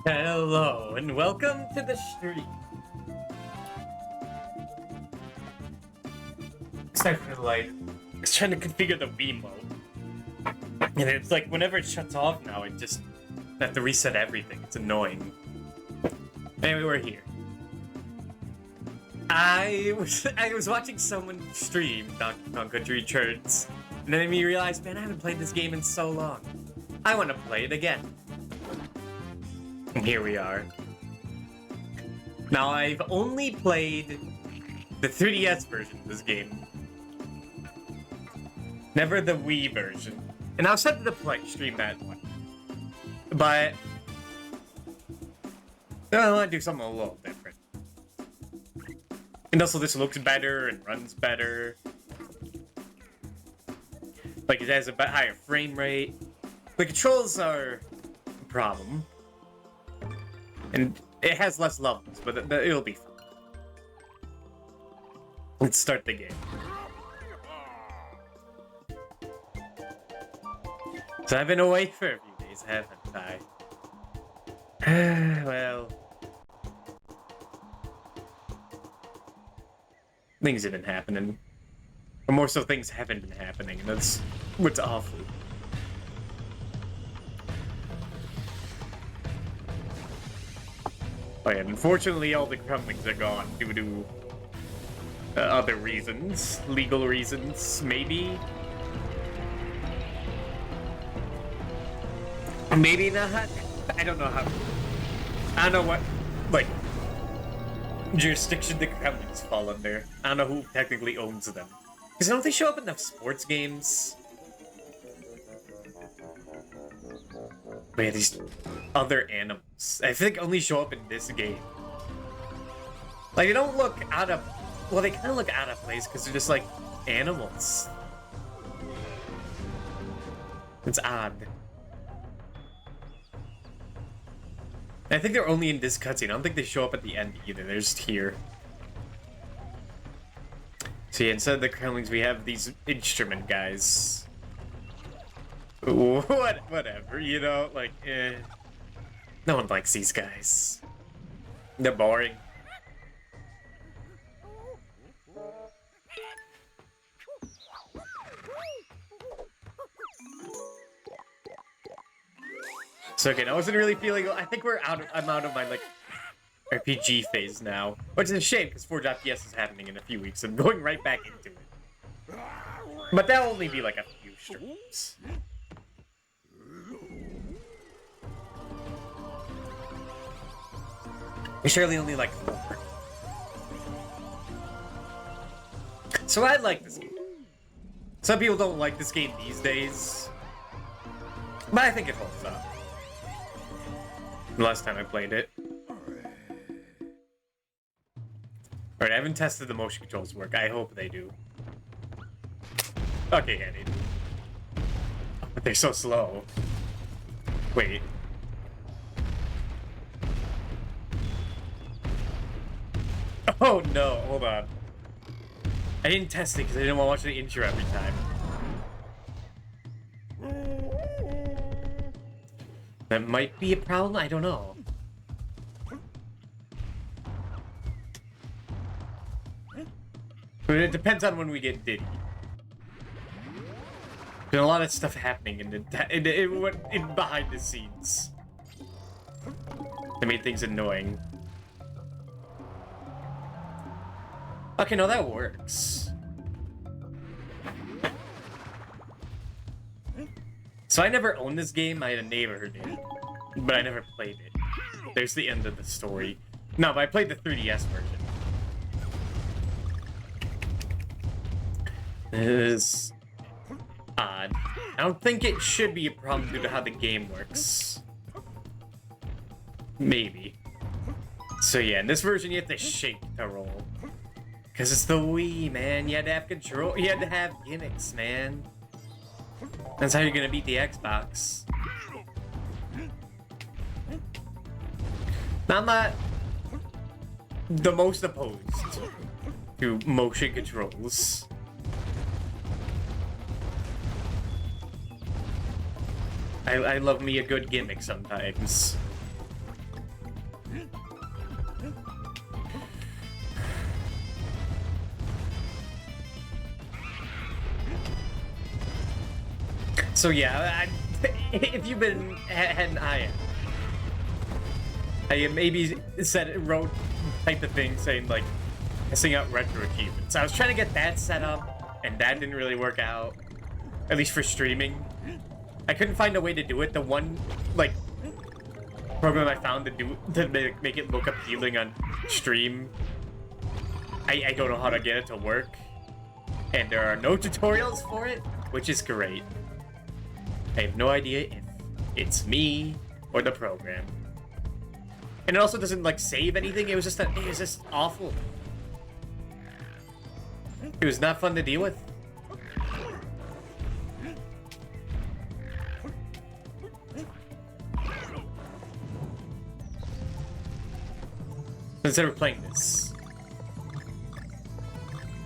Hello and welcome to the stream. Sorry for the light. I was trying to configure the Wii mode. And it's like whenever it shuts off now, it just I have to reset everything. It's annoying. Anyway, we're here. I was watching someone stream Donkey Kong Country Returns, and then it made me realize, man, I haven't played this game in so long. I want to play it again. And here we are. Now, I've only played the 3DS version of this game. Never the Wii version. And I was set to stream that one. But I want to do something a little different. And also this looks better and runs better. Like it has a bit higher frame rate. The controls are a problem. And it has less levels, but it'll be fun. Let's start the game. So I've been away for a few days, haven't I? Well... things have been happening. Or more so, things haven't been happening, and that's what's awful. Oh yeah, unfortunately all the crumblings are gone due to other reasons. Legal reasons, maybe? Maybe not? I don't know how... I don't know what, like, jurisdiction the crumblings fall under. I don't know who technically owns them. Because don't they show up in enough sports games? But yeah, these other animals, I think only show up in this game. Like, they don't look out of... well, they kind of look out of place because they're just, like, animals. It's odd. I think they're only in this cutscene. I don't think they show up at the end either. They're just here. So yeah, instead of the crumblings, we have these instrument guys. Whatever, you know, like, eh. No one likes these guys. They're boring. So again, I wasn't really feeling... I think I'm out of my, like, RPG phase now. Which is a shame, because 4.PS is happening in a few weeks. I'm going right back into it. But that'll only be, like, a few streams. Surely only like 4. So I like this game. Some people don't like this game these days, but I think it holds up. The last time I played it. Alright, I haven't tested the motion controls work. I hope they do. Okay, yeah, they do. But they're so slow. Wait. Oh no, hold on. I didn't test it because I didn't want to watch the intro every time. That might be a problem, I don't know. But it depends on when we get Diddy. There's a lot of stuff happening in behind the scenes that made things annoying. Okay, no, that works. So I never owned this game. I had a neighbor who did, but I never played it. There's the end of the story. No, but I played the 3DS version. It is odd. I don't think it should be a problem due to how the game works. Maybe. So yeah, in this version you have to shake to roll. Because it's the Wii, man. You had to have control. You had to have gimmicks, man. That's how you're gonna beat the Xbox. I'm not the most opposed to motion controls. I love me a good gimmick sometimes. So yeah, if you've been had I maybe typed the thing saying like messing out retro achievements. I was trying to get that set up, and that didn't really work out, at least for streaming. I couldn't find a way to do it. The one like program I found to make it look appealing on stream, I don't know how to get it to work, and there are no tutorials for it, which is great. I have no idea if it's me or the program. And it also doesn't like save anything. It was just awful. It was not fun to deal with. Instead of playing this,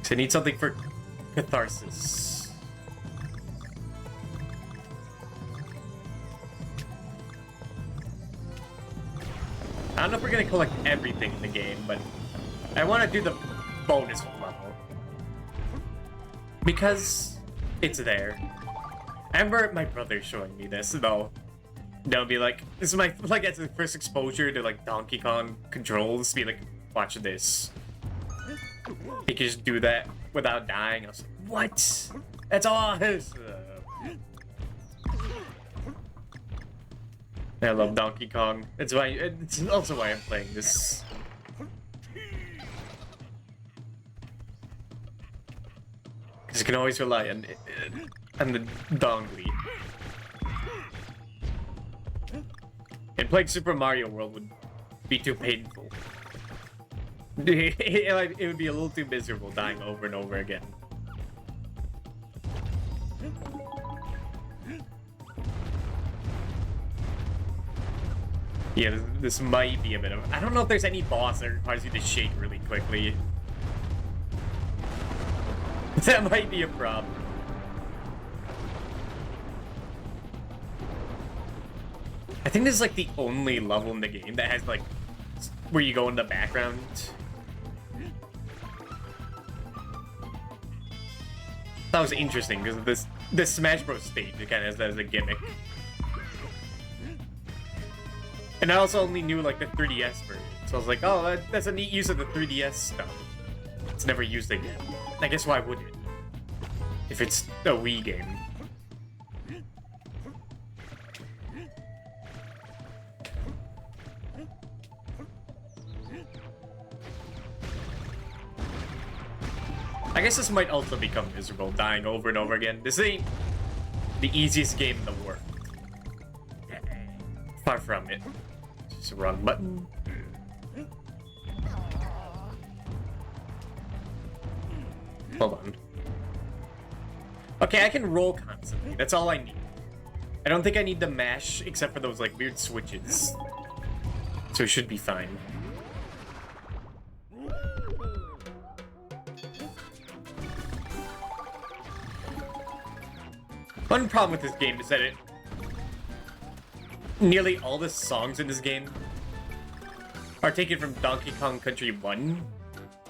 so I need something for catharsis. I don't know if we're gonna collect everything in the game, but I want to do the bonus level because it's there. I remember my brother showing me this though. They'll be like, this is my like that's the first exposure to like Donkey Kong controls. Be like, watch this. He can just do that without dying. I was like, what? That's awesome. I love Donkey Kong. It's also why I'm playing this. Because you can always rely on the dongly. And playing Super Mario World would be too painful. It would be a little too miserable dying over and over again. Yeah, this might be a bit of... I don't know if there's any boss that requires you to shake really quickly. That might be a problem. I think this is like the only level in the game that has like where you go in the background. That was interesting because this Smash Bros stage it kind of has that as a gimmick. And I also only knew like the 3DS version, so I was like, oh, that's a neat use of the 3DS stuff. It's never used again. I guess why would it? If it's a Wii game. I guess this might also become miserable, dying over and over again. This ain't the easiest game in the world. Far from it. Just the wrong button. Hold on. Okay, I can roll constantly. That's all I need. I don't think I need to mash except for those like weird switches. So it should be fine. One problem with this game is that nearly all the songs in this game are taken from Donkey Kong Country 1,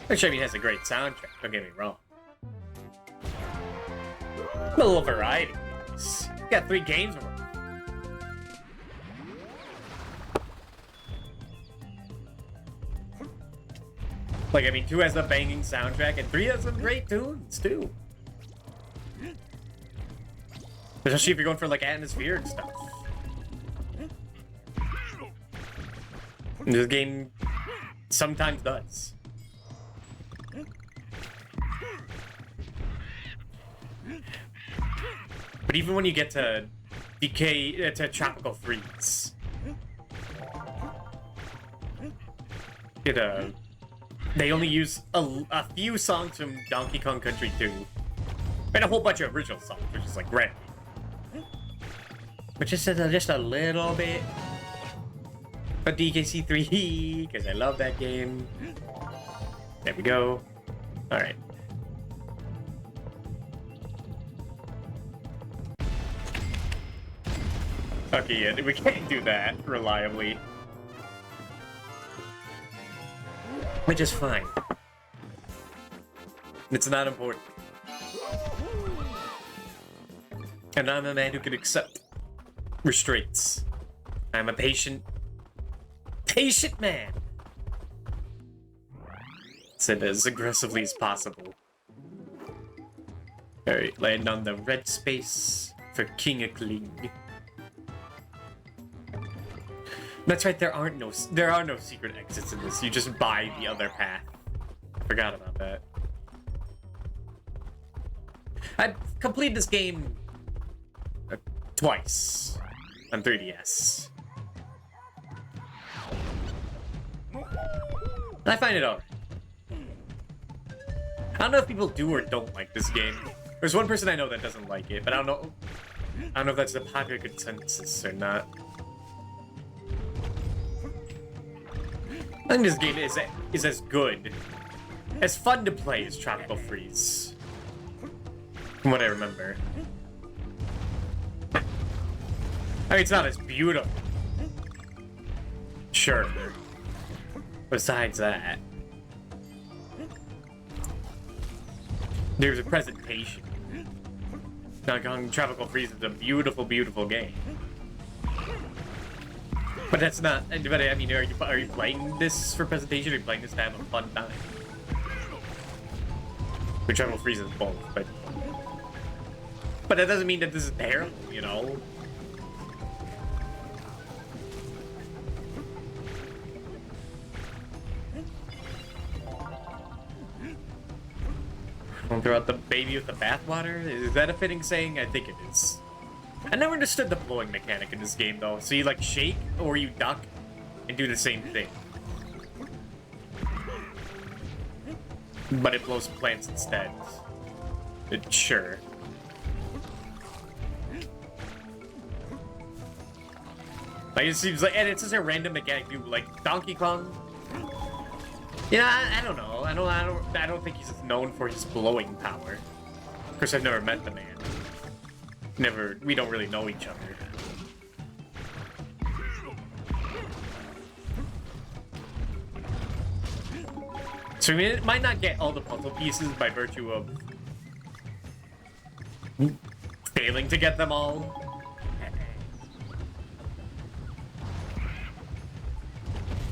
which I mean has a great soundtrack, don't get me wrong. A little variety. You got 3 games worth. Like, I mean, 2 has a banging soundtrack, and 3 has some great tunes, too. Especially if you're going for, like, atmospheric stuff. And this game sometimes does. But even when you get to DK, to Tropical Freeze, they only use a few songs from Donkey Kong Country 2, and a whole bunch of original songs, which is like great. But just a little bit A DKC 3, because I love that game. There we go. Alright. Okay, yeah, we can't do that reliably. Which is fine. It's not important. And I'm a man who can accept restraints. I'm a patient man. Said as aggressively as possible. Alright, land on the red space for King of Kling. That's right, there are no secret exits in this. You just buy the other path. I forgot about that. I've completed this game twice on 3DS. I find it alright. I don't know if people do or don't like this game. There's one person I know that doesn't like it, but I don't know if that's the popular consensus or not. I think this game is as good, as fun to play as Tropical Freeze, from what I remember. I mean, it's not as beautiful. Sure. Besides that, there's a presentation. Donkey Kong Tropical Freeze is a beautiful, beautiful game. But that's not. But I mean, are you playing this for presentation? Or are you playing this to have a fun time? The Tropical Freeze is both, but that doesn't mean that this is terrible, you know. Don't throw out the baby with the bathwater? Is that a fitting saying? I think it is. I never understood the blowing mechanic in this game, though. So you, like, shake, or you duck, and do the same thing. But it blows plants instead. Sure. Like, it seems like... And it's just a random mechanic, too. Like, Donkey Kong... Yeah, I don't know. I don't think he's known for his blowing power. Of course, I've never met the man. We don't really know each other. So I mean, it might not get all the puzzle pieces by virtue of failing to get them all.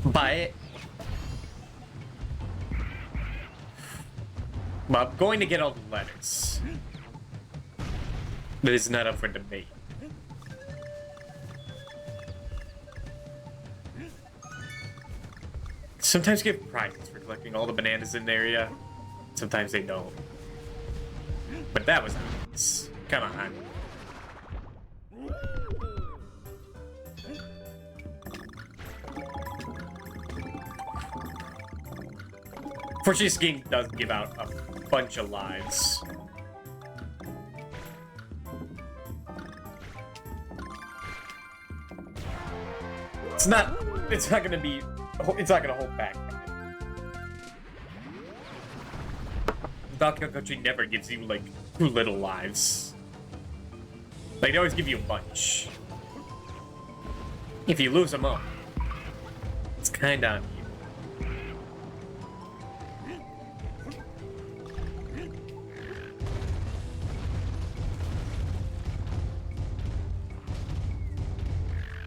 But I'm going to get all the letters. That is not up for debate. Sometimes give prizes for collecting all the bananas in the area. Sometimes they don't. But that was nice. Come on. Fortunately, this game does give out a bunch of lives. It's not gonna hold back. Donkey Kong Country never gives you, like, too little lives. Like, they always give you a bunch. If you lose them all, it's kinda on you.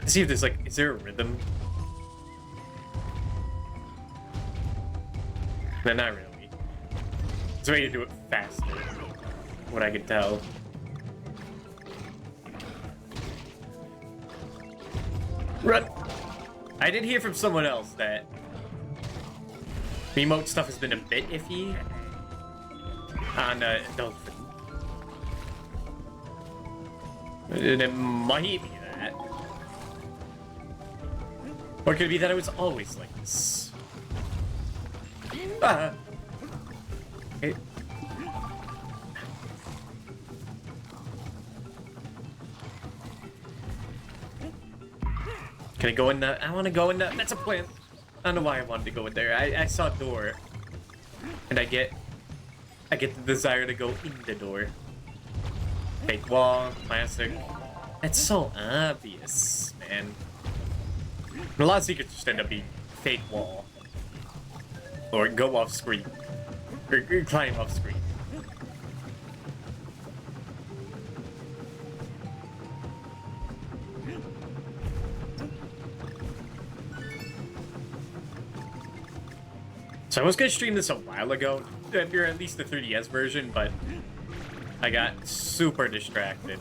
Let's see if there's, like, is there a rhythm? No, not really. There's a way to do it faster, what I can tell. Run! I did hear from someone else that the emote stuff has been a bit iffy on Dolphin. And it might be that. Or could it be that it was always like this? Ah! Okay. Can I go in the... I want to go in the... That's a plan. I don't know why I wanted to go in there. I saw a door. And I get the desire to go in the door. Fake wall, classic. That's so obvious, man. A lot of secrets just end up being fake wall. Or go off screen. Or climb off screen. So I was gonna stream this a while ago, or at least the 3DS version, but I got super distracted.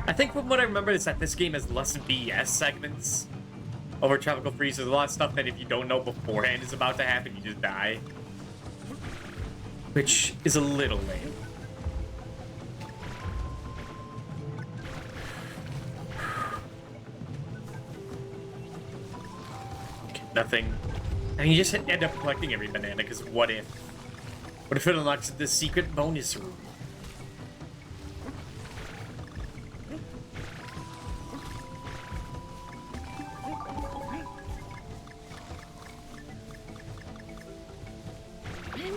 I think from what I remember is that this game has less BS segments over Tropical Freeze. There's a lot of stuff that if you don't know beforehand is about to happen, you just die. Which is a little lame. Nothing. And you just end up collecting every banana, because what if? What if it unlocks the secret bonus room?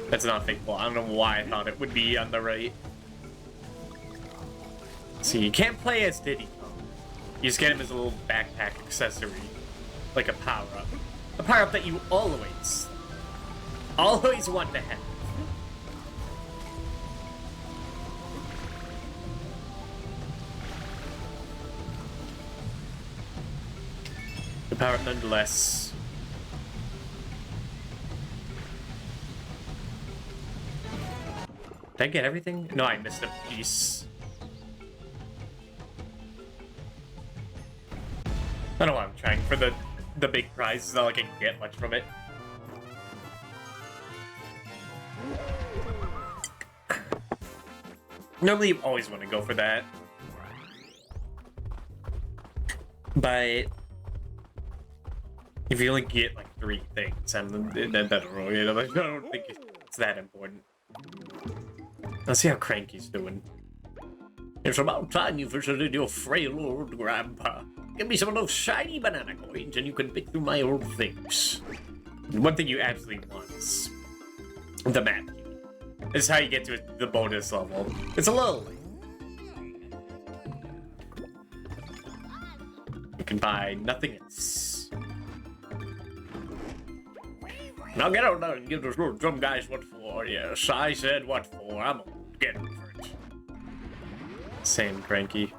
That's not fake wall. I don't know why I thought it would be on the right. See, you can't play as Diddy Kong. You just get him as a little backpack accessory. Like a power-up. A power-up that you always want to have. The power-up nonetheless. Did I get everything? No, I missed a piece. I don't know why I'm trying for the big prize. It's not like I can get much from it. Normally you always want to go for that. But if you only get like 3 things, I don't think it's that important. Let's see how Cranky's doing. It's about time you visited your frail old grandpa. Give me some of those shiny banana coins and you can pick through my old things. One thing you absolutely want is the map key. This is how you get to the bonus level. It's a little late. You can buy nothing else. Now get out there and give those little drum guys what for. Yes, I said what for. I'm gonna get over it. Same Cranky.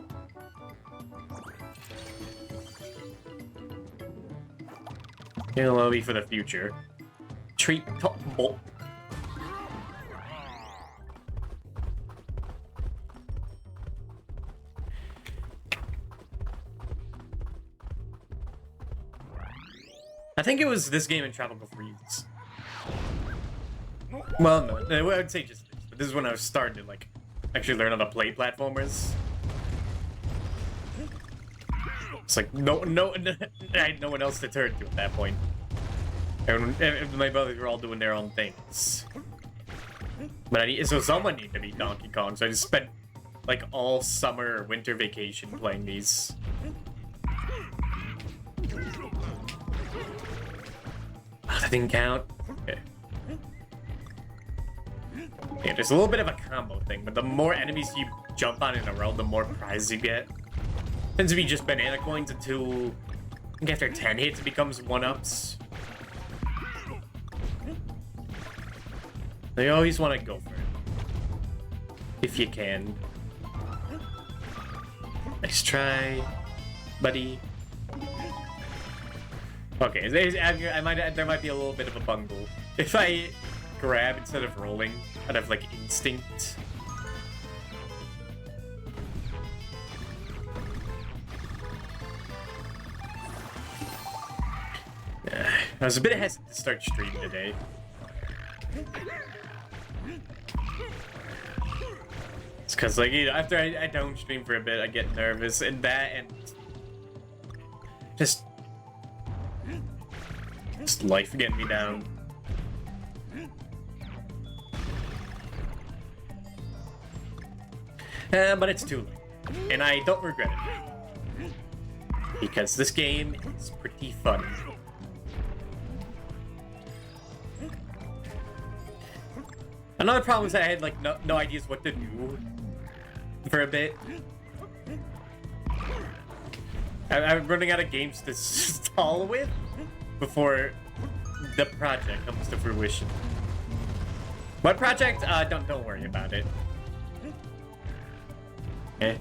It'll be for the future. Treat top bolt. I think it was this game in Tropical Freeze. Well, no, I would say just this, but this is when I was starting to like actually learn how to play platformers. It's like I had no one else to turn to at that point. And my brothers were all doing their own things. But so someone needed to be Donkey Kong, so I just spent like all summer, winter vacation playing these. Oh, that didn't count. Okay. Yeah, there's a little bit of a combo thing, but the more enemies you jump on in a row, the more prizes you get. Tends to be just banana coins until I think after 10 hits it becomes 1-ups. So you always want to go for it. If you can. Nice try, buddy. Okay, there might be a little bit of a bungle. If I grab instead of rolling, I'd have like instinct. I was a bit hesitant to start streaming today. It's because, like, you know, after I don't stream for a bit, I get nervous, and that, and just life getting me down. But it's too late. And I don't regret it. Because this game is pretty fun. Another problem is that I had like no ideas what to do for a bit. I'm running out of games to stall with before the project comes to fruition. What project? Don't worry about it. Okay.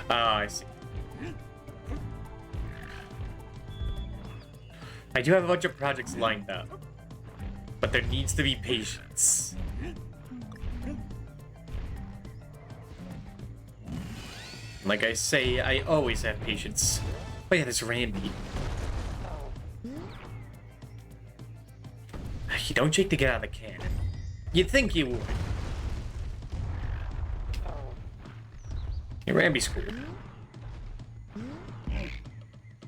Oh, I see. I do have a bunch of projects lined up, but there needs to be patience. Like I say, I always have patience. Oh yeah, there's Randy. You don't shake to get out of the cannon. You'd think you would. Yeah, Randy's cool.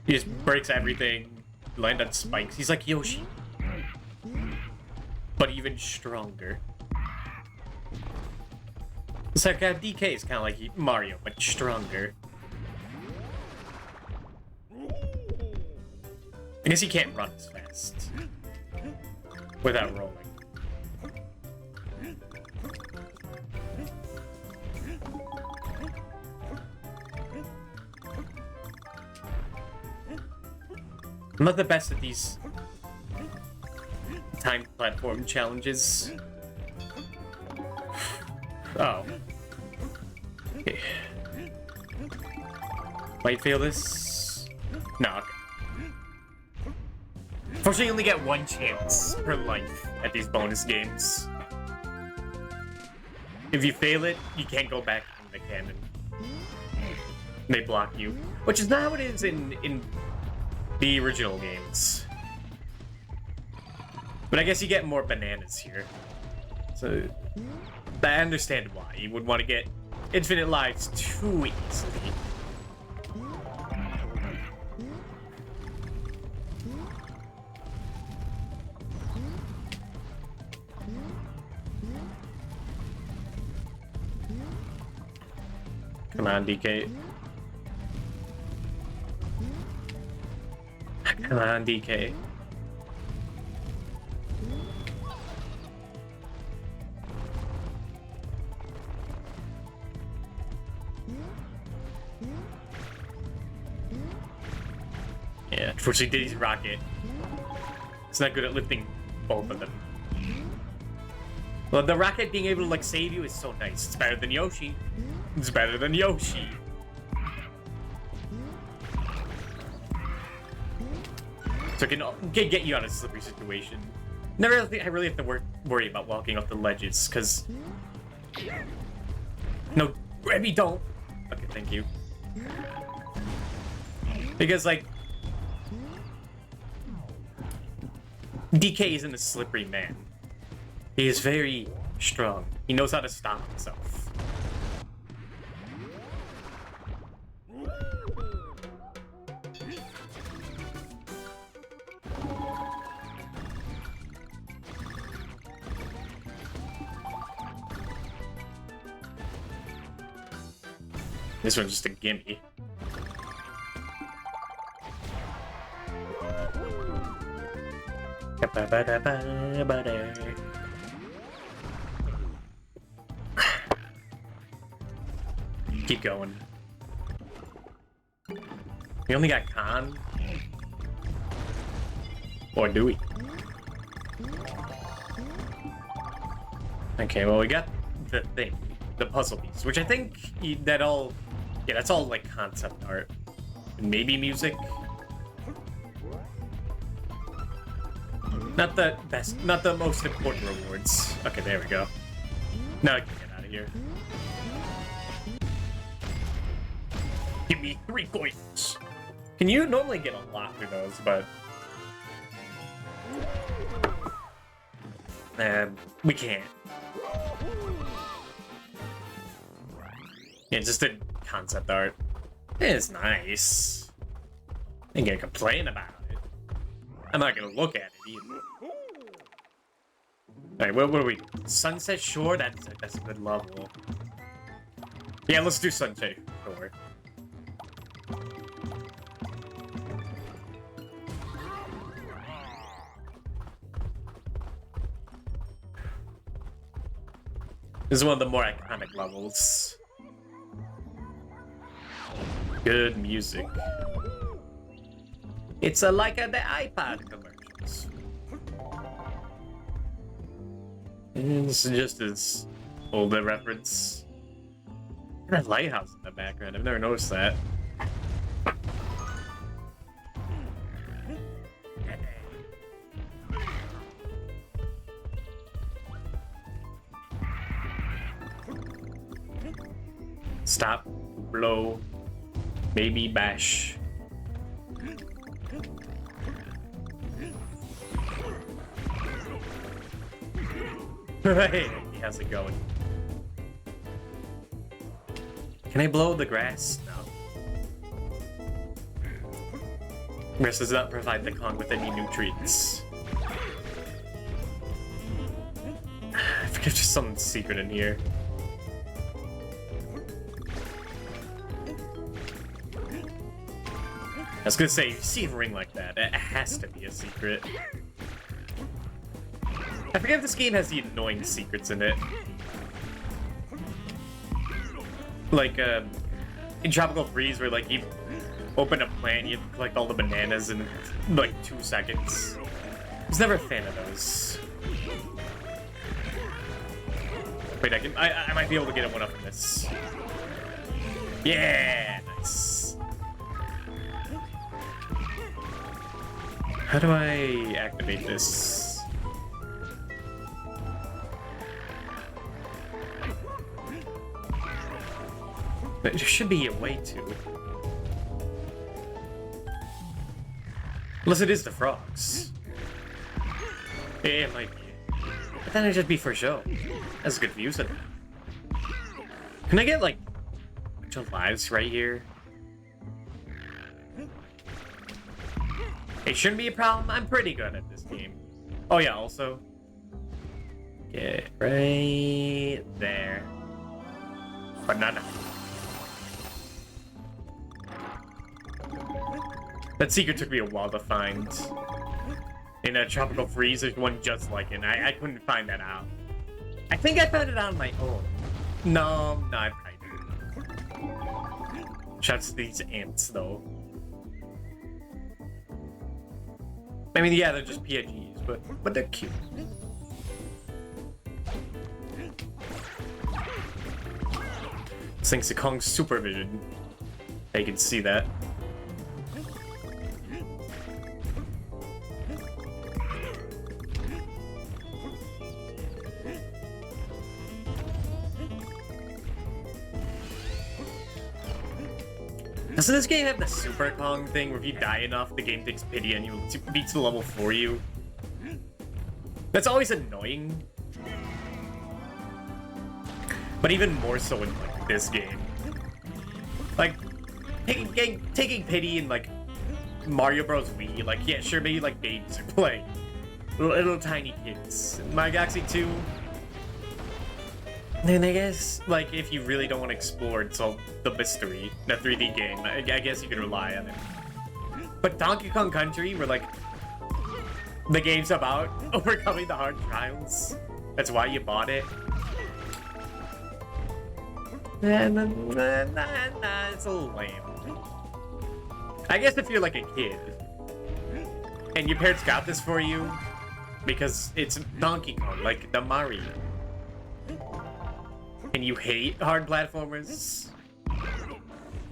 He just breaks everything, land on spikes. He's like Yoshi. But even stronger. It's like DK is kind of like Mario, but stronger. I guess he can't run as fast without rolling. I'm not the best at these timed platform challenges. Oh. Okay. Might fail this. No. Unfortunately, you only get one chance per life at these bonus games. If you fail it, you can't go back in the cannon. They block you, which is not how it is in the original games. But I guess you get more bananas here. So I understand why you would want to get infinite lives too easily. Come on, DK. Come on, DK. Yeah, unfortunately, Diddy's rocket. It's not good at lifting both of them. Well, the rocket being able to like save you is so nice. It's better than Yoshi. It's better than Yoshi. So it can get you out of a slippery situation. Never really, I really have to worry about walking off the ledges, because... No, Remy, don't! Okay, thank you. Because, like... DK isn't a slippery man. He is very strong. He knows how to stop himself. This one's just a gimme. Keep going. We only got Khan? Or do we? Okay, well we got the thing. The puzzle piece, which I think that all... Yeah, that's all like concept art. Maybe music. Not the best, not the most important rewards. Okay, there we go. Now I can get out of here. Give me 3 coins. Can you normally get a lot through those, but... we can't. Yeah, just a concept art. It's nice. I ain't gonna complain about it. I'm not gonna look at it either. Alright, what are we? Sunset Shore? That's a good level. Yeah, let's do Sunshine. Sure. This is one of the more iconic levels. Good music. It's like the iPod commercials. And this is just as older reference. That lighthouse in the background, I've never noticed that. Stop, blow, maybe bash. Hey, how's it going? Can I blow the grass? No. Grass does not provide the Kong with any nutrients. I forget there's something secret in here. I was gonna say, if you see a ring like that, it has to be a secret. I forget if this game has the annoying secrets in it. Like, in Tropical Freeze, where, like, you open a plant, you collect all the bananas in, like, 2 seconds. I was never a fan of those. Wait, I might be able to get one up in this. Yeah, nice. How do I activate this? There should be a way to. Unless it is the frogs. Yeah, it might be. But then it'd just be for show. That's a good views of it. Can I get, like, a bunch of lives right here? It shouldn't be a problem. I'm pretty good at this game. Oh yeah, also. Get right there. Banana. That secret took me a while to find. In a Tropical Freeze, there's one just like it, and I couldn't find that out. I think I found it on my own. No, I probably didn't. Shouts to these ants, though. I mean, yeah, they're just PNGs, but they're cute. This thing's the Kong Supervision. You can see that. Doesn't this game have the Super Kong thing where if you die enough, the game takes pity and you beats the level for you? That's always annoying. But even more so in like this game. Like, taking pity in like Mario Bros. Wii, like, yeah, sure, maybe like babies are playing. Little tiny kids. Mario Galaxy 2. Then I guess, like, if you really don't want to explore and solve the mystery in a 3D game, I guess you can rely on it. But Donkey Kong Country, where, like, the game's about overcoming the hard trials. That's why you bought it. Nah, it's a little lame. I guess if you're, like, a kid, and your parents got this for you, because it's Donkey Kong, like the Mario. And you hate hard platformers?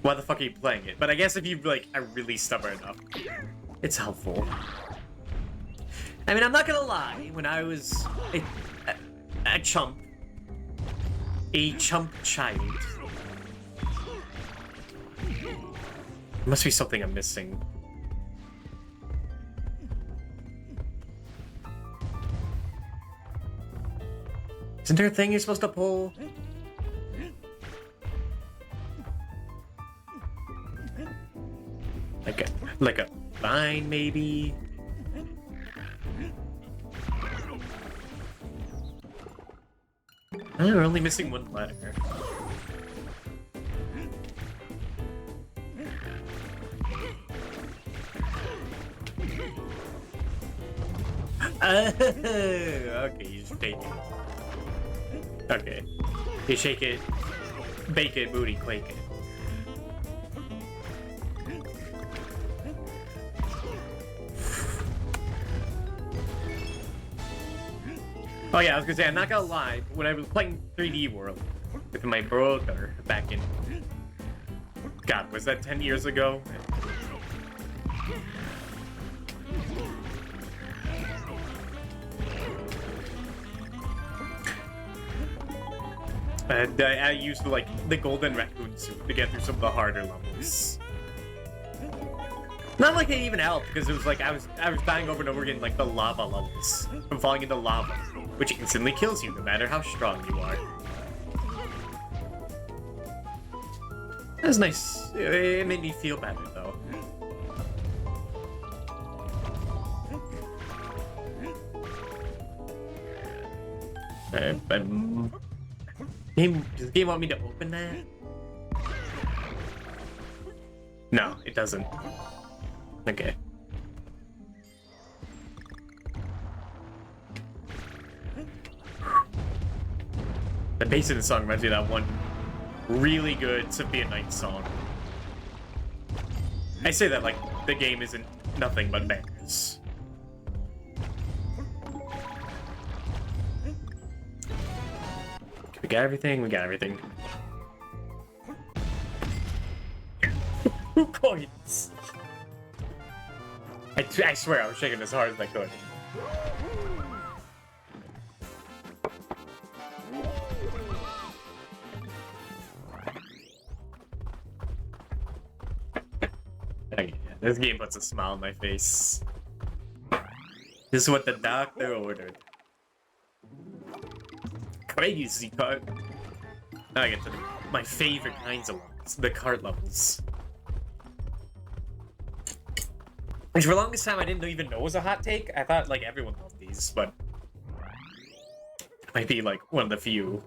Why the fuck are you playing it? But I guess if you, like, are really stubborn enough, it's helpful. I mean, I'm not gonna lie, when I was a chump child, there must be something I'm missing. Isn't there a thing you're supposed to pull? Like a vine, maybe? Oh, we're only missing one letter. Okay, you just take it. Okay. You shake it, bake it, booty, quake it. Oh yeah, I was gonna say, I'm not gonna lie, when I was playing 3D World with my brother back in... God, was that 10 years ago? And I used, like, the golden raccoon suit to get through some of the harder levels. Not like it even helped, because it was like, I was dying over and over again, like, the lava levels. From falling into lava, which instantly kills you, no matter how strong you are. That was nice. It made me feel better, though. Does the game want me to open that? No, it doesn't. Okay. The bass of the song reminds me of that one really good Sophia Night song. I say that like the game isn't nothing but bangers. We got everything, we got everything. 2 points! I swear I was shaking as hard as I could. Okay, this game puts a smile on my face. This is what the doctor ordered. Crazy cart. Now I get to my favorite kinds of levels, the cart levels. Which for the longest time I didn't even know was a hot take. I thought like everyone loved these, but it might be like one of the few.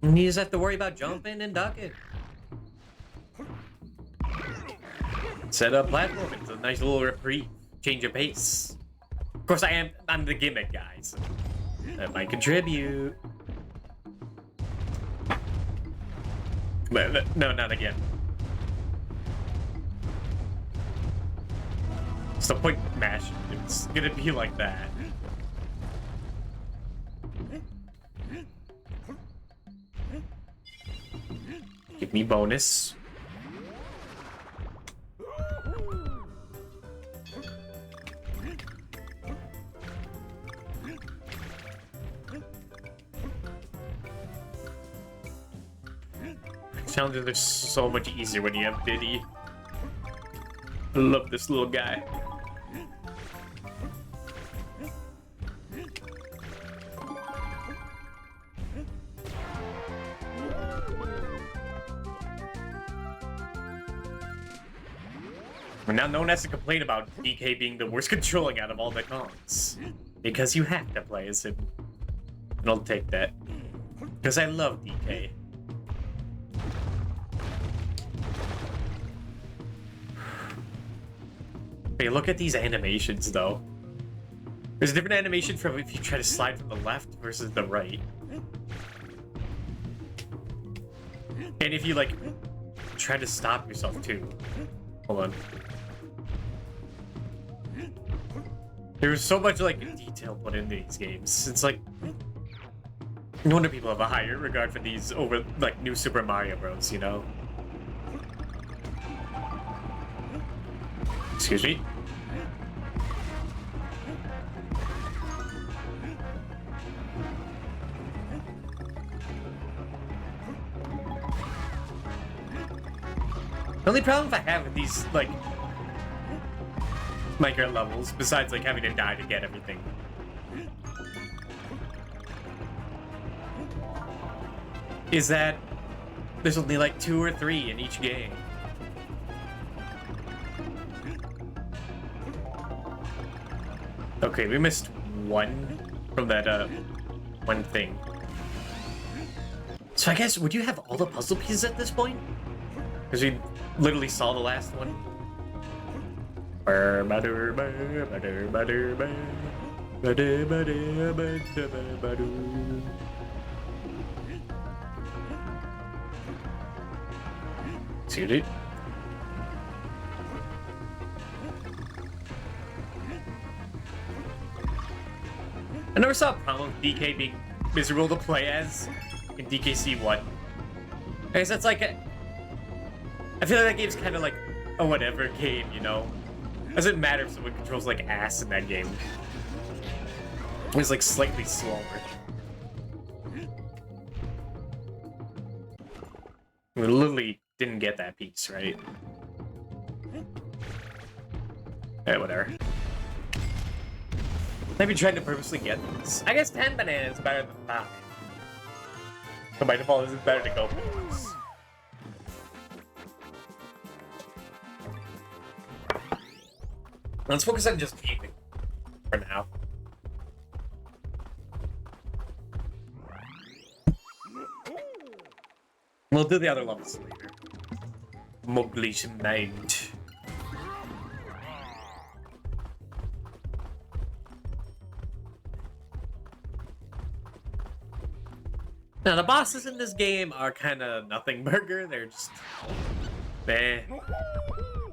And you just have to worry about jumping and ducking. Set up platform, it's a nice little reprieve. Change your pace. Of course I'm the gimmick guy, so that might contribute. But no, not again. What's the point of mash? It's gonna be like that. Give me bonus. Challenges are so much easier when you have Diddy. I love this little guy. We're now known as to complain about DK being the worst controlling out of all the cons. Because you have to play as him. And I'll take that. Because I love DK. Hey, look at these animations, though. There's a different animation from if you try to slide from the left versus the right. And if you, like, try to stop yourself, too. Hold on. There's so much, like, detail put into these games. It's like... No wonder people have a higher regard for these over, like, new Super Mario Bros., you know? Excuse me? The only problem I have with these, like, micro levels, besides, like, having to die to get everything, is that there's only, like, 2 or 3 in each game. Okay, we missed 1 from that, one thing. So I guess, would you have all the puzzle pieces at this point? Because we literally saw the last one. See, dude. I never saw a problem with DK being miserable to play as in DKC 1. I guess that's like I feel like that game's kind of like a whatever game, you know? Doesn't matter if someone controls like ass in that game. It's like slightly slower. We literally didn't get that piece, right? Hey, whatever. Maybe trying to purposely get this. I guess 10 bananas is better than 5. So by default, it's better to go for this. Let's focus on just eating for now. We'll do the other levels later. Mowgli's mind. Now, the bosses in this game are kind of nothing burger. They're just... meh.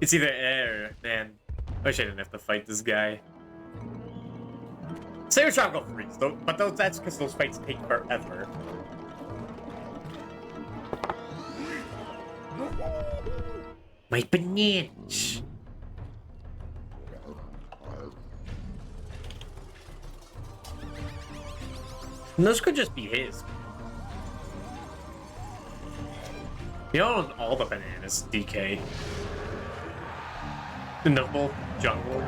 It's either or man. I wish I didn't have to fight this guy. Saber Tropical Freeze, though, but that's because those fights take forever. My bananas! And those could just be his. You own all the bananas, DK. In the whole jungle.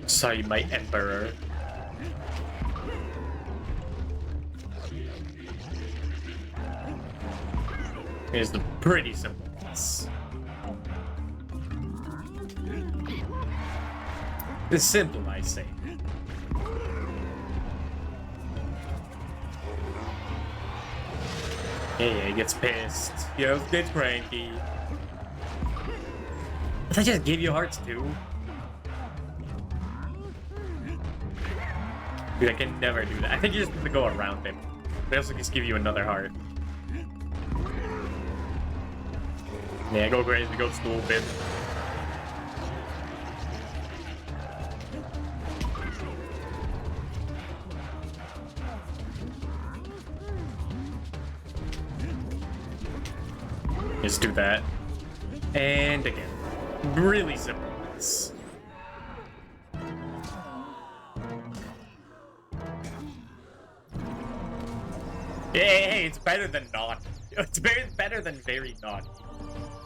Sorry, my emperor. Here's the pretty simple boss. It's simple, I say. Yeah, he gets pissed. You know, gets cranky. But I just gave you hearts too. Dude, I can never do that. I think you just have to go around him. They also just give you another heart. Yeah, go crazy, go stupid. Just do that. And again. Really simple. Hey, it's better than not. It's better than very naughty.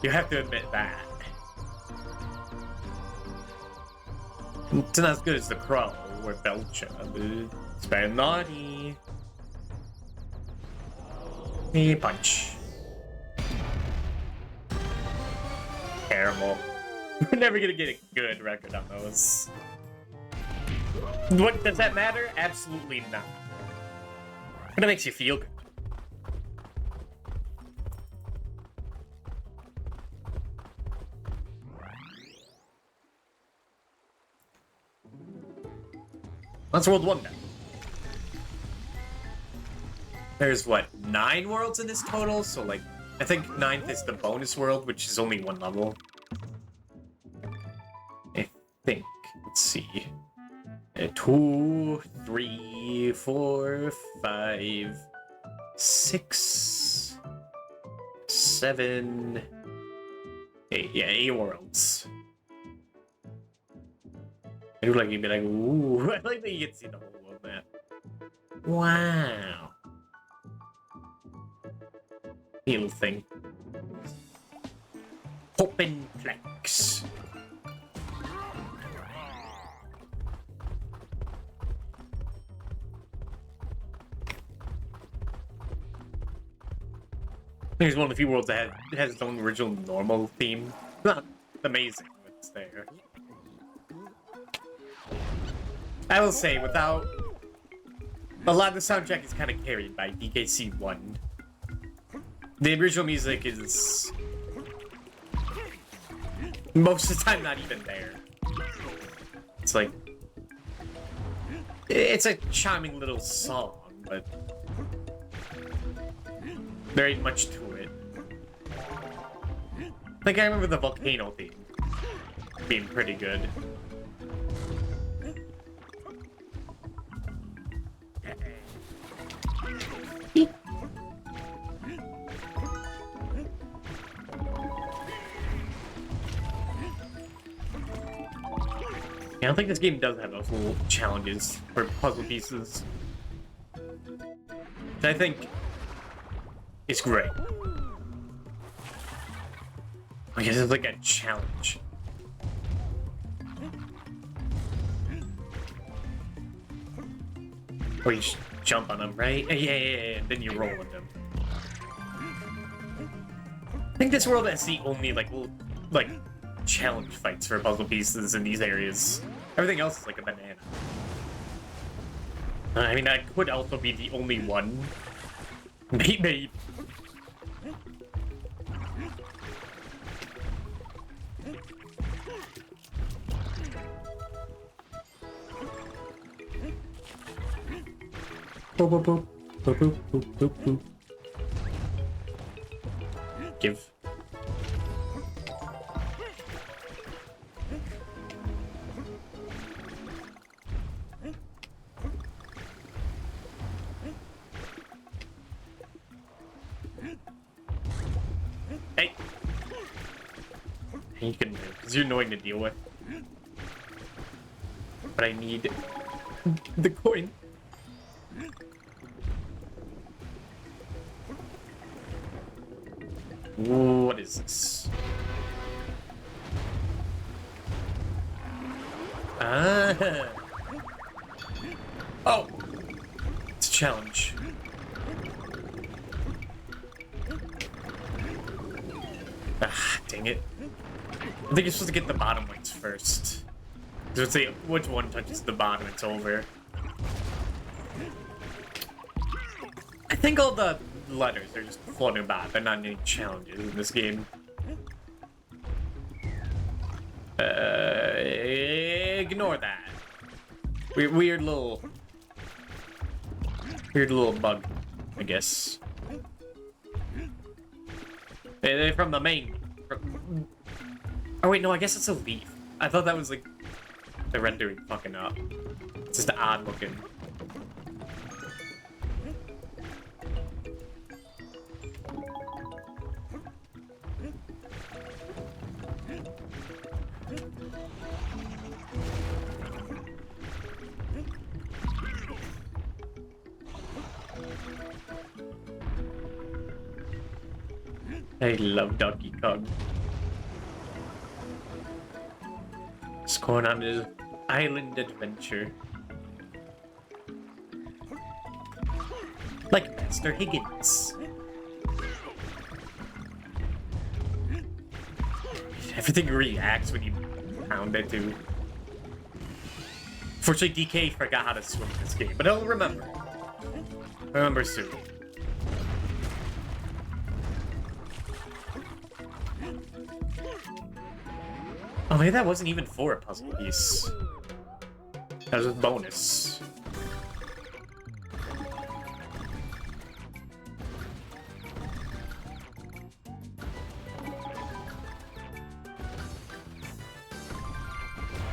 You have to admit that. It's not as good as the Crow or Belcher, but it's better than naughty. Knee punch. Terrible. We're never gonna get a good record on those. What, does that matter? Absolutely not. But it makes you feel good. That's World 1 now. There's what, 9 worlds in this total? So like, I think 9th is the bonus world, which is only 1 level. I think. Let's see. 2, 3, 4, 5, 6, 7, 8. Yeah, 8 worlds. I do like you'd be like, ooh. I like that you can see the whole world map. Wow. Little thing. Open flex. I think it's one of the few worlds that has its own original normal theme. Not amazing, but it's there. I will say, without... A lot of the soundtrack is kind of carried by DKC 1. The original music is most of the time not even there. It's like, it's a charming little song, but there ain't much to it. Like, I remember the volcano theme being pretty good. Yeah, I don't think this game does have those little challenges for puzzle pieces. Which I think is great. I guess it's like a challenge. Or you jump on them, right? Yeah. Then you roll on them. I think this world has the only like little, like, challenge fights for puzzle pieces in these areas. Everything else is like a banana. I mean, that could also be the only one. Maybe. Boop, boop, boop. Boop, boop, boop, boop, boop. Give. Hey! You can move, because you're annoying to deal with. But I need the coin. What is this? Ah! Oh! It's a challenge. Ah, dang it. I think you're supposed to get the bottom ones first. So let's say which one touches the bottom, it's over. I think all the letters are just floating about. They're not any challenges in this game. Ignore that. Weird little bug, I guess. They're from the main. Oh wait, no, I guess it's a leaf. I thought that was like the rendering fucking up. It's just odd looking. I love Donkey Kong. Just going on his island adventure. Like Master Higgins. Everything reacts when you pound it too. Fortunately, DK forgot how to swim in this game, but he'll remember. Remember soon. Oh, maybe that wasn't even for a puzzle piece. That was a bonus.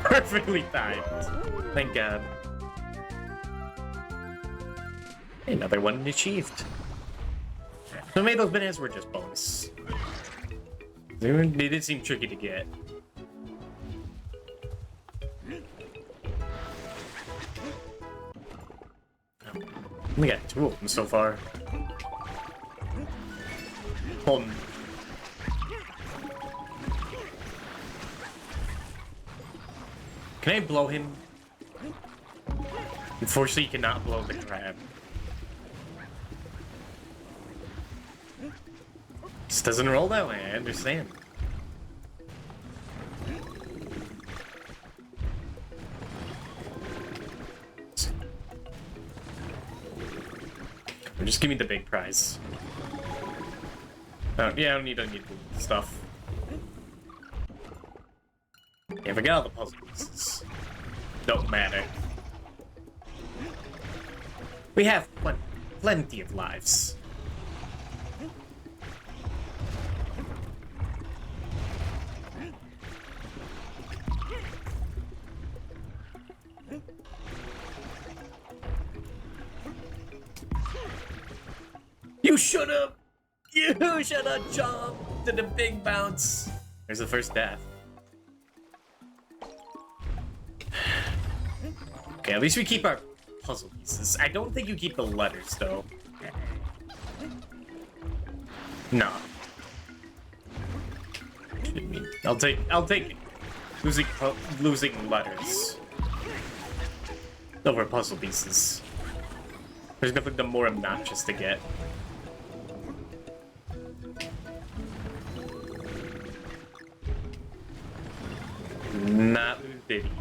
Perfectly timed. Thank God. Another one achieved. So maybe those bananas were just bonus. They did seem tricky to get. We got 2 of them so far. Hold on. Can I blow him? Unfortunately, you cannot blow the crab. This doesn't roll that way, I understand. Just give me the big prize. Yeah, I don't need any stuff. Yeah, forget all the puzzle pieces. Don't matter. We have plenty of lives. You should've jumped to the big bounce. There's the first death. Okay, at least we keep our puzzle pieces. I don't think you keep the letters, though. No. I'll take losing letters over puzzle pieces. There's nothing the more obnoxious to get. Not Diddy.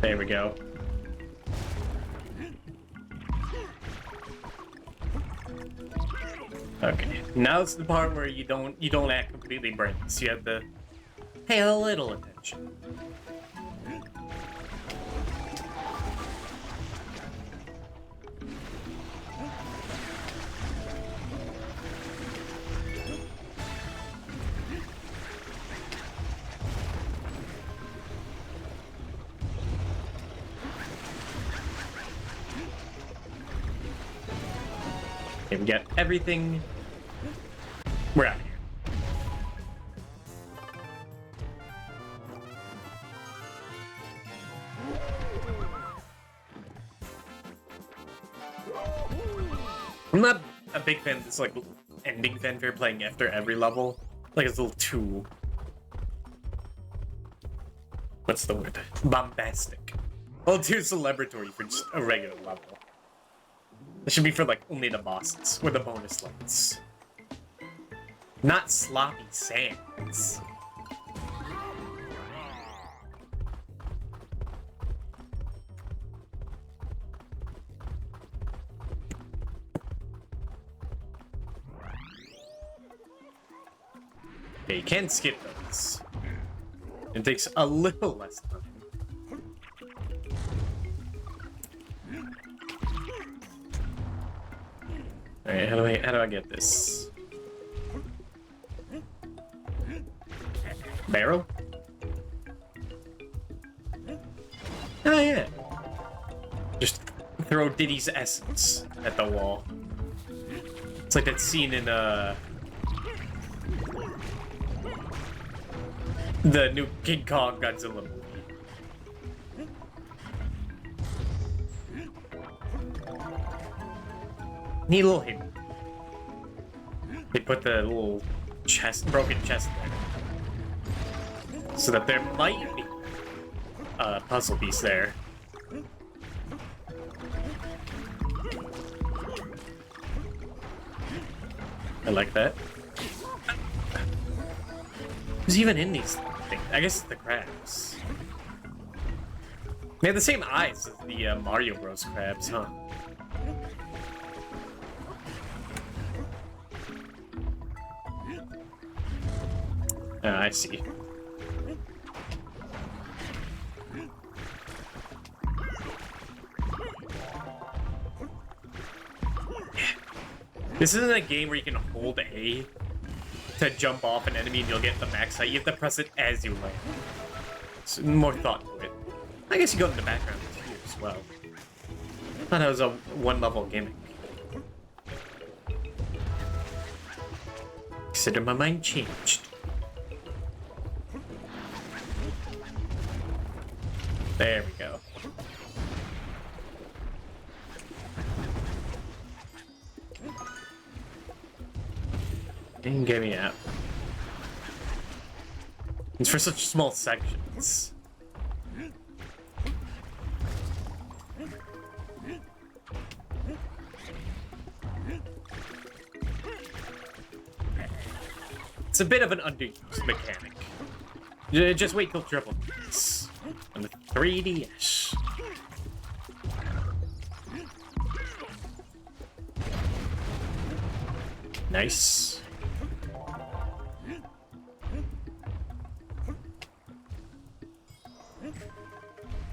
There we go. Okay, now it's the part where you don't act completely brainless. You have to pay a little attention. Okay, we got everything. We're out of here. I'm not a big fan of this, like, ending fanfare playing after every level. Like, it's a little too... What's the word? Bombastic. A little too celebratory for just a regular level. It should be for, like, only the bosses, or the bonus levels. Not sloppy sands. Okay, you can skip those. It takes a little less time. Alright, how do I get this? Barrel? Oh yeah. Just throw Diddy's essence at the wall. It's like that scene in the new King Kong Godzilla movie. Neat little hint. They put the little broken chest there. So that there might be a puzzle piece there. I like that. Who's even in these things? I guess it's the crabs. They have the same eyes as the Mario Bros. Crabs, huh? I see. This isn't a game where you can hold A to jump off an enemy and you'll get the max height. You have to press it as you land. It's more thought to it. I guess you go in the background here as well. I thought it was a one-level gimmick. Consider my mind changed. There we go. And get me out. It's for such small sections. It's a bit of an underused mechanic. Just wait till Triple X on the 3DS. Nice.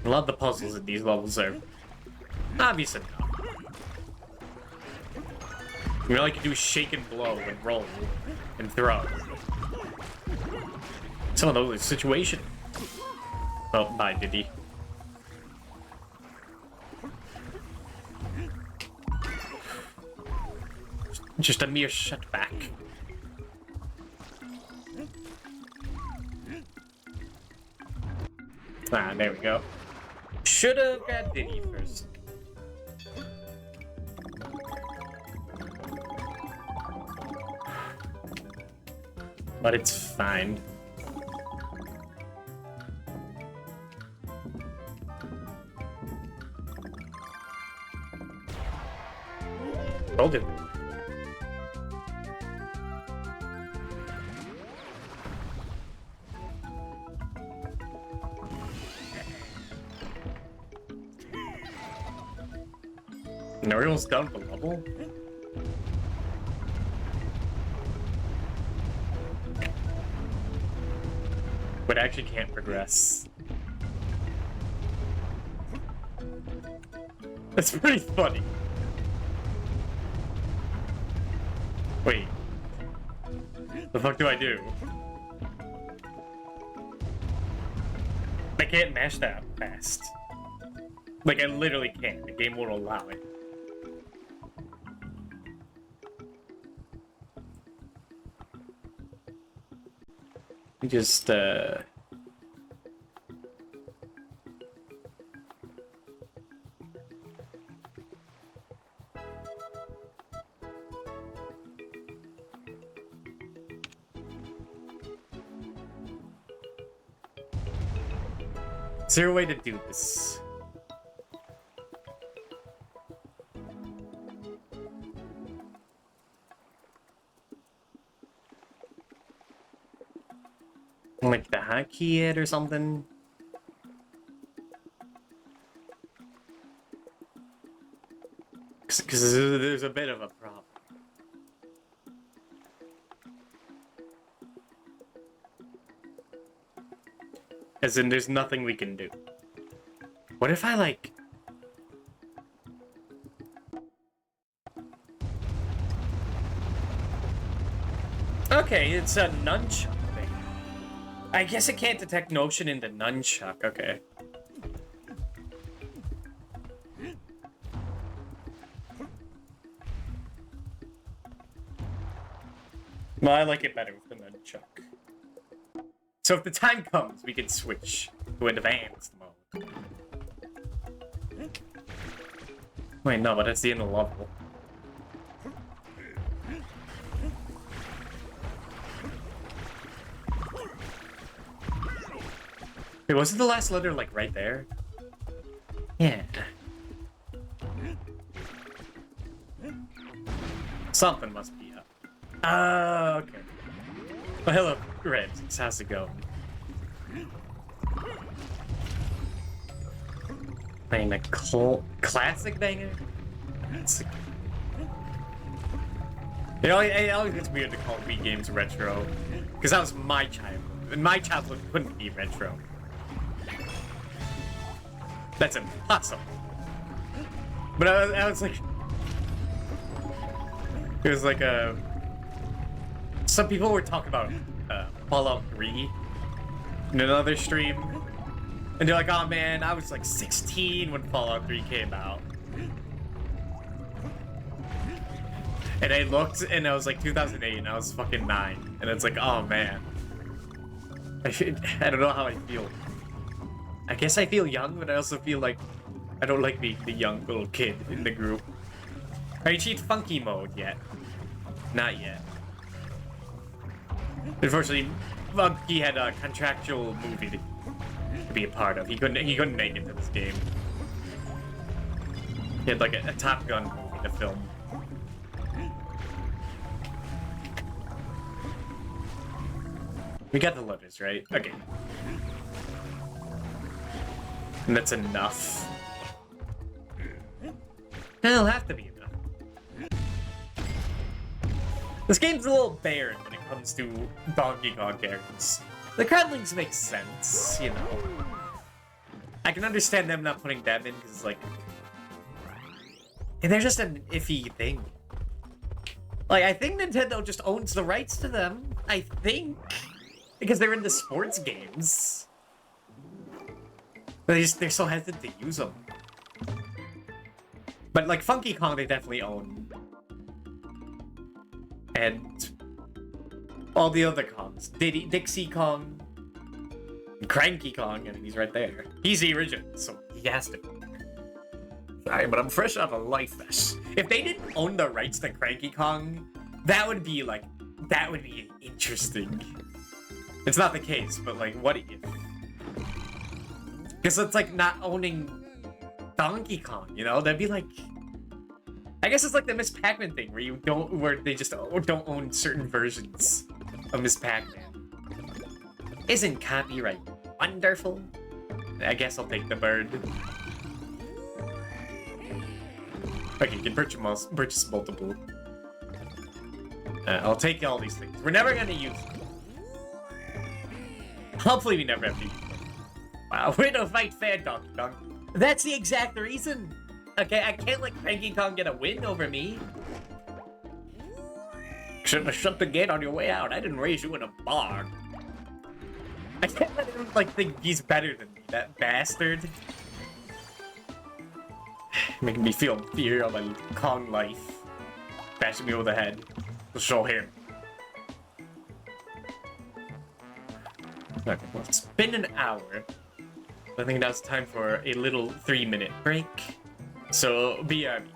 A lot of the puzzles in these levels are obvious enough. All you can do is shake and blow and roll and throw. Some of those situation. Oh, bye, Diddy. Just a mere shutback. Ah, there we go. Should've got Diddy first. But it's fine. Told him. And we're almost done with the level. But actually can't progress. That's pretty funny. Wait. The fuck do I do? I can't mash that fast. Like, I literally can't. The game won't allow it. Just, Is there a way to do this? Like the hotkey it or something? Because there's a bit of a problem. As in, there's nothing we can do. What if I, like... Okay, it's a nunchuck thing. I guess it can't detect motion in the nunchuck. Okay. Well, I like it better with the nunchuck. So if the time comes, we can switch to advanced mode. Wait, no, but that's the end of the level. Wait, wasn't the last letter, like, right there? Yeah. Something must be up. Oh, okay. Well, hello, Reds. How's it going? Playing a classic banger? You know, it always gets weird to call Wii games retro. Because that was my childhood. And my childhood couldn't be retro. That's impossible. But I was like... It was like a... Some people were talking about Fallout 3 in another stream. And they're like, oh man, I was like 16 when Fallout 3 came out. And I looked and I was like 2008 and I was fucking 9. And it's like, oh man. I don't know how I feel. I guess I feel young, but I also feel like I don't like being the young little kid in the group. Are you cheat funky mode yet? Not yet. Unfortunately, Funky had a contractual movie to be a part of. He couldn't make it to this game. He had like a Top Gun movie to film. We got the lotus, right? Okay. And that's enough. It'll have to be enough. This game's a little barren when it comes to Donkey Kong characters. The Crowdlings make sense, you know. I can understand them not putting them in because, like, they're just an iffy thing. Like, I think Nintendo just owns the rights to them. I think. Because they're in the sports games. But they're so hesitant to use them. But, like, Funky Kong, they definitely own. And all the other Kongs. Dixie Kong. Cranky Kong. I mean, he's right there. He's the original, so he has to. Sorry, but I'm fresh out of Life Fest. If they didn't own the rights to Cranky Kong, that would be, like, interesting. It's not the case, but, like, what if? Because it's, like, not owning Donkey Kong, you know? That'd be, like... I guess it's like the Miss Pac-Man thing, where they just don't own certain versions of Miss Pac-Man. Isn't copyright wonderful? I guess I'll take the bird. Okay, you can purchase multiple. I'll take all these things. We're never gonna use them. Hopefully we never have to use them. Wow, way to fight fair, Donkey Kong. That's the exact reason. Okay, I can't let Cranky Kong get a win over me. Shouldn't have shut the gate on your way out. I didn't raise you in a bar. I can't let him, like, think he's better than me, that bastard. Making me feel fear of my Kong life. Bashing me over the head. We'll show him. Okay, well, it's been an hour. I think now it's time for a little 3-minute break. So, BRB.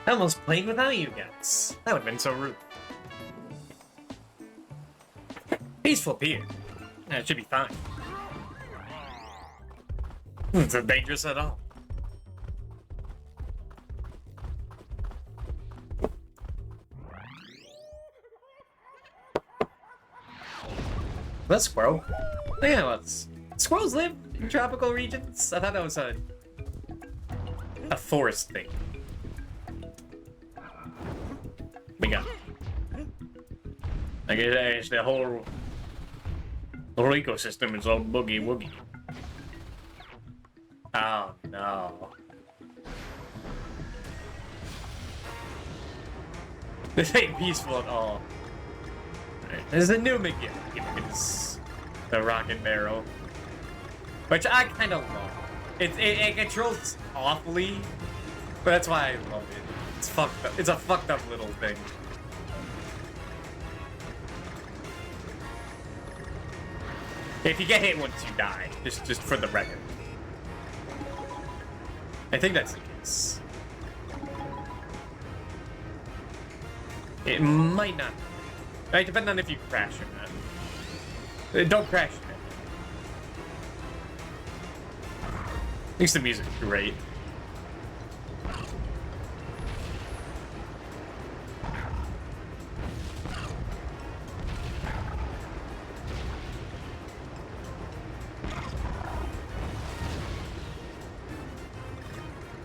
I almost played without you guys. That would have been so rude. Peaceful pier. That should be fine. It's not dangerous at all. That's squirrel. Yeah, let's. Squirrels live in tropical regions? I thought that was a forest thing. We got. I guess the whole ecosystem is all boogie woogie. Oh no. This ain't peaceful at all. Right. There's a new McGill. It's the rocket barrel. Which I kind of love. It controls awfully, but that's why I love it. It's fucked up. It's a fucked up little thing. If you get hit once, you die. Just for the record. I think that's the case. It might not. Right, depending on if you crash or not. Don't crash. At least the music's great.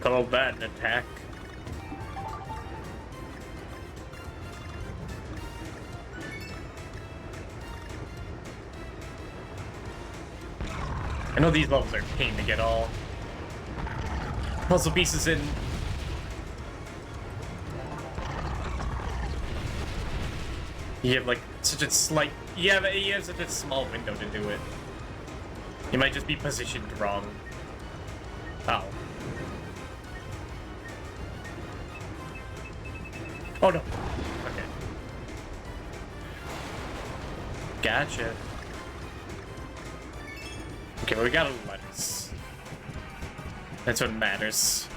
Call that an attack. I know these levels are a pain to get all puzzle pieces in. You have like such a slight, you have such a small window to do it. You might just be positioned wrong. Oh. Oh no. Okay. Gotcha. Okay, well, we got letters. That's what matters.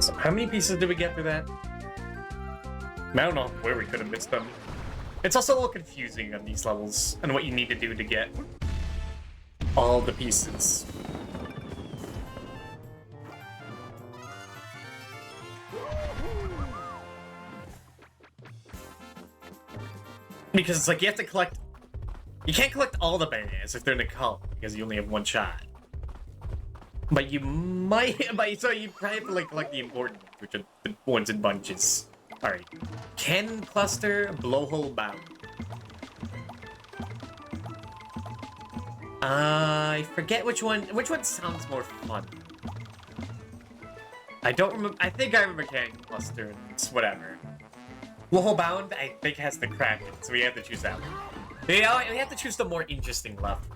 So how many pieces did we get through that? I don't know where we could have missed them. It's also a little confusing on these levels and what you need to do to get all the pieces. Because it's like you have to collect... You can't collect all the bananas if they're in a column because you only have one shot. But you might... So you probably have to like collect the important ones, which are the ones in bunches. Alright. Can cluster blowhole bound. I forget which one sounds more fun. I don't remember. I think I remember can cluster and it's whatever. Blowhole bound, I think has the Kraken, so we have to choose that one. We have to choose the more interesting level.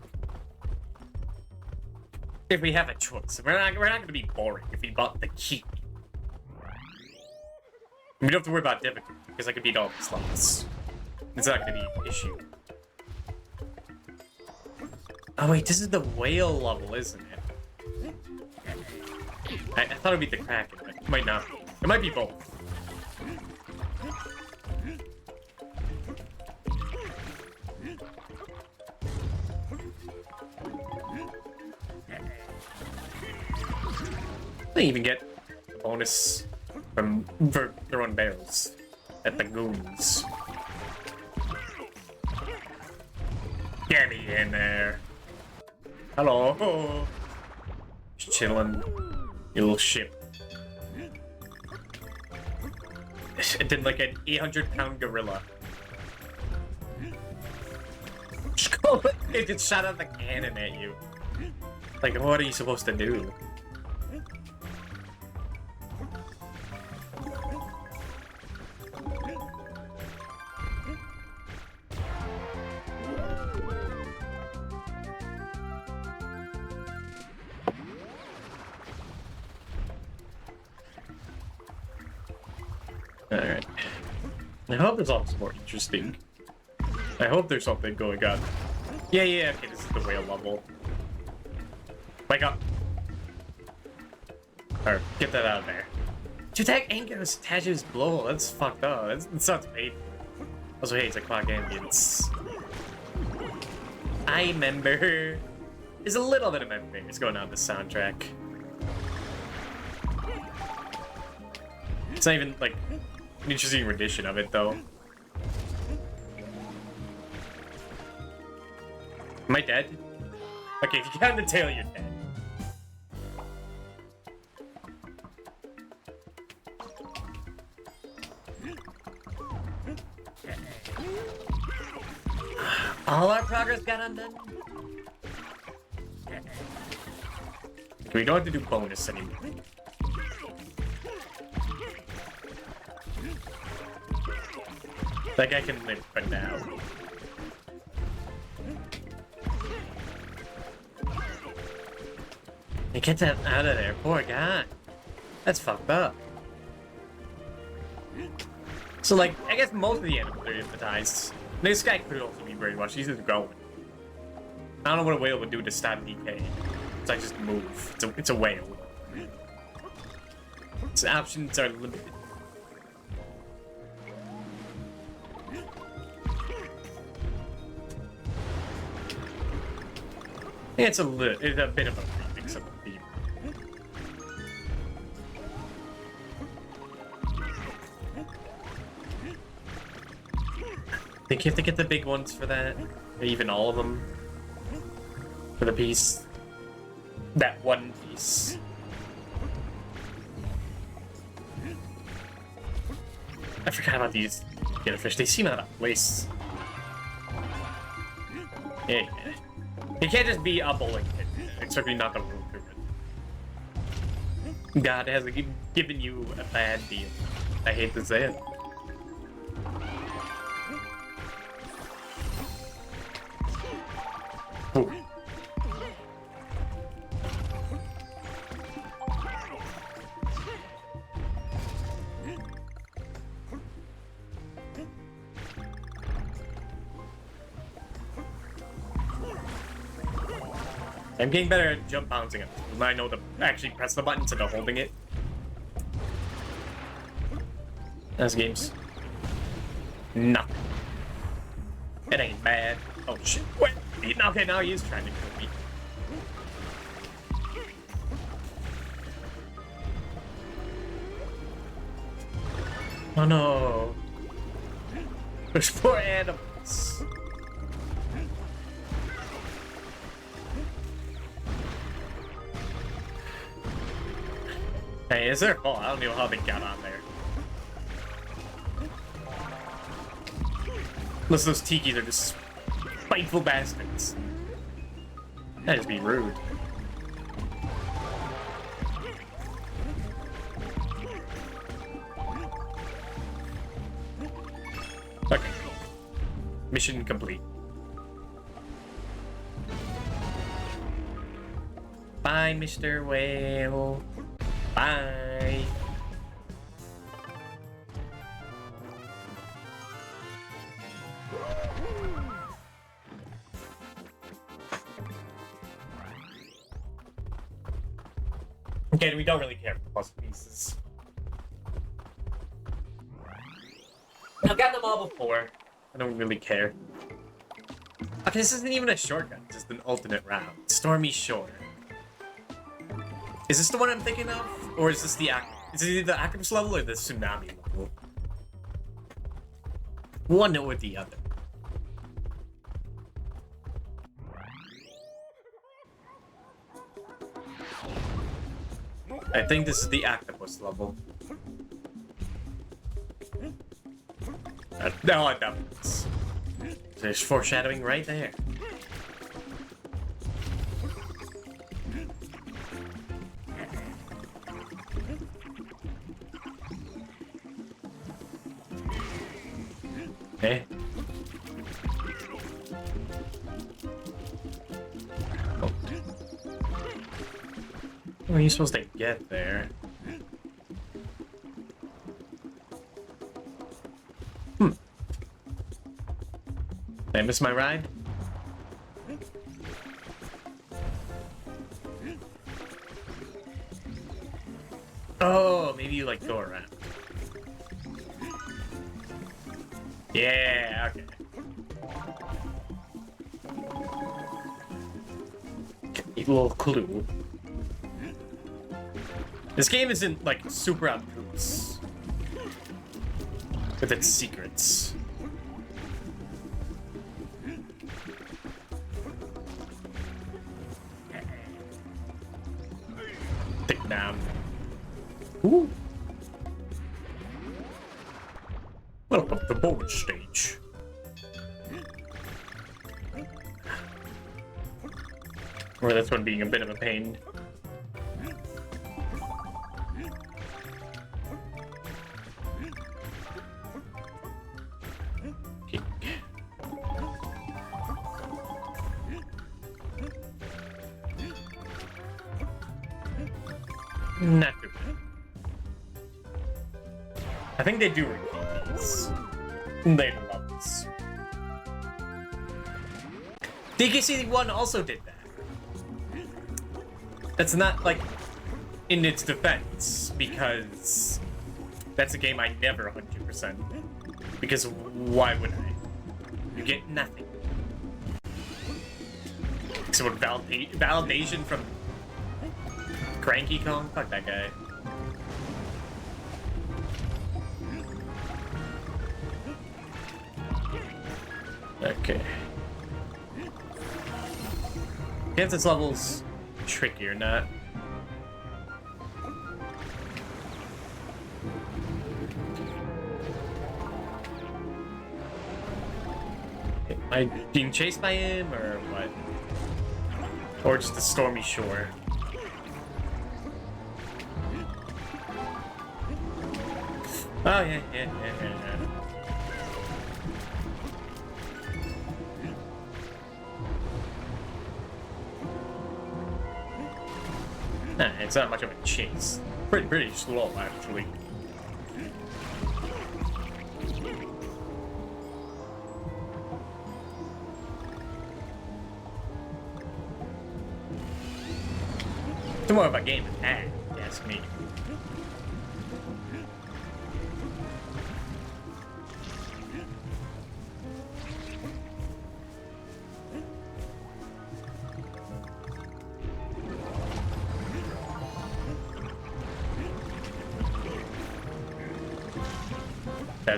If we have a choice. We're not gonna be boring if we bought the key. We don't have to worry about difficulty, because I could beat all these levels. It's not going to be an issue. Oh wait, this is the whale level, isn't it? I thought it would be the Kraken, but it might not be. It might be both. They even get a bonus for throwing barrels at the goons. Get me in there. Hello. Just chilling. Your little ship. It did like an 800-pound gorilla. It just shot out the cannon at you. Like, what are you supposed to do? Alright. I hope this all is more interesting. I hope there's something going on. Yeah, okay, this is the whale level. Wake up! Or, get that out of there. To attack anchor is attached to his blow. That's fucked up. That sounds painful. Also, hey, it's like clock ambience. I remember. There's a little bit of memories going on this soundtrack. It's not even, like, an interesting rendition of it, though. Am I dead? Okay, if you count the tail, you're dead. All our progress got undone? We don't have to do bonus anymore. Like, I can live for now. You get that out of there, poor guy. That's fucked up. So, like, I guess most of the animals are hypnotized. This guy could also be brainwashed. He's just going. I don't know what a whale would do to stop DK. So I just move. It's a whale. Its options are limited. It's a bit of a remix of the theme. I think you have to get the big ones for that, or even all of them for the piece. That one piece. I forgot about these fish. They seem out of place. Yeah. You can't just be a bowling pin, especially not the room pyramid. God has given you a bad deal. I hate to say it. Ooh. I'm getting better at jump bouncing it. I know to actually press the button instead of holding it. Those games. Nothing. It ain't bad. Oh shit. What? Okay, now he is trying to kill me. Oh no. There's 4 animals. Hey, is there? Oh, I don't know how they got on there. Unless those tikis are just spiteful bastards. That'd just be rude. Okay. Mission complete. Bye, Mr. Whale. Bye. Okay, we don't really care for the puzzle pieces. I've got them all before. I don't really care. Okay, this isn't even a shortcut. It's just an alternate route. Stormy Shore. Is this the one I'm thinking of? Or is this the is it either the octopus level or the tsunami level? One or the other. I think this is the octopus level. No, I don't. There's foreshadowing right there. Okay. Oh. How are you supposed to get there? Did I miss my ride? Oh, maybe you like go around. Yeah, okay. A little clue. This game isn't like super obtuse with its secrets. Take down. Ooh. Welcome to bonus stage. Or this one being a bit of a pain. Not too bad. I think they do repeat these. They love this. DKC 1 also did that. That's not, like, in its defense, because that's a game I never 100%. Because why would I? You get nothing. So what, validation from Cranky Kong? Fuck that guy. Okay. Against this level's trickier, not. Am I being chased by him, or what? Or just a stormy shore? Oh, yeah. It's not much of a chase. Pretty slow, actually. It's more of a game of tag, if you ask me.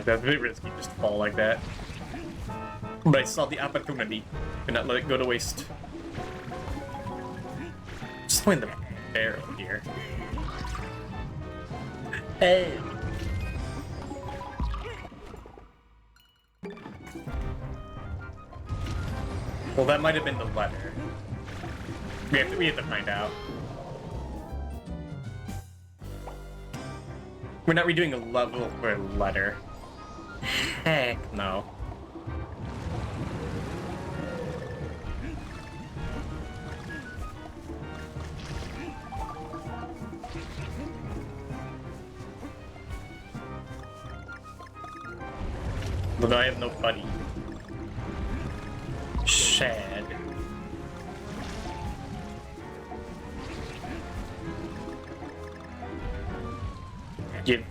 That's a bit risky just to fall like that. But I saw the opportunity. Could not let it go to waste. Just point the barrel here. Hey. Well, that might have been the letter. We have to find out. We're not redoing a level for a letter. Heck no. But I have no buddy. Shad. Give.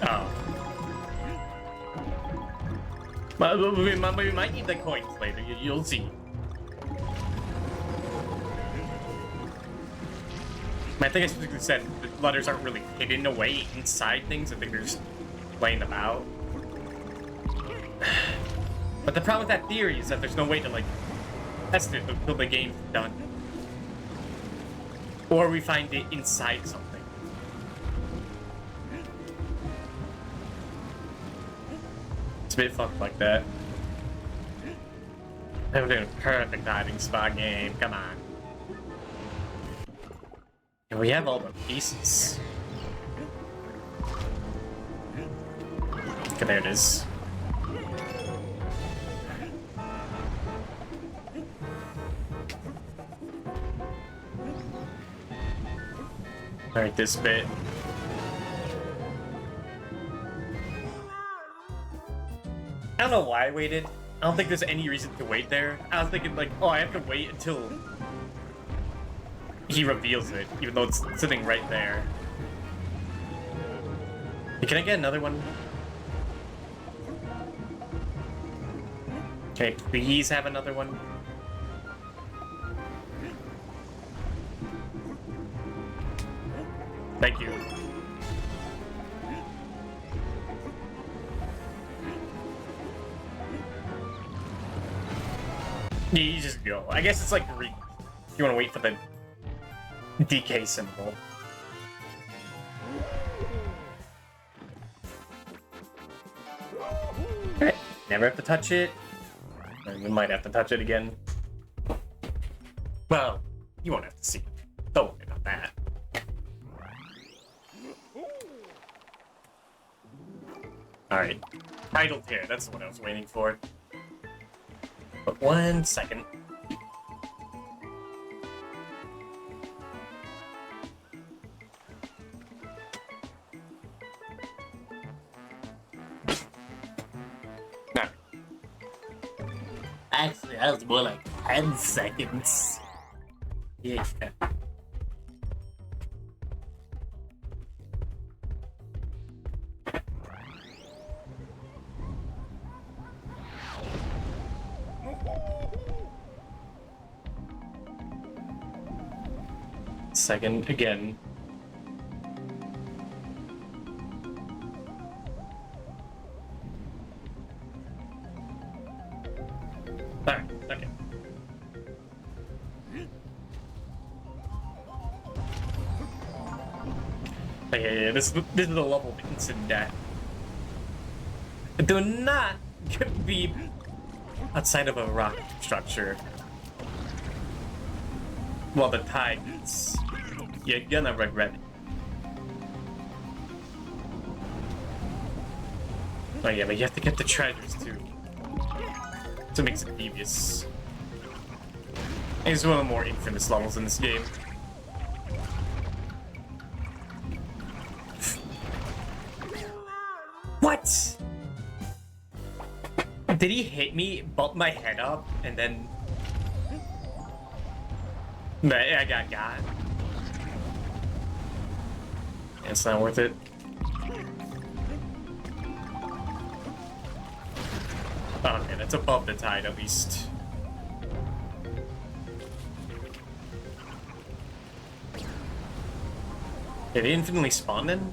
Oh. But we might need the coins later. You'll see. I think I specifically said the letters aren't really hidden away inside things. I think they're just laying them out. But the problem with that theory is that there's no way to, like, test it until the game's done. Or we find it inside something. It's a bit fucked like that. I'm doing a perfect hiding spot game. Come on. And we have all the pieces. Okay, there it is. Alright, this bit. I don't know why I waited. I don't think there's any reason to wait there. I was thinking like, oh, I have to wait until he reveals it, even though it's sitting right there. Can I get another one? Can I please have another one? Thank you. You just go. I guess it's like Greek. You want to wait for the DK symbol. Alright, never have to touch it. We might have to touch it again. Well, you won't have to see it. Don't worry about that. Alright. Title tier, that's what I was waiting for. But 1 second. No. Actually, that was more like 10 seconds. Yeah. Second again. Alright, okay. Yeah, this is the level of instant death. Do not be outside of a rock structure while the tide is. You're gonna regret it. Oh yeah, but you have to get the treasures too. So it makes it devious. It's one of the more infamous levels in this game. What? Did he hit me, bump my head up, and then... I got. It's not worth it. Okay, that's above the tide at least. Did he infinitely spawn then?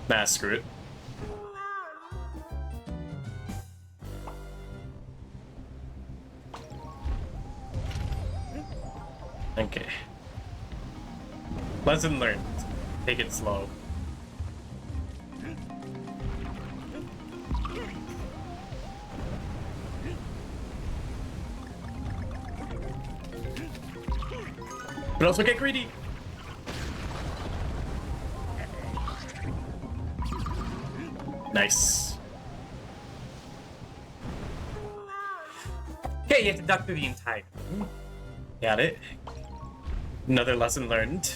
Nah, screw it. Okay. Lesson learned. Take it slow. But also get greedy. Nice. Okay, you have to duck through the entire thing. Got it. Another lesson learned.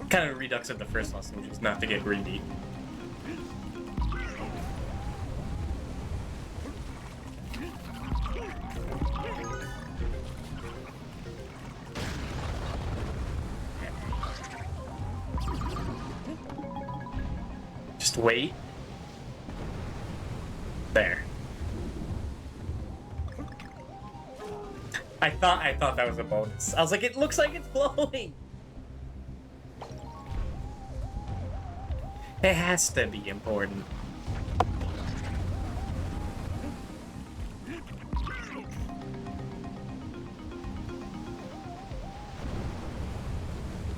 Kind of a redux of the first lesson, which is not to get greedy. Just wait. There. I thought that was a bonus. I was like, it looks like it's blowing. It has to be important.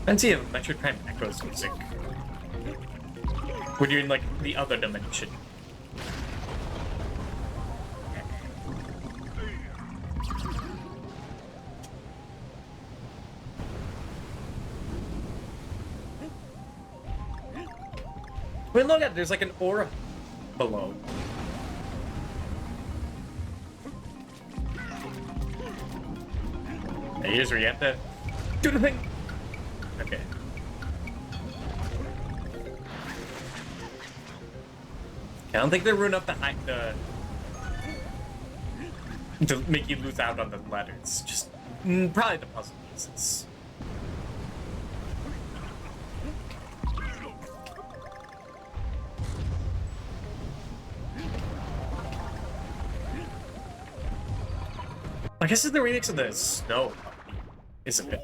And see if Metroid Prime Echoes music. When you're in like the other dimension. Wait, look at it, there's like an aura below. Hey, here's where you have to do the thing. Okay. I don't think they're rude enough to make you lose out on the letters. Just probably the puzzle pieces. I guess it's the remix of the Snow Puppy, isn't it?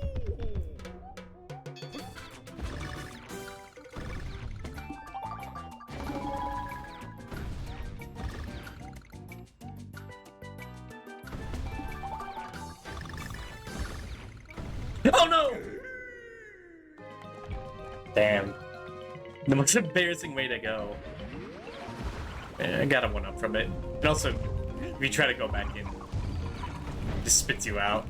Oh no! Damn. The most embarrassing way to go. I got a one up from it. And also, if you try to go back in, it just spits you out.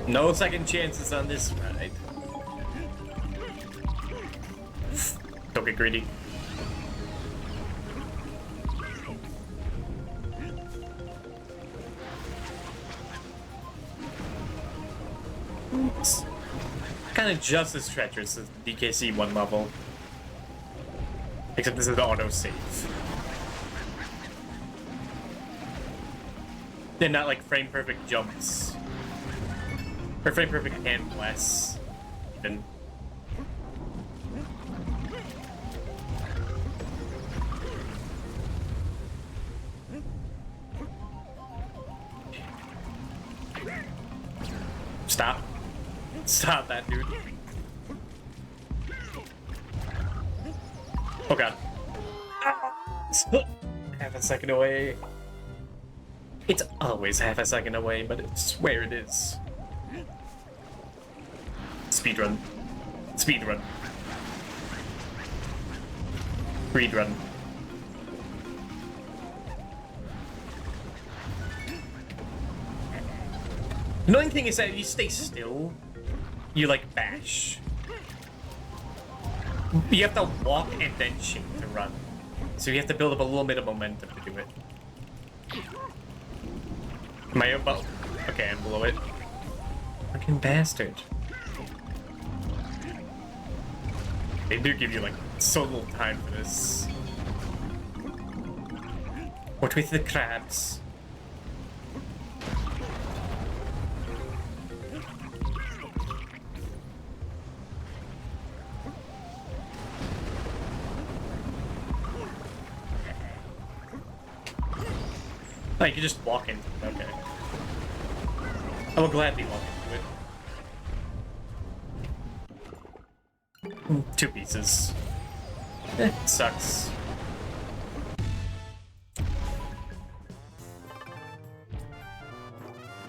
No second chances on this ride. Don't get greedy. It's kind of just as treacherous as DKC 1 level. Except this is the auto-save. They're not like frame-perfect jumps. Or frame-perfect hand blasts, even. Stop. Stop that, dude. Oh god. Half a second away. It's always half a second away, but it's where it is. Speedrun. Speedrun. Speedrun. The annoying thing is that if you stay still, you like bash. You have to walk and then shift to run. So you have to build up a little bit of momentum to do it. Am I above? Okay, I'm below it. Fucking bastard. They do give you like so little time for this. What with the crabs? Oh, you can just walk into it, okay. I will gladly walk into it. 2 pieces. Sucks.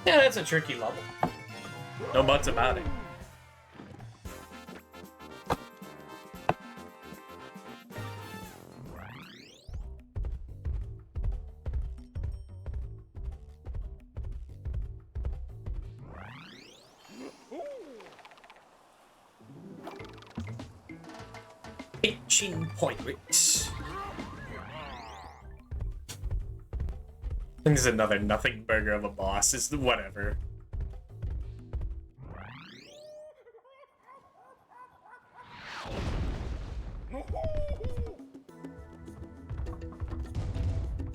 Yeah, that's a tricky level. No buts about it. Itching points. I think this is another nothing burger of a boss. It's whatever.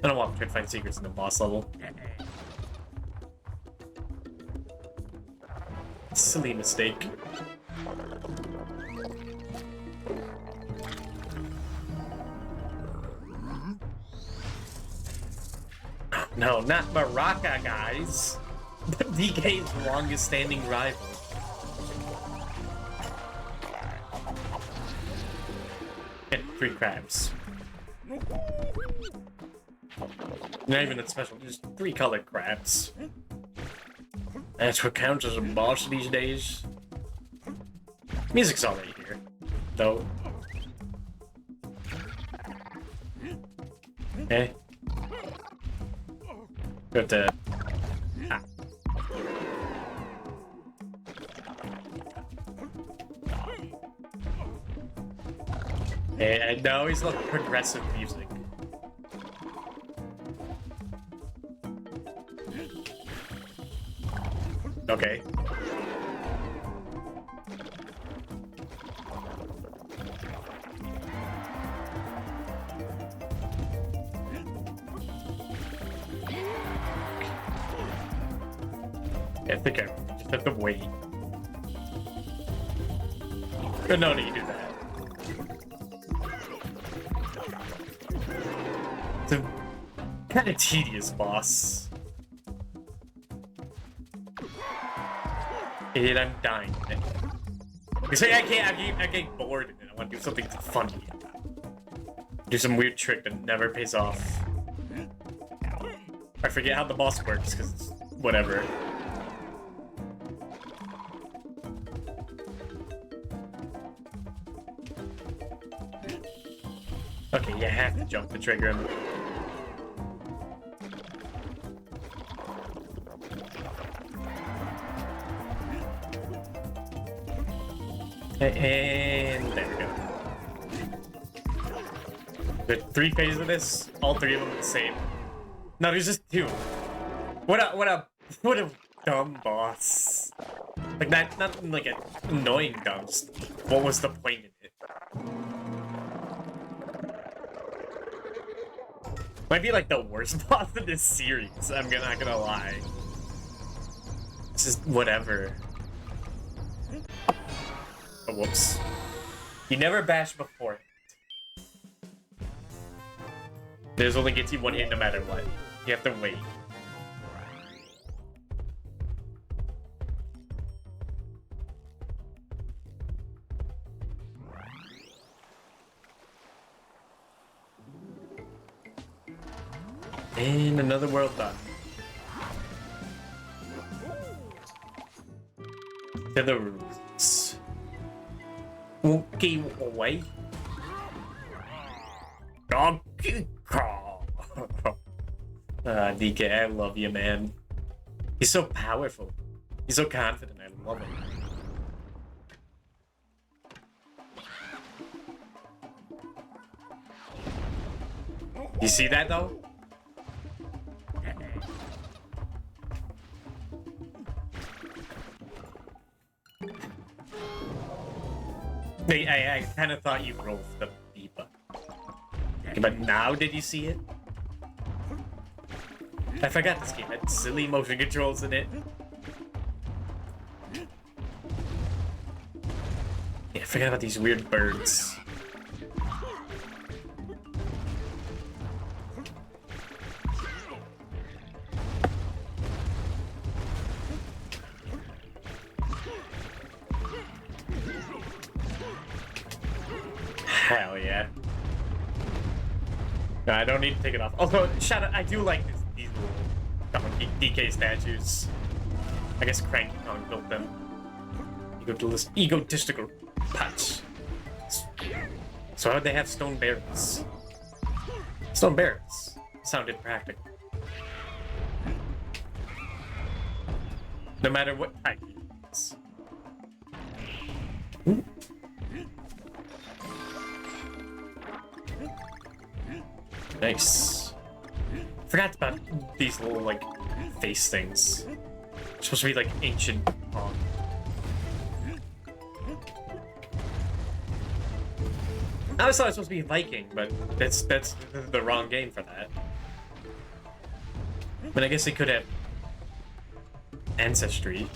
I don't want to try to find secrets in the boss level. Silly mistake. No, not Baraka, guys. But DK's longest standing rival. Get 3 crabs. Not even that special, just 3 colored crabs. That's what counts as a boss these days. Music's already here, though. Okay. Got to... Ah. I know he's like progressive music. Okay. I think I just have to wait. But no, you do that. It's a kind of tedious boss. And I'm dying. You say I get bored and I want to do something funny. Do some weird trick that never pays off. I forget how the boss works, because it's whatever. Okay, you have to jump to trigger him. And there we go. There's 3 phases of this, all 3 of them are the same. No, there's just 2. What a dumb boss. Like not like an annoying dumb. Just what was the point in it? Might be like the worst boss in this series. I'm not gonna lie. It's just whatever. Oh, whoops. You never bash before it. This only gets you 1 hit no matter what. You have to wait. And another world done. To the roots. Okay, away. Donkey Kong. DK, I love you, man. He's so powerful. He's so confident. I love him. You see that though? I kind of thought you rolled the B button. But now did you see it? I forgot this game had silly motion controls in it. Yeah, I forgot about these weird birds. Hell yeah. No, I don't need to take it off. Although, shout out, I do like these little DK statues. I guess Cranky Kong built them. Egotistical punch. So how'd they have stone barrels? Stone barrels. Sounded practical. No matter what type it is. Ooh. Nice. Forgot about these little, like, face things. They're supposed to be, like, ancient Kong. I always thought it was supposed to be Viking, but that's the wrong game for that. But I guess they could have ancestry.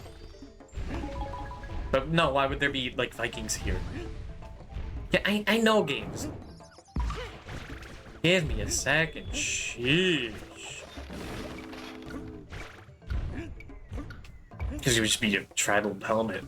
But no, why would there be, like, Vikings here? Yeah, I know games. Give me a second. Sheesh. Because it would just be a tribal helmet.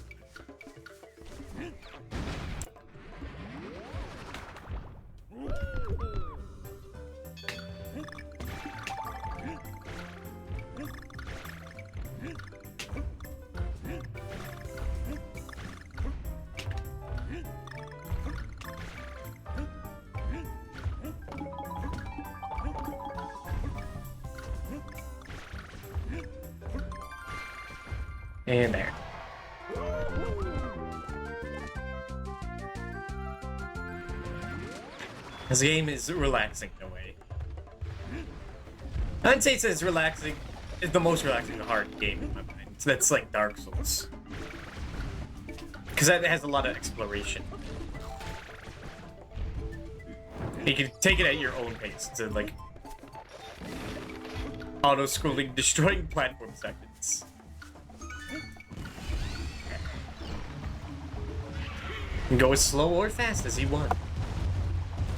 And there. This game is relaxing in a way. I'd say it's as relaxing, it's the most relaxing hard game in my mind. So that's like Dark Souls. Because that has a lot of exploration. You can take it at your own pace instead of like auto-scrolling, destroying platform seconds. Go as slow or fast as you want.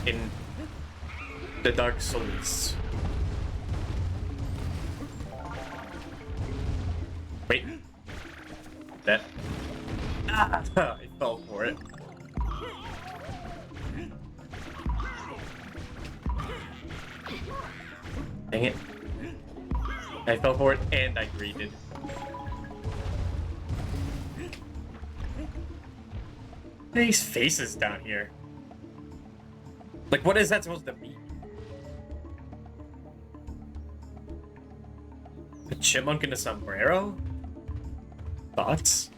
In the Dark Souls. Wait. That. Ah, I fell for it. Dang it. I fell for it and I greeted. These faces down here. Like, what is that supposed to mean? A chipmunk in a sombrero? Thoughts?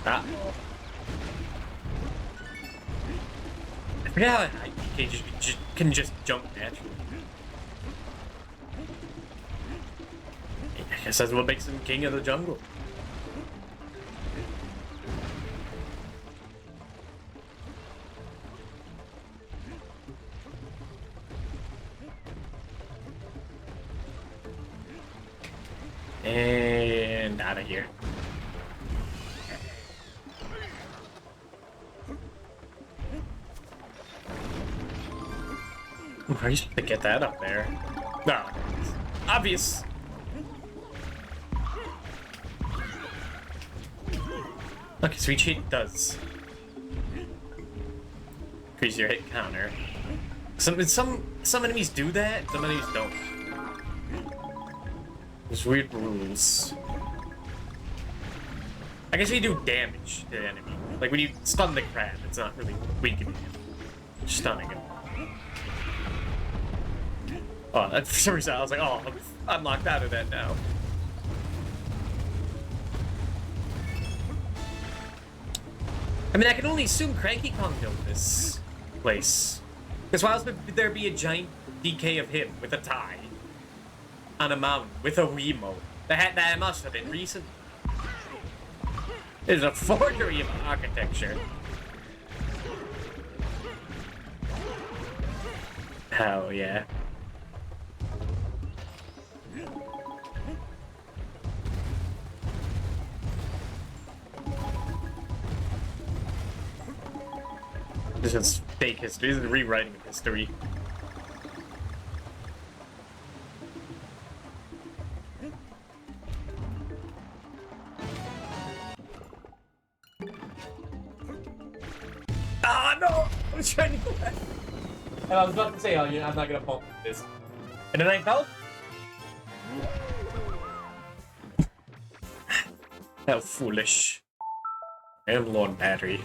Ah. I forgot how DKC can just jump naturally. I guess that's what makes him king of the jungle. And out of here. How are you supposed to get that up there? No, obvious. Okay, so each hit does increase your hit counter. Some enemies do that, some enemies don't. There's weird rules. I guess you do damage to the enemy. Like when you stun the crab, it's not really weakening him. It's stunning him. Oh, that, for some reason I was like, oh, I'm locked out of that now. I mean, I can only assume Cranky Kong built this place. Because why else would there be a giant DK of him with a tie on a mountain with a Wiimote? That must have been recent. It's a forgery of architecture. Hell yeah. This is fake history. This is rewriting of history. Ah, no! I was trying to do that. And I was about to say, oh, I'm not gonna bump this. And then I fell. How foolish. I am low on battery.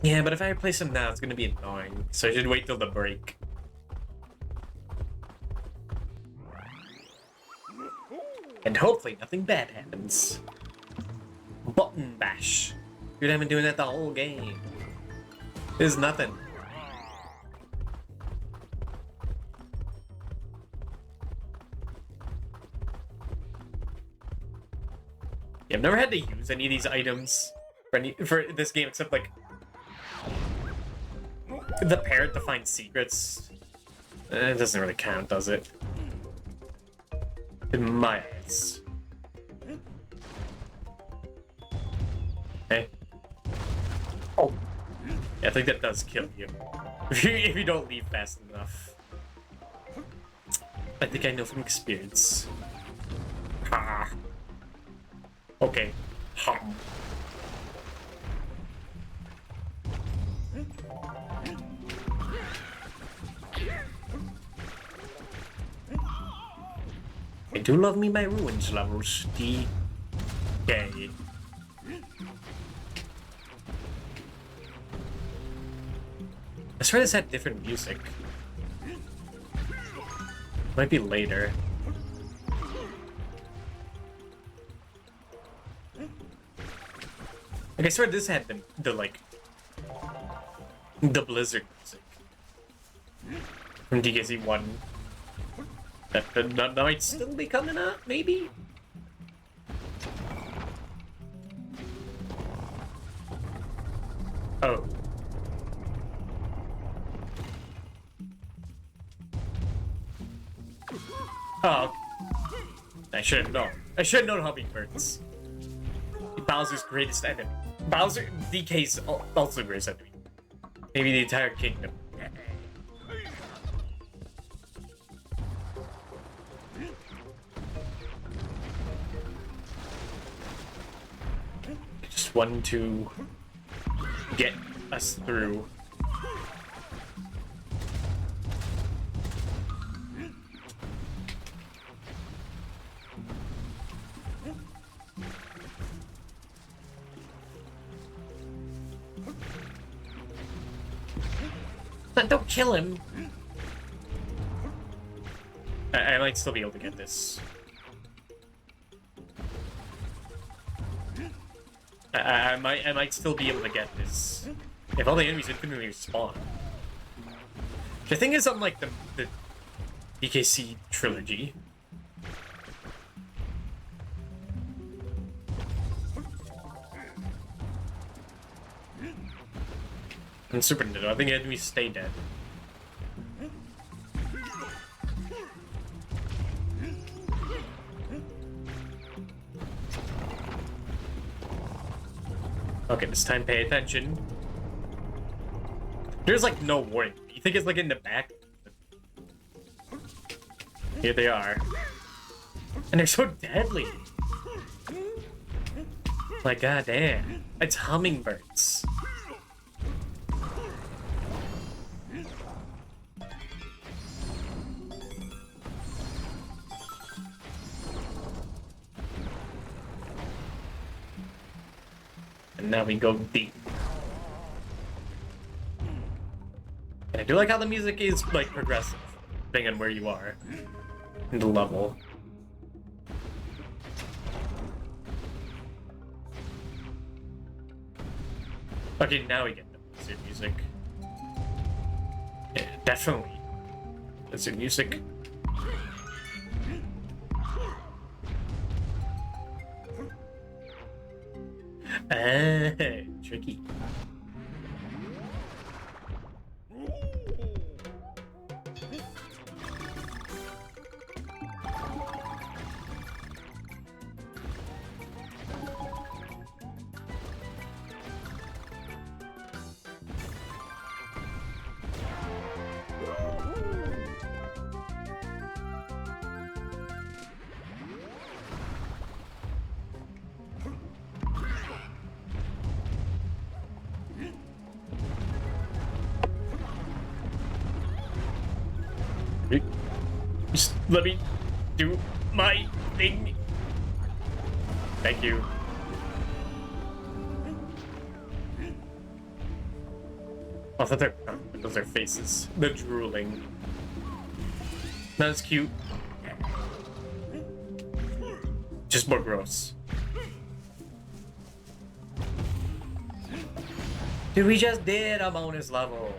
Yeah, but if I replace him now, it's gonna be annoying. So I should wait till the break. And hopefully nothing bad happens. Button bash. Dude, I've been doing that the whole game. There's nothing. Yeah, I've never had to use any of these items for this game except like the parrot to find secrets. It doesn't really count, does it? In my eyes. Hey. Oh. Yeah, I think that does kill you. If you don't leave fast enough. I think I know from experience. Ha. Okay. Hum. I do love me my ruins levels, DK. I swear this had different music. Might be later. Like I swear this had the like the Blizzard music from DKC 1. That might still be coming up, maybe? Oh. Oh. I should have known. I should have known hummingbirds. Bowser's greatest enemy. Bowser, DK's also the greatest enemy. Maybe the entire kingdom. Just one to get us through. Don't kill him. I might still be able to get this. I might still be able to get this if all the enemies infinitely respawn. The thing is, unlike the DKC trilogy, and Super Nintendo, I think enemies stay dead. Okay, this time pay attention. There's like no warning. You think it's like in the back? Here they are. And they're so deadly. Like, goddamn. It's hummingbirds. And now we go deep. And I do like how the music is, like, progressive, depending on where you are in the level. Okay, now we get the wizard music. Yeah, definitely. Wizard music. Tricky. Just let me do my thing. Thank you. I thought those are faces. The drooling. Not as cute. Just more gross. Dude, we just did a bonus level.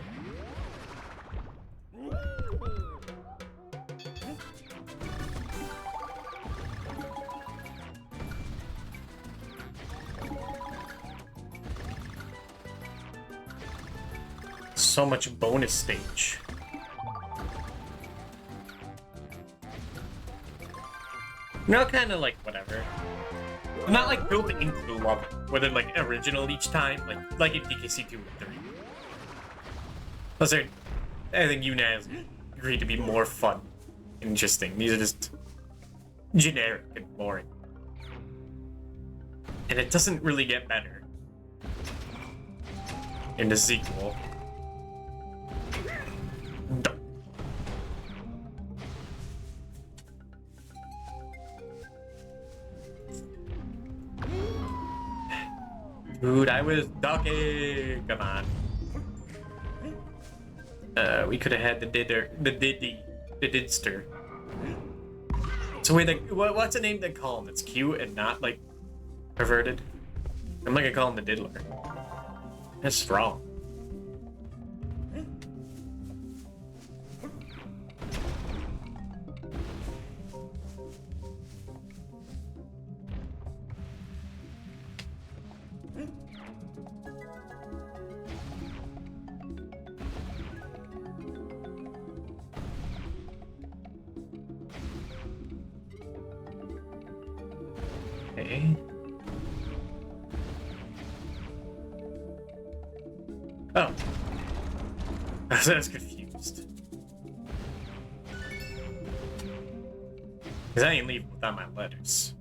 So much bonus stage. No, kind of like whatever. Not like built into the level, where they're like original each time, like in DKC 2 and 3. Those are, I think you now agreed to be more fun, interesting. These are just generic and boring, and it doesn't really get better in the sequel. Dude, I was ducking. Come on. We could have had the didster. So wait, like, what's a name to call him that's cute and not like perverted? I'm not gonna call him the diddler. That's wrong. Okay. Oh. I was confused. Because I didn't leave without my letters.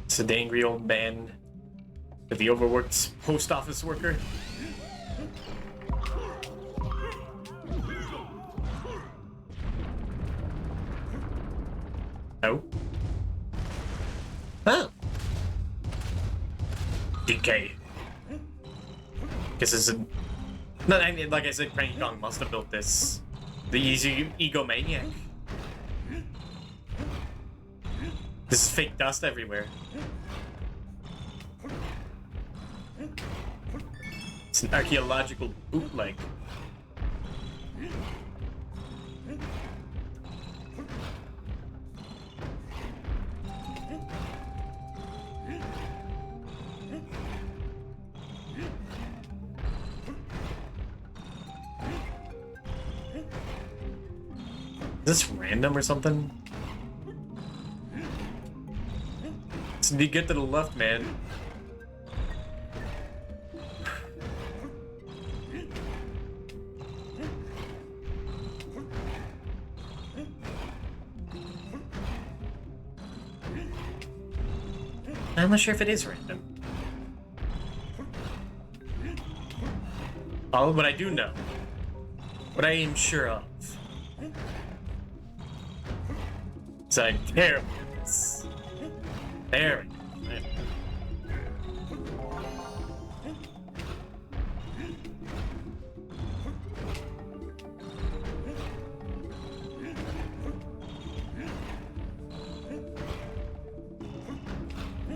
It's an angry old man with the overworked post office worker. Oh. Oh. DK. Guess it's a... No, I mean, like I said, Cranky Kong must have built this. The easy egomaniac. This is fake dust everywhere. It's an archaeological bootleg. Is this random or something? So you get to the left, man. I'm not sure if it is random. Oh, but I do know. What I am sure of. So I'm terrible at this. There we go.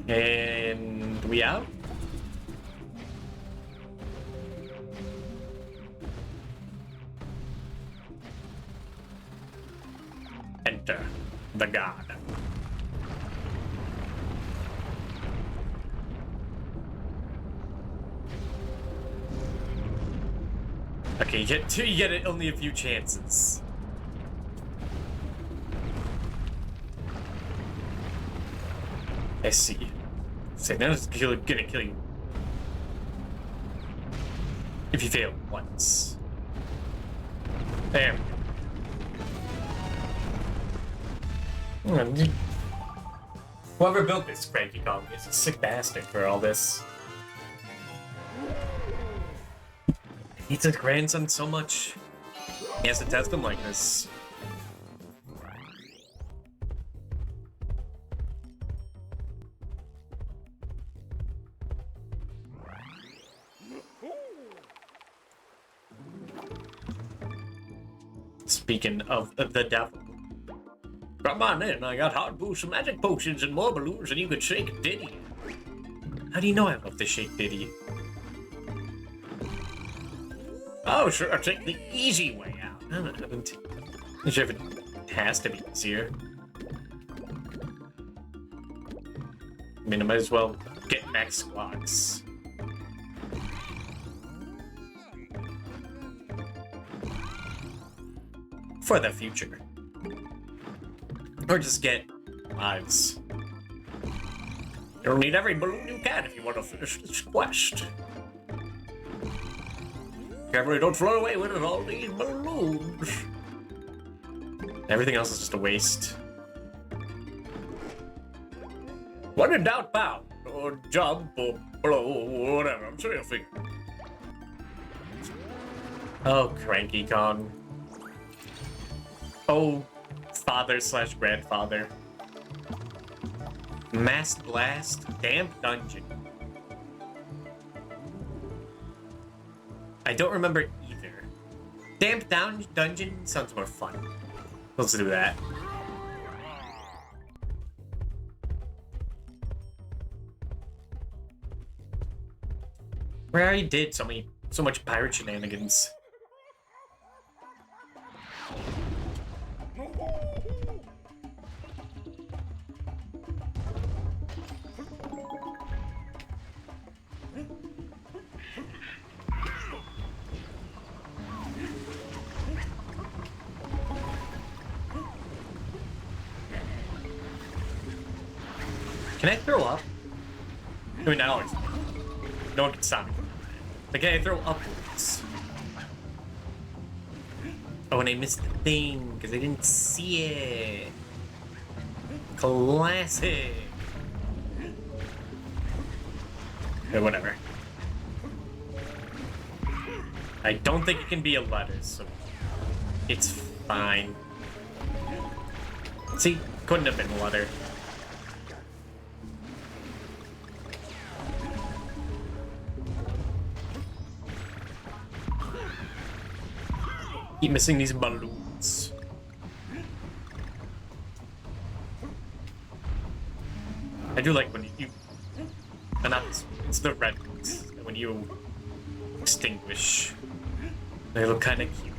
And we out? Enter the god. Okay, you get it only a few chances. I see. So now it's gonna kill you. If you fail once. There we go. Whoever built this Cranky Kong is a sick bastard for all this. He hates his grandson so much. He has to test him like this. Speaking of the devil. Come on in, I got hot boosts, magic potions, and more balloons, and you could shake Diddy. How do you know I love to shake Diddy? Oh, sure, I'll take the easy way out. I'm not sure if it has to be easier. I mean, I might as well get max squats. For the future. Or just get lives. You'll need every balloon you can if you want to finish this quest. Carefully, don't float away with all these balloons. Everything else is just a waste. When in doubt, bound, or jump, or blow, or whatever. I'm sure you'll figure. Oh, Cranky Kong. Oh, father/grandfather. Mass Blast, Damp Dungeon. I don't remember either. Damp Dungeon sounds more fun. Let's do that. We already did so much pirate shenanigans. Can I throw up? I mean, not always. No one can stop me. But can I throw upwards? Oh, and I missed the thing because I didn't see it. Classic. Okay, whatever. I don't think it can be a letter, so it's fine. See, couldn't have been a letter. Keep missing these balloons. I do like when you not it's the red ones. When you extinguish, they look kind of cute.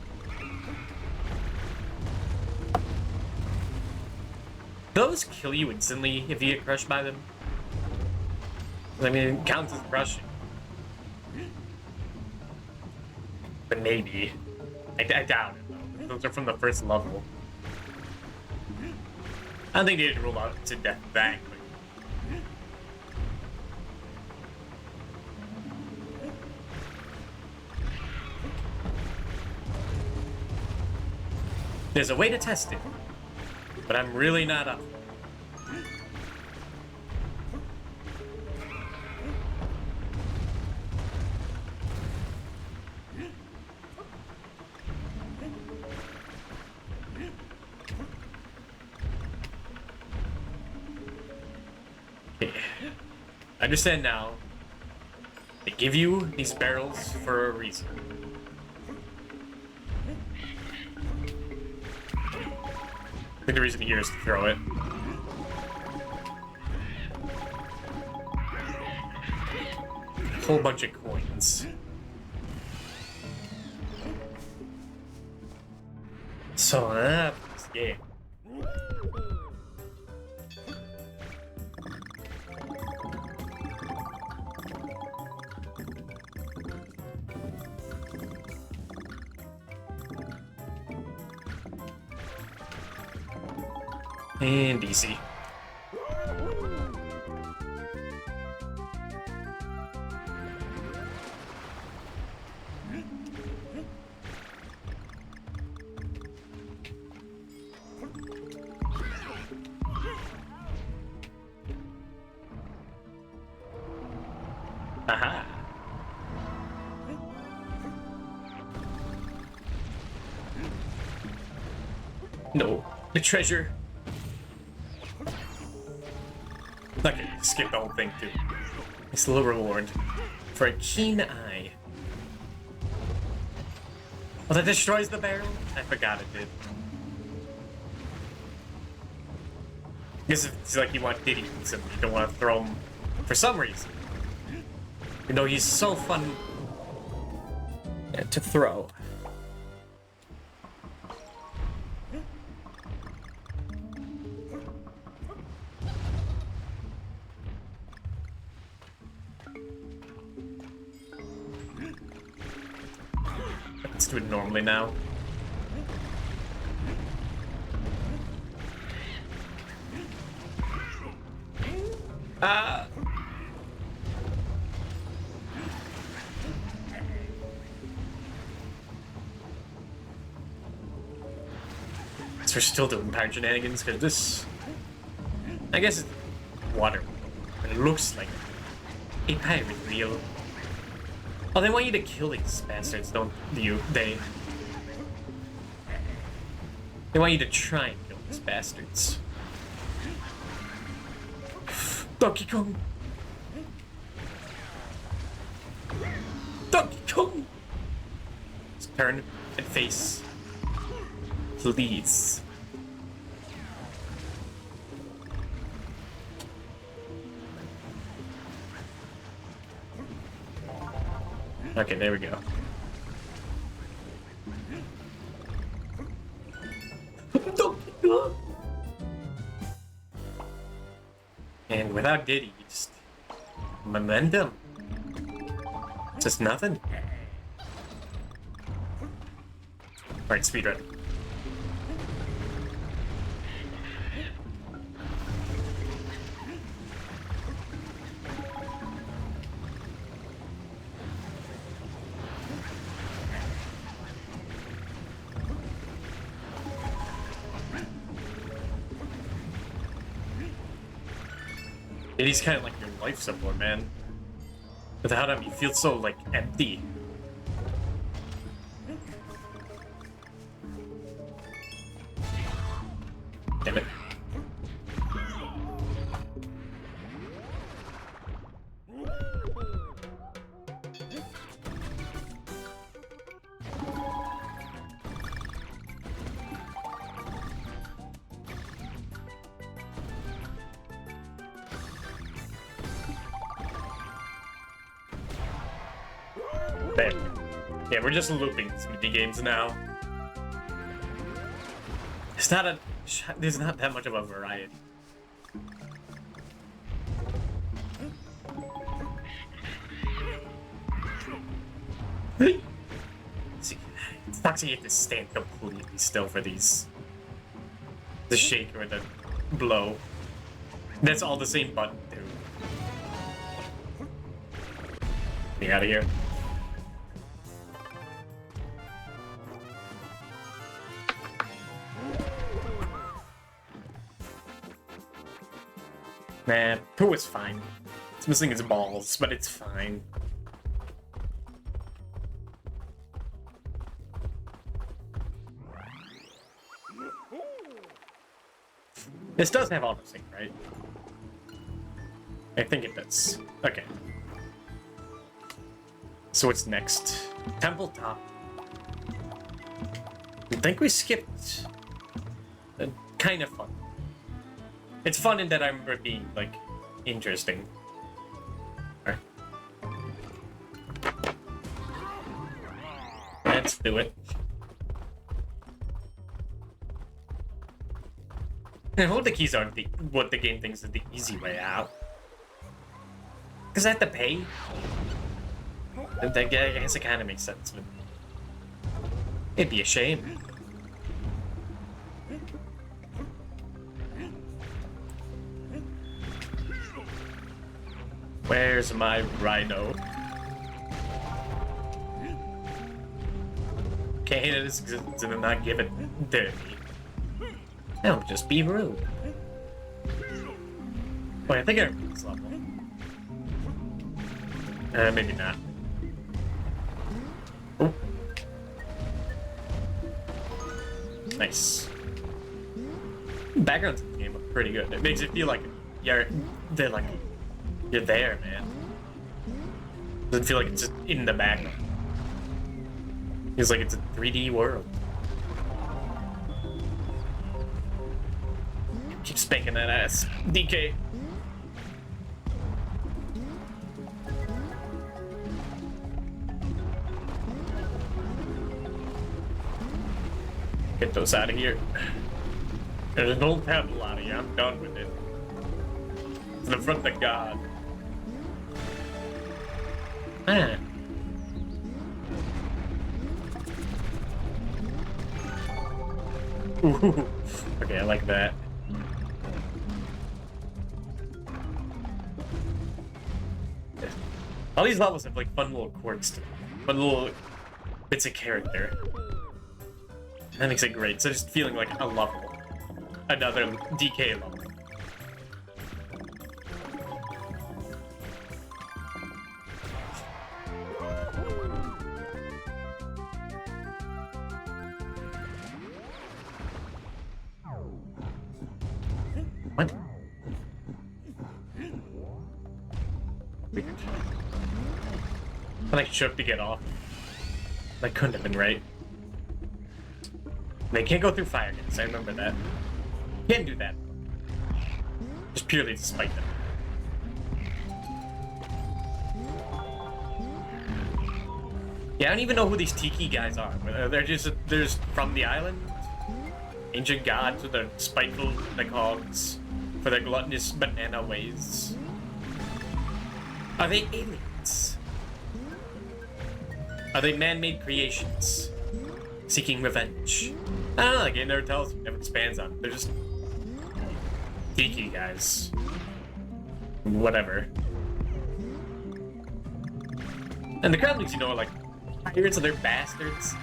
Those kill you instantly if you get crushed by them. I mean, it counts as crushing. But maybe. I doubt it, though. Those are from the first level. I don't think they did rule out to death that quick. There's a way to test it, but I'm really not up. I understand now. They give you these barrels for a reason. I think the reason here is to throw it. A whole bunch of coins. So that's the game. And easy. Aha. No, the treasure. Okay, skip the whole thing too. It's a little reward for a keen eye. Oh, that destroys the barrel? I forgot it did. I guess it's like you want Diddy and you don't want to throw him for some reason. You know, he's so fun to throw. Let's do it normally now. So we're still doing pirate shenanigans because this, I guess, it's water, but it looks like a pirate wheel. Oh, they want you to kill these bastards, don't you? They want you to try and kill these bastards. Donkey Kong! Donkey Kong! Just turn and face. Please. Okay, there we go. And without Diddy, just momentum. Just nothing. Alright, speedrun. He's kind of like your life support, man. Without him, you feel so, like, empty. Damn it. There. Yeah, we're just looping these mini games now. It's not a. There's not that much of a variety. See, it's Foxy, you have to stand completely still for these. The shake or the blow. That's all the same button, dude. Get out of here. Nah, Pooh is fine. It's missing his balls, but it's fine. This does have auto-sync, right? I think it does. Okay. So what's next? Temple Top. I think we skipped... kind of fun. It's fun in that I remember it being, like, interesting. Alright. Let's do it. I hope the keys aren't what the game thinks is the easy way out. Because I have to pay? I guess it kind of makes sense, but... it'd be a shame. Where's my rhino? Can't hate it and not give it to me. That'll just be rude. Wait, I think I remember this level. Maybe not. Oh. Nice. Backgrounds in the game look pretty good. It makes it feel like you're there, man. Doesn't feel like it's just in the background. Feels like it's a 3D world. Keep spanking that ass, DK. Get those out of here. There's an old pebble out of here. I'm done with it. To the front of God. Man. Ooh. Okay, I like that. All these levels have like fun little quirks to them. Fun little bits of character. That makes it great. So just feeling like a level. Another DK level. What? Weird. I like shook to get off. That couldn't have been right. They can't go through fire gates, I remember that. Can't do that. Just purely to spite them. Yeah, I don't even know who these Tiki guys are. They're just from the island. Ancient gods with their spiteful like hogs for their gluttonous banana ways. Are they aliens? Are they man-made creations? Seeking revenge? I don't know, the game never tells me, never expands on it. They're just Tiki guys. Whatever. And the Kremlings, you know, are like pirates, so they're bastards.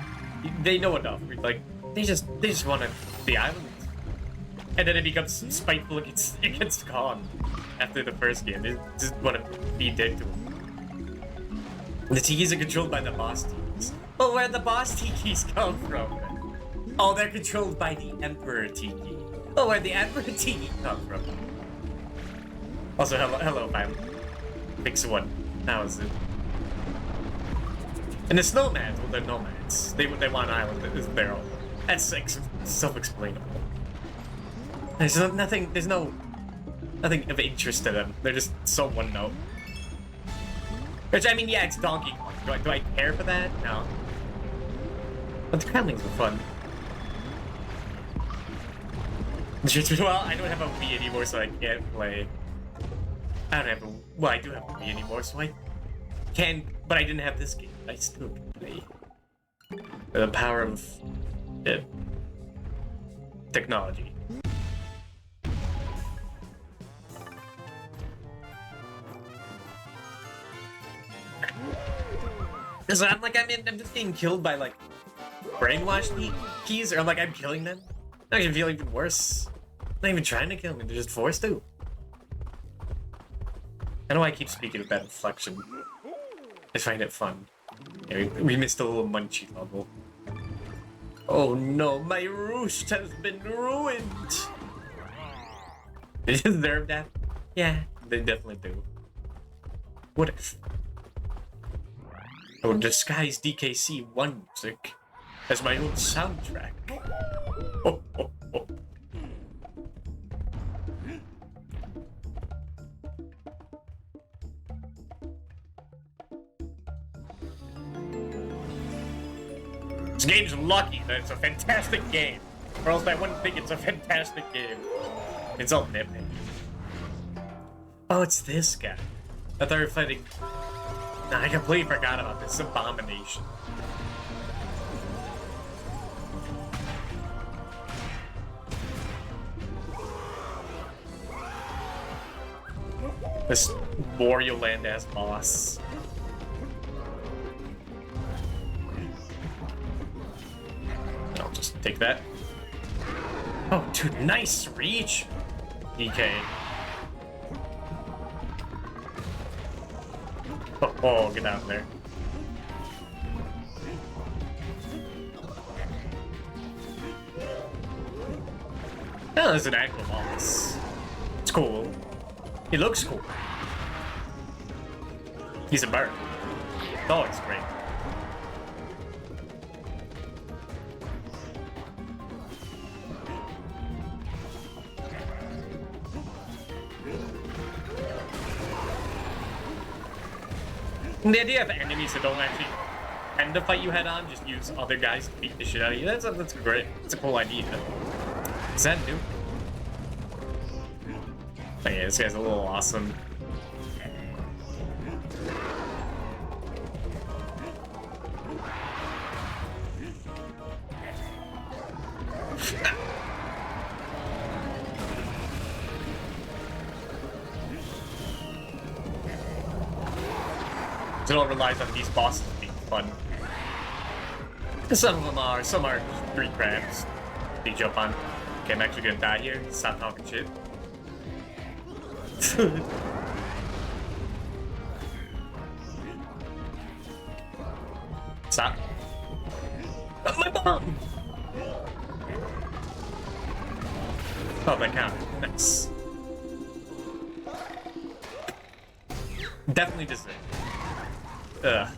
They know enough. Like they just want the island. And then it becomes spiteful against Khan. after the first game. They just want to be dead to him. The Tikis are controlled by the boss Tikis. But where'd the boss Tikis come from? Oh, they're controlled by the Emperor Tiki. Oh, where'd the Emperor Tiki come from? Also, hello, fam. Fix one. That was it. And the snowmans, well, they're nomads. They want an island that is their own. That's like self-explainable. There's nothing of interest to them. They're just so one note. Which, I mean, yeah, it's Donkey Kong. Do I care for that? No. But the Kremlings were fun. Well, I don't have a Wii anymore, so I can't play. I don't have a... Well, I do have a Wii anymore, so I can... But I didn't have this game. I still can play. The power of... technology. So I'm just getting killed by, like, brainwashed keys, or I'm killing them. I actually feel even worse. I'm not even trying to kill me, they're just forced to. I know why I keep speaking with that inflection. I find it fun. Yeah, we missed a little Munchie level. Oh no, my roost has been ruined! They deserve that? Yeah, they definitely do. What if? I would disguise DKC 1 music as my own soundtrack. Oh, oh, oh. This game's lucky that it's a fantastic game, or else I wouldn't think it's a fantastic game. It's all nitpicking. Oh, it's this guy. I thought we were fighting... Nah, I completely forgot about this abomination. This Wario Land ass boss. I'll just take that. Oh, dude, nice reach, DK. Oh, get out of there. Oh, there's an ankle boss. It's cool. He looks cool. He's a bird. Oh, it's great. And the idea of enemies that don't actually tend to fight you head on, just use other guys to beat the shit out of you, that's great. That's a cool idea. Is that new? Oh yeah, this guy's a little awesome. It all relies on these bosses being fun. Some are 3 crabs. They jump on. Okay, I'm actually gonna die here. Stop talking shit. Stop. Oh, my bomb! Oh, that counted. Nice. Definitely deserved. Ugh.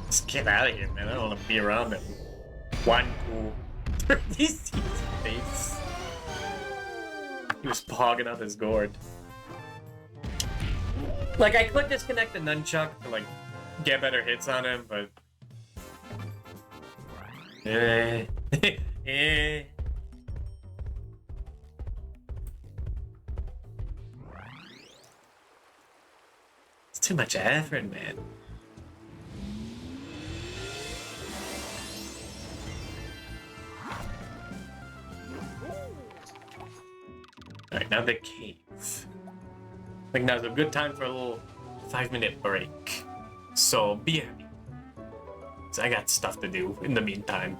Just get out of here, man. I don't want to be around him. 1, 2, 3, face. He was pogging up his gourd. Like, I could disconnect the nunchuck to, like, get better hits on him, but... It's too much effort, man. Alright, now the cave. I think now's a good time for a little 5-minute break. So be happy. So I got stuff to do in the meantime.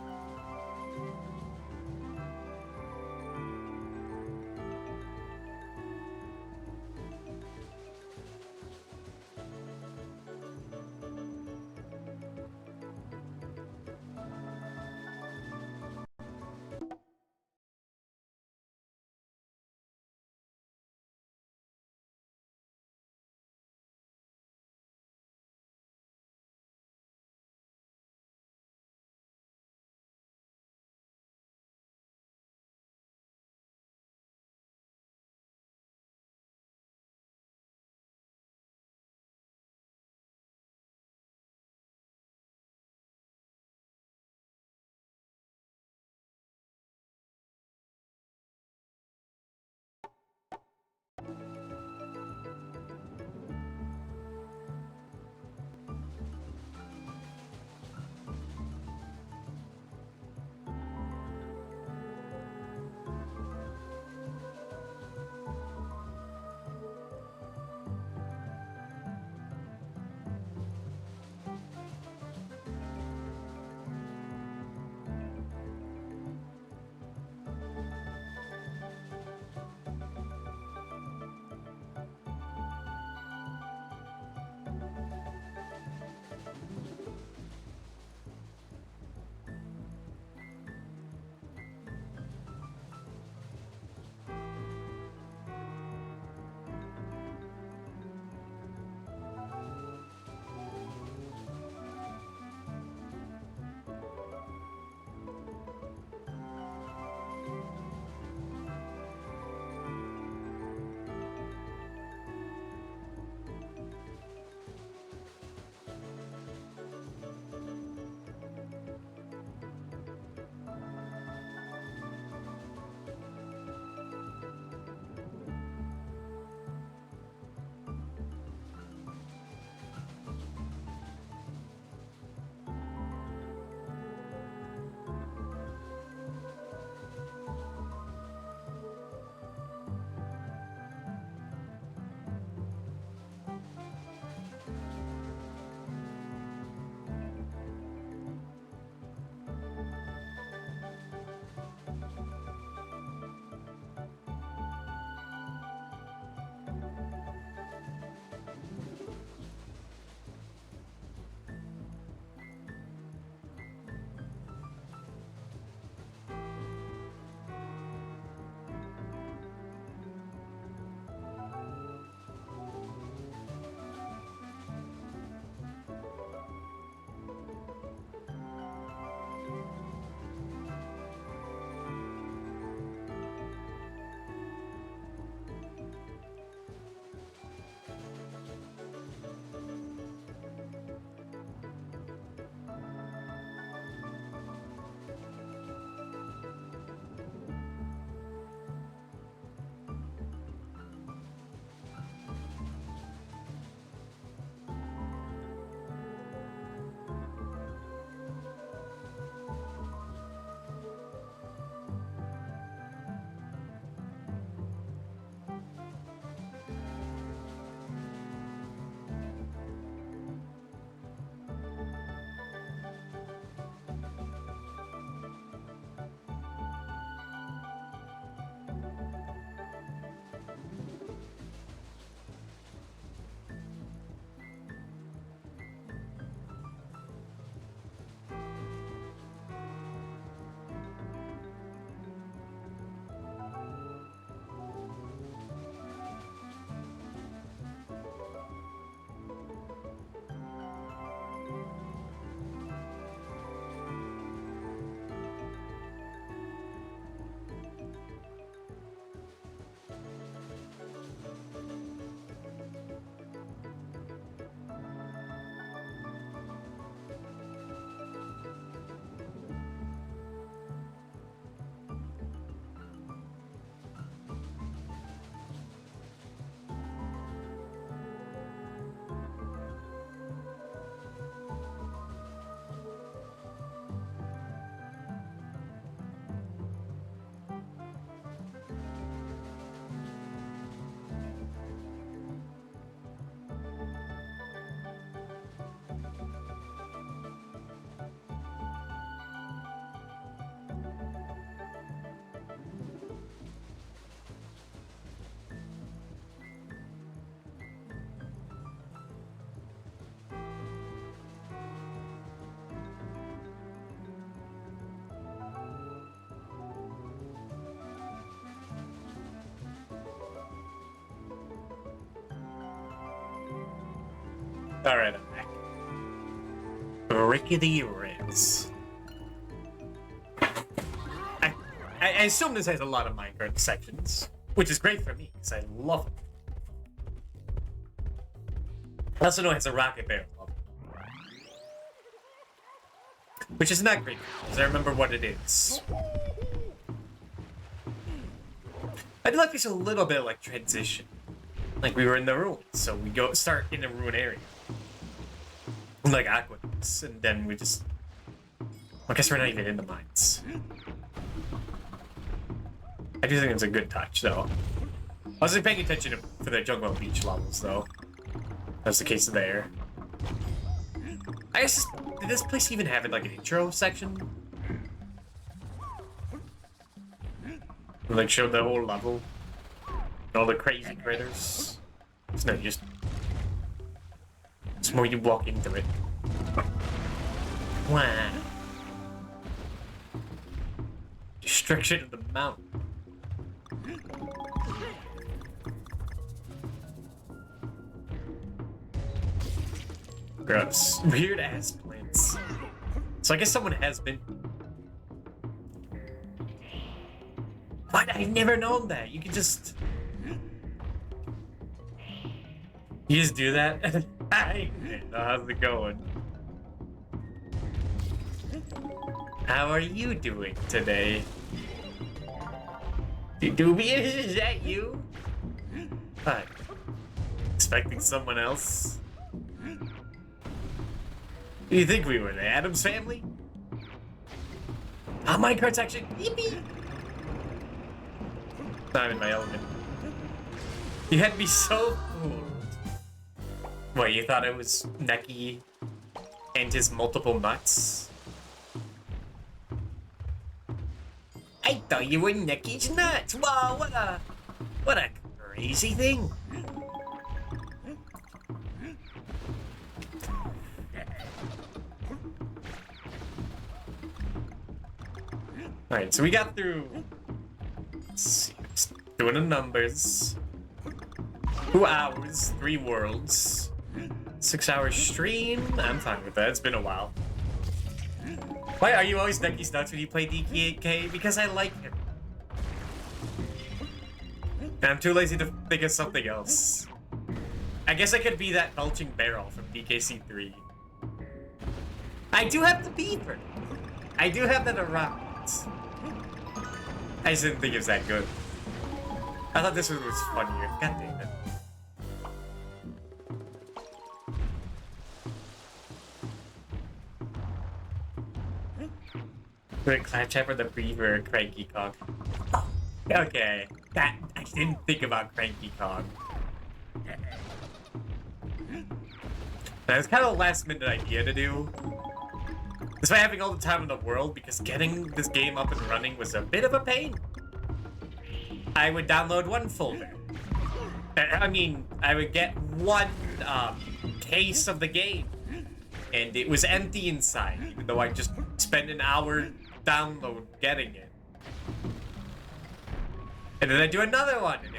Alright, I'm back. Rickety Riz. I assume this has a lot of minecart sections, which is great for me, because I love it. I also know it has a rocket barrel level, which is not great, because I remember what it is. I do like this a little bit like transition. Like we were in the ruins, so we start in a ruin area. Like aqueducts, and then we just... I guess we're not even in the mines. I do think it's a good touch, though. I wasn't paying attention for the Jungle Beach levels, though. That's the case there. I guess... Did this place even have like an intro section? Like show the whole level? And all the crazy critters? It's not just... It's more you walk into it. Wow. Destruction of the mountain. Gross. Weird ass plants. So I guess someone has been... What? I've never known that. You can just... You just do that? Hi! How's it going? How are you doing today? Doobie, is that you? Hi. Expecting someone else? Do you think we were the Addams Family? Oh, minecart's actually... Yippee! I'm in my element. You had me so fooled. What, you thought it was Neki and his multiple nuts? I thought you were Neki's nuts! Wow, what a crazy thing! Alright, so we got through... Let's see, just doing the numbers. 2 hours, 3 worlds. 6-hour stream? I'm fine with that, it's been a while. Why are you always Neki's nuts when you play DKC? Because I like him. And I'm too lazy to think of something else. I guess I could be that belching barrel from DKC 3. I do have the beaver. I do have that around. I just didn't think it was that good. I thought this one was funnier. God damn it. Wait, Claptrap or the Beaver or Cranky Kong? Okay, I didn't think about Cranky Kong. That was kind of a last minute idea to do. Despite having all the time in the world, because getting this game up and running was a bit of a pain. I would download one folder. I mean, I would get one case of the game, and it was empty inside, even though I just spent an hour download getting it. And then I do another one, and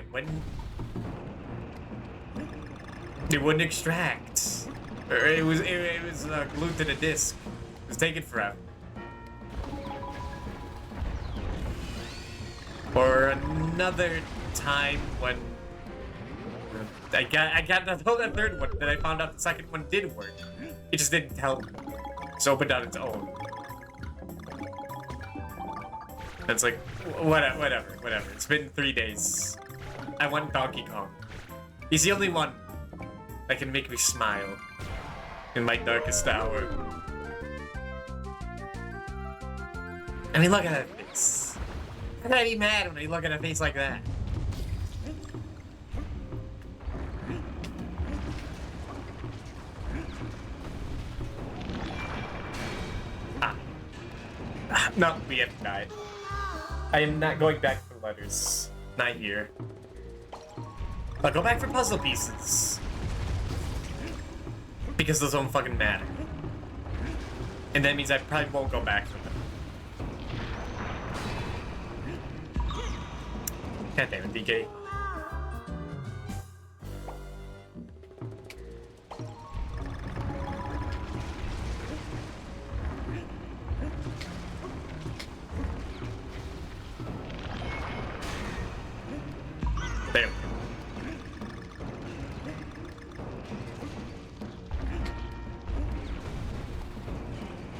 it wouldn't extract. Or it was glued to the disc. It was taking forever. Or another time when I got the third one, then I found out the second one did work. It just didn't tell me. It's opened on its own. And it's like, whatever. It's been 3 days. I want Donkey Kong. He's the only one that can make me smile in my darkest hour. I mean, look at that face. How can I be mad when I look at a face like that? No, we have died. I am not going back for letters. Not here. I'll go back for puzzle pieces. Because those don't fucking matter. And that means I probably won't go back for them. God damn it, DK.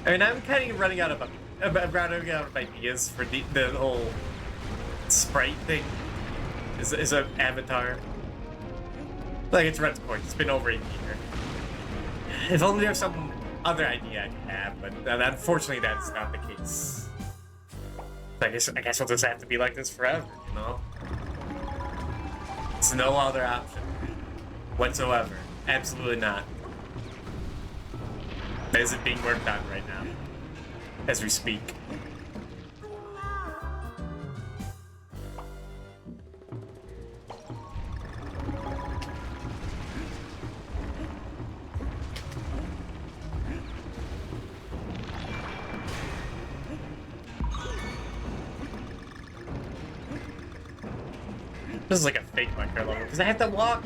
I mean, I'm kind of running out of ideas for the whole sprite thing. Is an avatar. Like, it's Red's point. It's been over a year. If only there's some other idea I could have, but unfortunately that's not the case. I guess we'll just have to be like this forever, you know? It's no other option. Whatsoever. Absolutely not. That isn't being worked on right now. As we speak. This is like a fake Minecraft level, because I have to walk.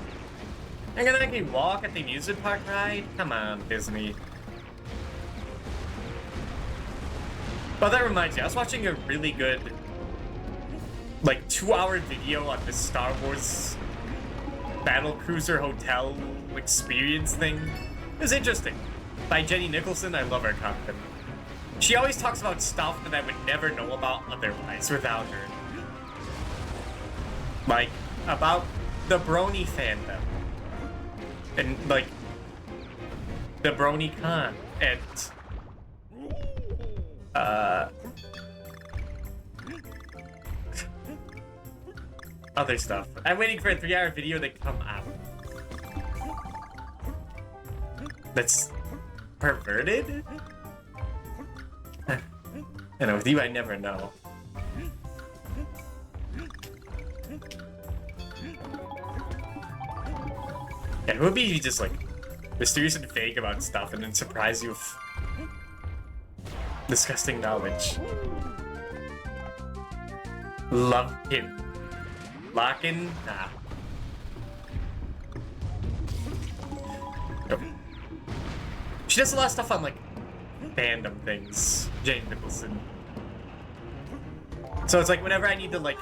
I'm gonna actually walk at the amusement park ride? Come on, Disney. Well, that reminds me, I was watching a really good, like, 2-hour video on this Star Wars Battlecruiser Hotel experience thing. It was interesting. By Jenny Nicholson, I love her content. She always talks about stuff that I would never know about otherwise without her. Like, about the Brony fandom. And, like, the Brony Con. And, other stuff. I'm waiting for a 3-hour video to come out. That's perverted? And with you, I never know. Yeah, it would be just like mysterious and vague about stuff and then surprise you with disgusting knowledge. Love him. Lockin'? Nah. Nope. She does a lot of stuff on like fandom things. Jane Nicholson. So it's like whenever I need to like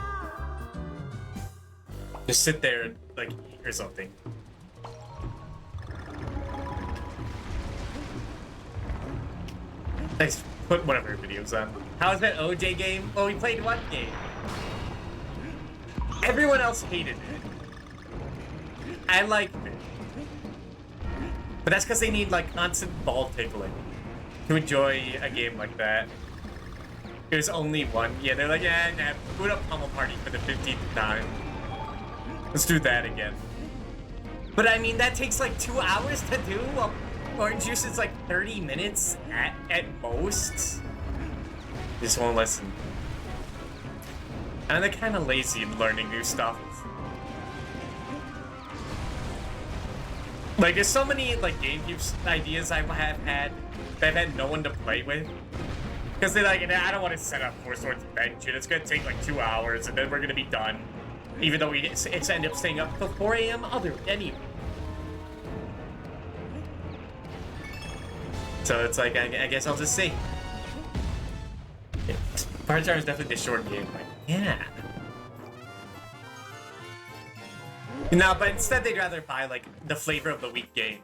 just sit there and like eat or something. Thanks. Put one of her videos on. How's that OJ game? Well, we played one game. Everyone else hated it. I liked it. But that's because they need like constant ball tickling to enjoy a game like that. There's only one. Yeah, they're like, yeah, nah, boot up Pummel Party for the 15th time. Let's do that again. But I mean, that takes like 2 hours to do. Orange Juice is like 30 minutes at most. Just won't listen. And they're kind of lazy in learning new stuff. Like, there's so many like GameCube ideas I have had that I've had no one to play with. Because they're like, I don't want to set up 4 Swords Adventure. It's going to take like 2 hours and then we're going to be done. Even though it's end up staying up till 4 a.m. anyway. So it's like, I guess I'll just see. Part Time is definitely the short game. Like, yeah. No, but instead they'd rather buy, like, the flavor of the week game.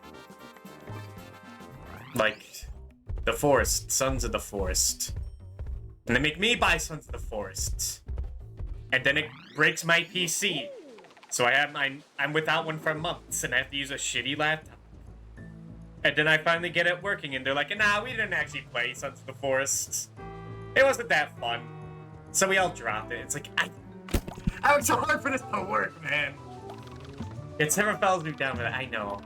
Like, The Forest, Sons of the Forest. And they make me buy Sons of the Forest. And then it breaks my PC. So I'm without one for months and I have to use a shitty laptop. And then I finally get it working and they're like, nah, we didn't actually play Sons of the Forest. It wasn't that fun. So we all dropped it. It's like, I worked so hard for this to work, man. It never follows me down with it. I know.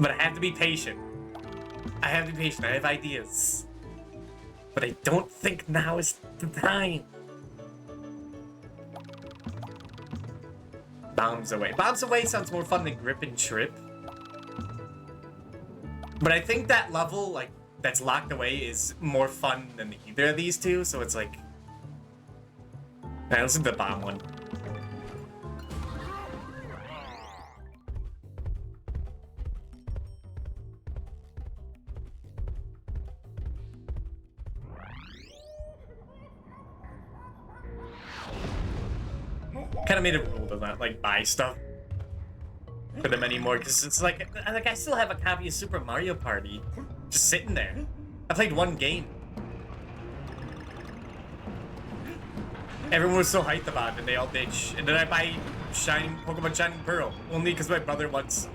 But I have to be patient. I have ideas. But I don't think now is the time. Bombs Away. Bombs Away sounds more fun than Grip and Trip. But I think that level, like, that's locked away is more fun than either of these two, so it's like... Alright, listen to the bomb one. Kind of made a rule to not, like, buy stuff. for them anymore, because it's like I still have a copy of Super Mario Party just sitting there. I played one game. Everyone was so hyped about it, and they all bitch. And then I buy Pokemon Shining Pearl, only because my brother wants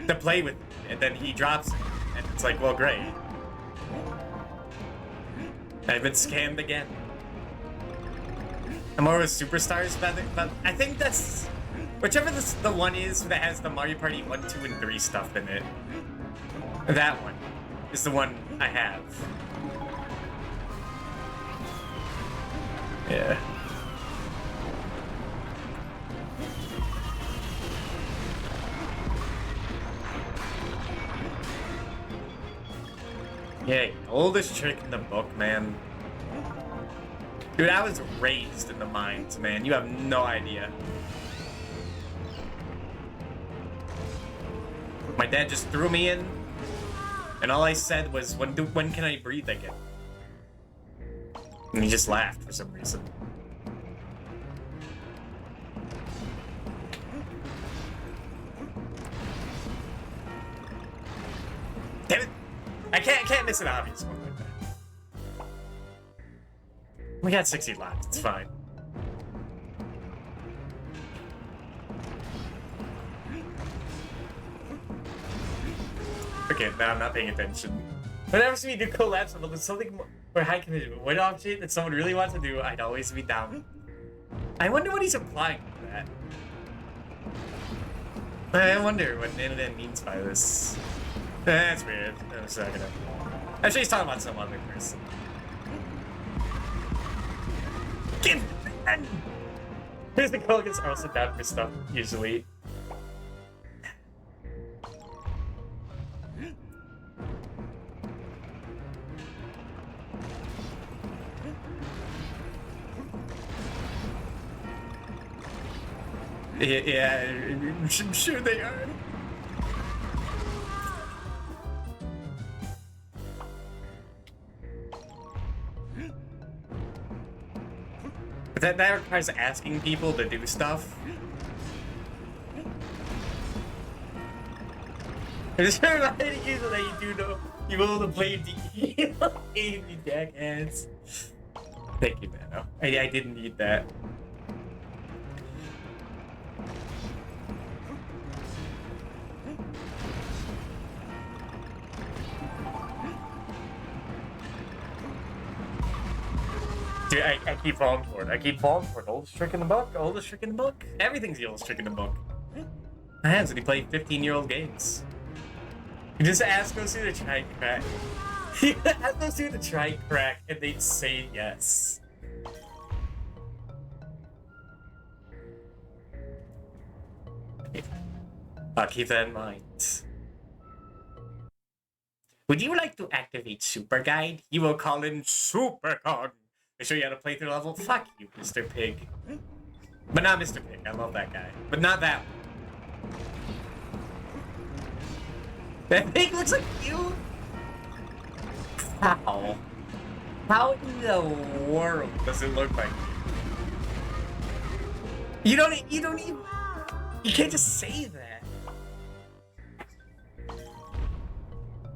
to play with it, and then he drops it. And it's like, well, great. I've been scammed again. I'm over with Superstars, but I think that's... Whichever the one is that has the Mario Party 1, 2, and 3 stuff in it. That one is the one I have. Yeah. Yeah, oldest trick in the book, man. Dude, I was raised in the mines, man. You have no idea. My dad just threw me in, and all I said was, when can I breathe again? And he just laughed for some reason. Damn it! I can't miss an obvious one like that. We got 60 lives, it's fine. Okay, now I'm not paying attention. Whenever I see me do collabs with something more high commitment, what object that someone really wants to do, I'd always be down. I wonder what he's applying to that. I wonder what Nanadan means by this. That's weird. I'm just not gonna... Actually, he's talking about some other person. Give and here's the Kogas are also down for stuff, usually. Yeah, I'm sure they are. But that requires asking people to do stuff. I'm just reminding you that you do know you will to play DKC, you jackass. Thank you, Mano. I didn't need that. Dude, I keep falling for it. I keep falling for it. Oldest trick in the book. Oldest trick in the book. Everything's the oldest trick in the book. My hands when he played 15-year-old games. You just ask those two to try and crack. You ask those two to try and crack, and they'd say yes. I'll keep that in mind. Would you like to activate Super Guide? You will call in Super Cog. I show you how to play through the level. Fuck you, Mr. Pig. But not Mr. Pig. I love that guy. But not that one. That pig looks like you? How? How in the world does it look like you? You don't even... You can't just say that.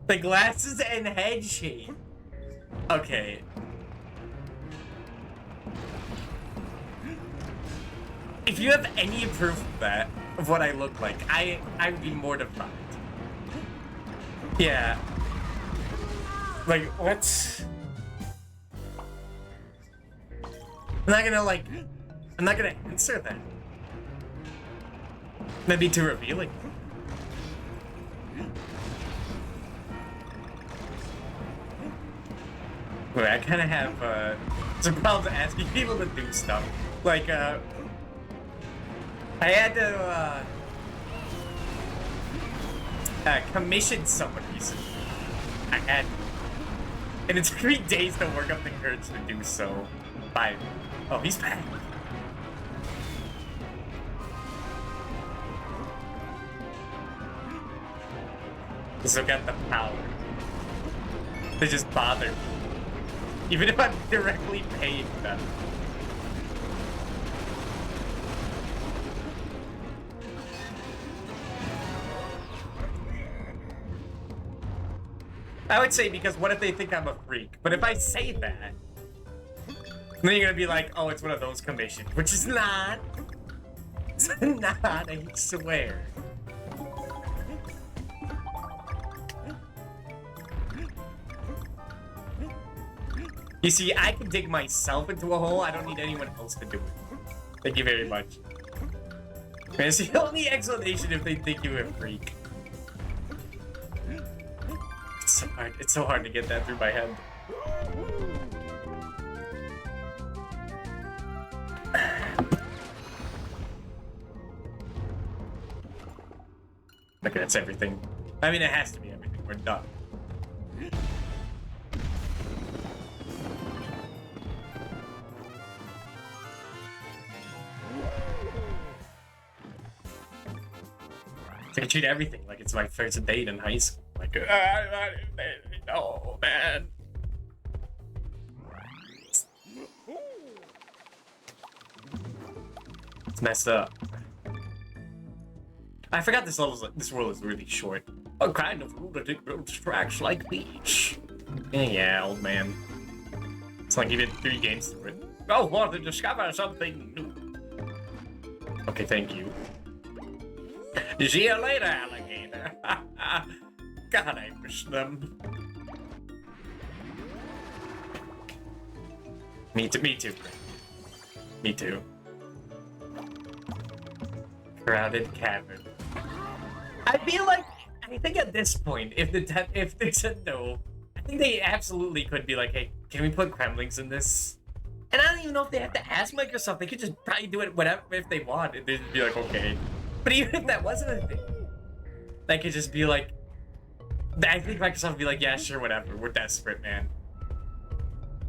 The glasses and head shape. Okay. If you have any proof of that, of what I look like, I would be mortified. Yeah. Like, what? I'm not gonna answer that. That'd be too revealing. Wait, I kind of have, some problems asking people to do stuff. Like, I had to, commission someone recently. I had, and it took me days to work up the courage to do so. Oh, he's back. Still got the power to just bother me, even if I'm directly paying them. I would say because what if they think I'm a freak? But if I say that, then you're gonna be like, oh, it's one of those commissions, which is not. It's not, I swear. You see, I can dig myself into a hole. I don't need anyone else to do it. Thank you very much. Man, it's the only explanation if they think you're a freak. It's so hard. It's so hard to get that through my head. Okay, that's everything. I mean, it has to be everything. We're done. I treat everything like it's my first date in high school. Like, no, man. It's messed up. I forgot this world is really short. What kind of lunatic builds tracks like these? Yeah, old man. It's like you did 3 games through it. Oh, want to discover something new. Okay, thank you. See you later, alligator. God, I miss them. Me too, Me too. Crowded cavern. I feel like, I think at this point, if Nintendo, I think they absolutely could be like, hey, can we put Kremlings in this? And I don't even know if they have to ask Microsoft. They could just probably do it whatever if they want. They'd be like, okay. But even if that wasn't a thing, they could just be like, I think Microsoft would be like, yeah, sure, whatever. We're desperate, man.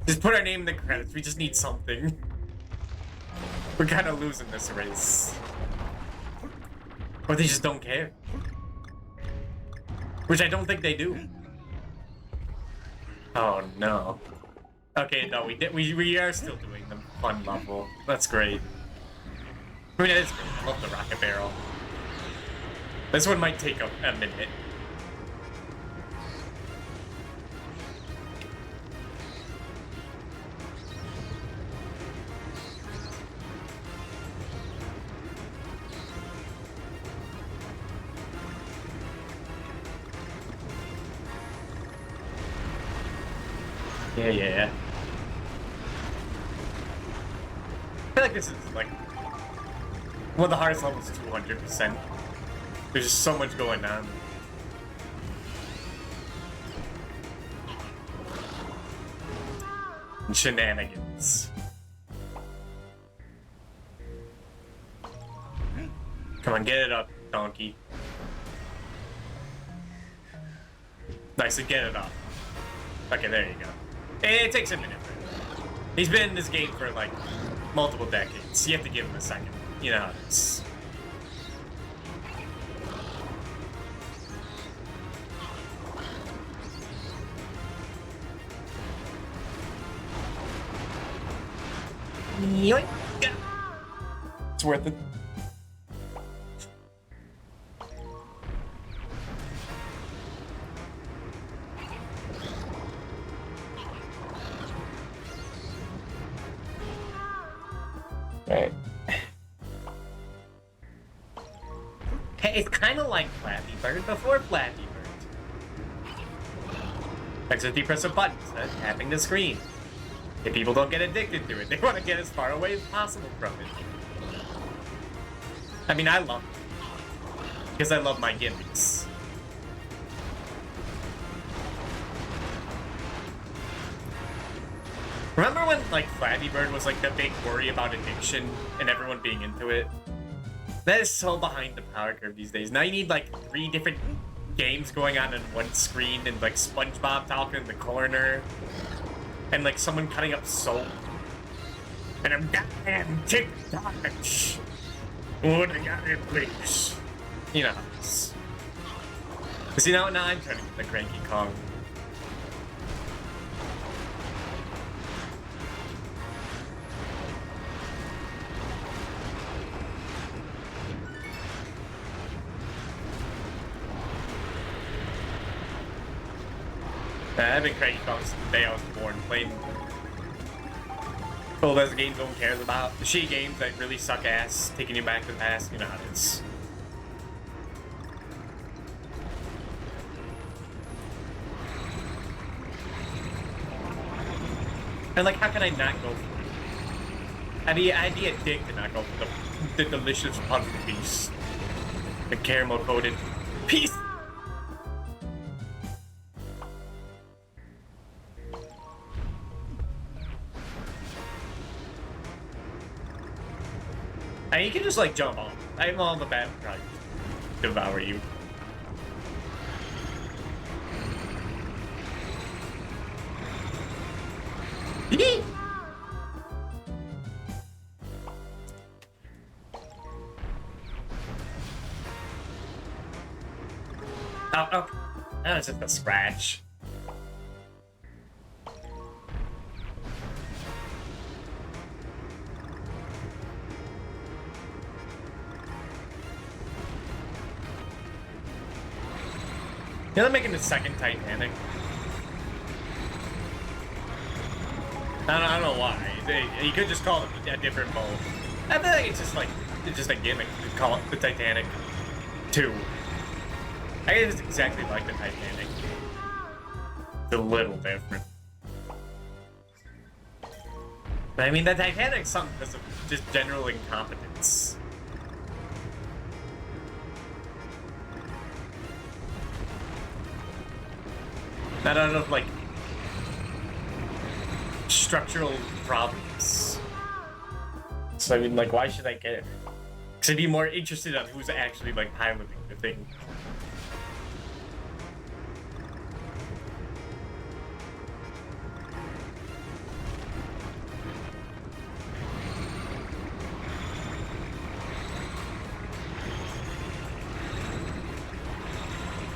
Just put our name in the credits. We just need something. We're kind of losing this race. Or they just don't care. Which I don't think they do. Oh no. Okay, no, we are still doing the fun level. That's great. I mean, that is great. I love the rocket barrel. This one might take a minute. Yeah. I feel like this is like one of the hardest levels, 200%. There's just so much going on. And shenanigans. Come on, get it up, donkey. Nice, get it up. Okay, there you go. It takes a minute. He's been in this game for like multiple decades. You have to give him a second. You know how it is. It's worth it. Right. Hey, it's kind of like Flappy Bird before Flappy Bird. Except you press a button instead of tapping the screen. If people don't get addicted to it, they want to get as far away as possible from it. I mean, I love it. Because I love my gimmicks. Remember when, like, Flappy Bird was, like, the big worry about addiction and everyone being into it? That is so behind the power curve these days. Now you need, like, 3 different games going on one screen and, like, SpongeBob talking in the corner. And, like, someone cutting up soap. And a goddamn TikTok. What I got it, please? You know how it is. See, now I'm trying to get the Cranky Kong. I've been cranky songs since the day I was born, playing all those games no one cares about. The shitty games that really suck ass, taking you back to the past, you know how it is. And like, how can I not go for it? I'd be a dick to not go for the delicious puzzle piece. The caramel coated piece. And you can just like jump on. I'm on the bat probably devour you. Oh, that was just a scratch. Yeah, they're making the second Titanic. I don't know why. You could just call it a different mode. I feel like it's just a gimmick to call it the Titanic 2. I guess it's exactly like the Titanic. It's a little different. But I mean, the Titanic's something because of just general incompetence. Not out of, like, structural problems. So, I mean, like, why should I get it? Because I'd be more interested on who's actually, like, piloting the thing.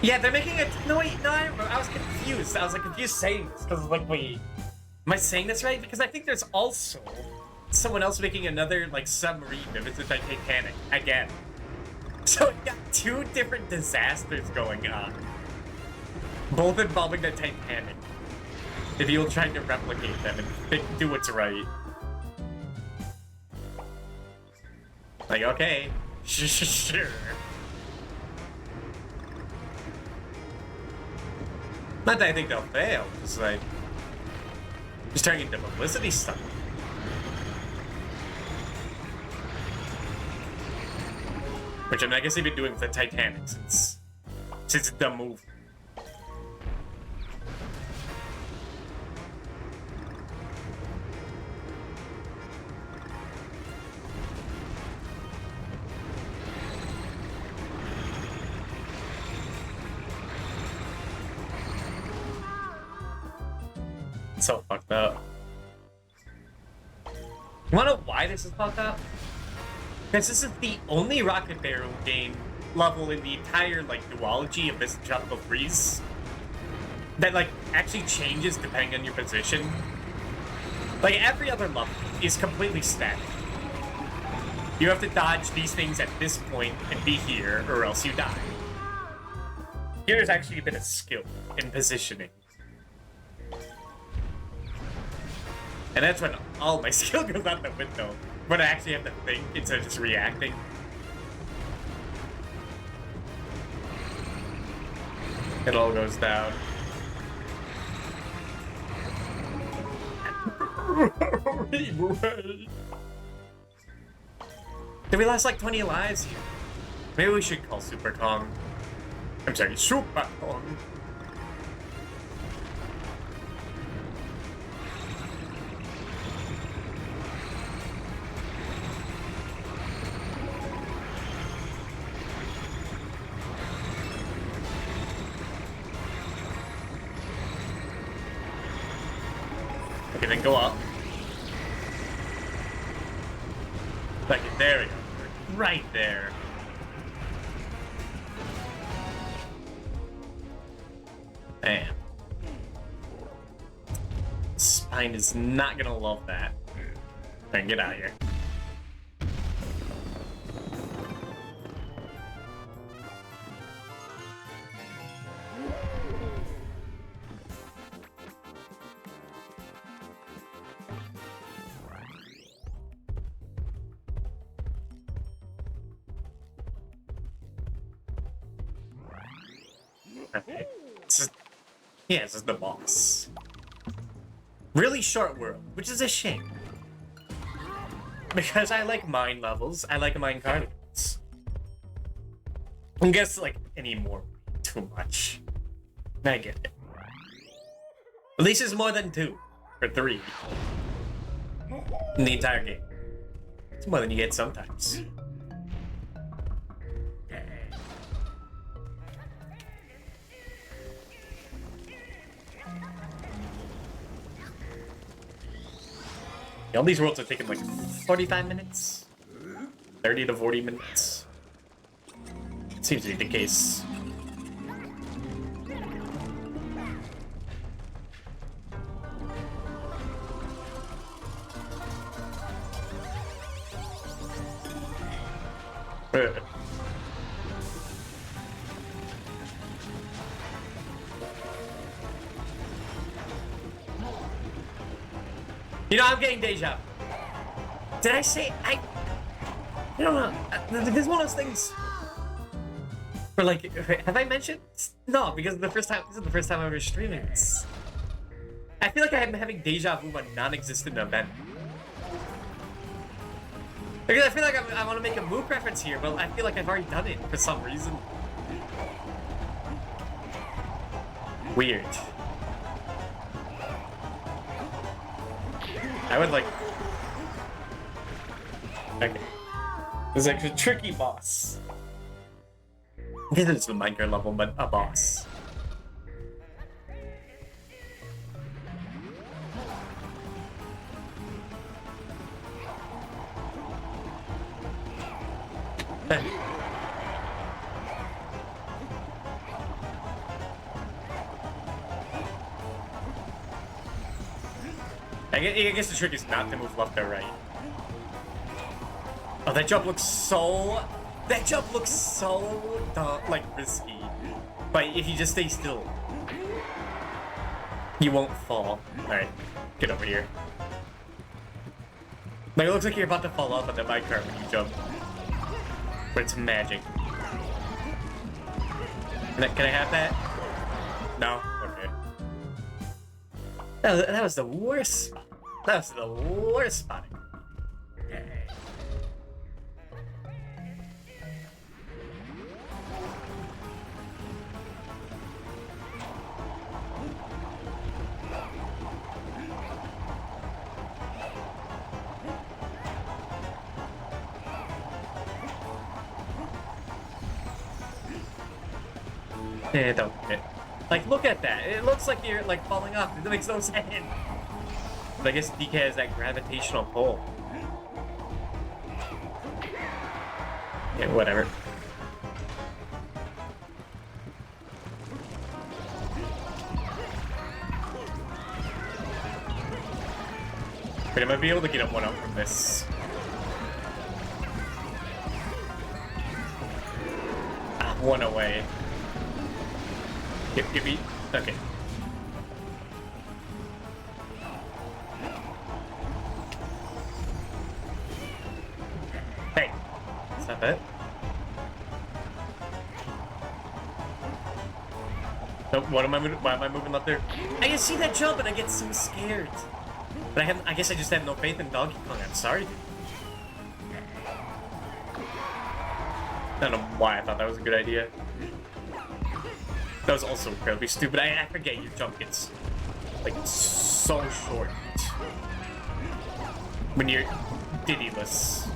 Yeah, they're making it. No, wait, no, I was confused. I was like confused saying this because, like, wait, am I saying this right? Because I think there's also someone else making another, like, submarine if it's the Titanic again. So we got two different disasters going on, both involving the Titanic. If you'll try to replicate them and do what's right. Like, okay, sure. Not that I think they'll fail, just like, just turning into publicity stuff. Which I mean, I guess they've been doing with the Titanic since the movie. So fucked up. You wanna know why this is fucked up? Because this is the only Rocket Barrel game level in the entire, like, duology of this Tropical Freeze that, like, actually changes depending on your position. Like, every other level is completely static. You have to dodge these things at this point and be here, or else you die. Here's actually a bit of skill in positioning. And that's when all my skill goes out the window. When I actually have to think instead of just reacting. It all goes down. Did we lost like 20 lives here? Maybe we should call Super Kong. I'm sorry, Super Kong. Okay, then go up. Like, there we go. Right there. Damn. Spine is not gonna love that. Alright, get out of here. Okay. Yeah, this is the boss. Really short world, which is a shame. Because I like mine levels, I like mine card levels. I guess, like, anymore, too much. I get it. At least it's more than 2 or 3 in the entire game. It's more than you get sometimes. Yeah, all these worlds are taking like 45 minutes, 30 to 40 minutes. Seems to be the case. You know, I'm getting deja vu. Did I say I don't know. This is one of those things where, like, have I mentioned? No, because this is the first time I'm ever streaming this. I feel like I'm having deja vu on a non-existent event. Because I feel like I want to make a Mook reference here, but I feel like I've already done it for some reason. Weird. I would like... Okay. This is like a tricky boss. This is the Minecraft level, but a boss. I guess the trick is not to move left or right. Oh, that jump looks so... That jump looks so, like, risky. But if you just stay still, you won't fall. Alright, get over here. Like, it looks like you're about to fall off on the minecart when you jump. But it's magic. Can I have that? No? Okay. That was the worst spot. That was the worst spot. Yeah, don't. Like, look at that. It looks like you're, like, falling off. It makes no sense. But I guess DK has that gravitational pull. Yeah, whatever. But I might be able to get up one up from this. Ah, one away. Give me... Okay. Hey! Stop it. Nope, why am I moving up there? I can see that jump and I get so scared. But I guess I just have no faith in Donkey Kong. I'm sorry, dude. I don't know why I thought that was a good idea. That was also incredibly stupid. I forget your jump gets, like, so short when you're Diddy-less.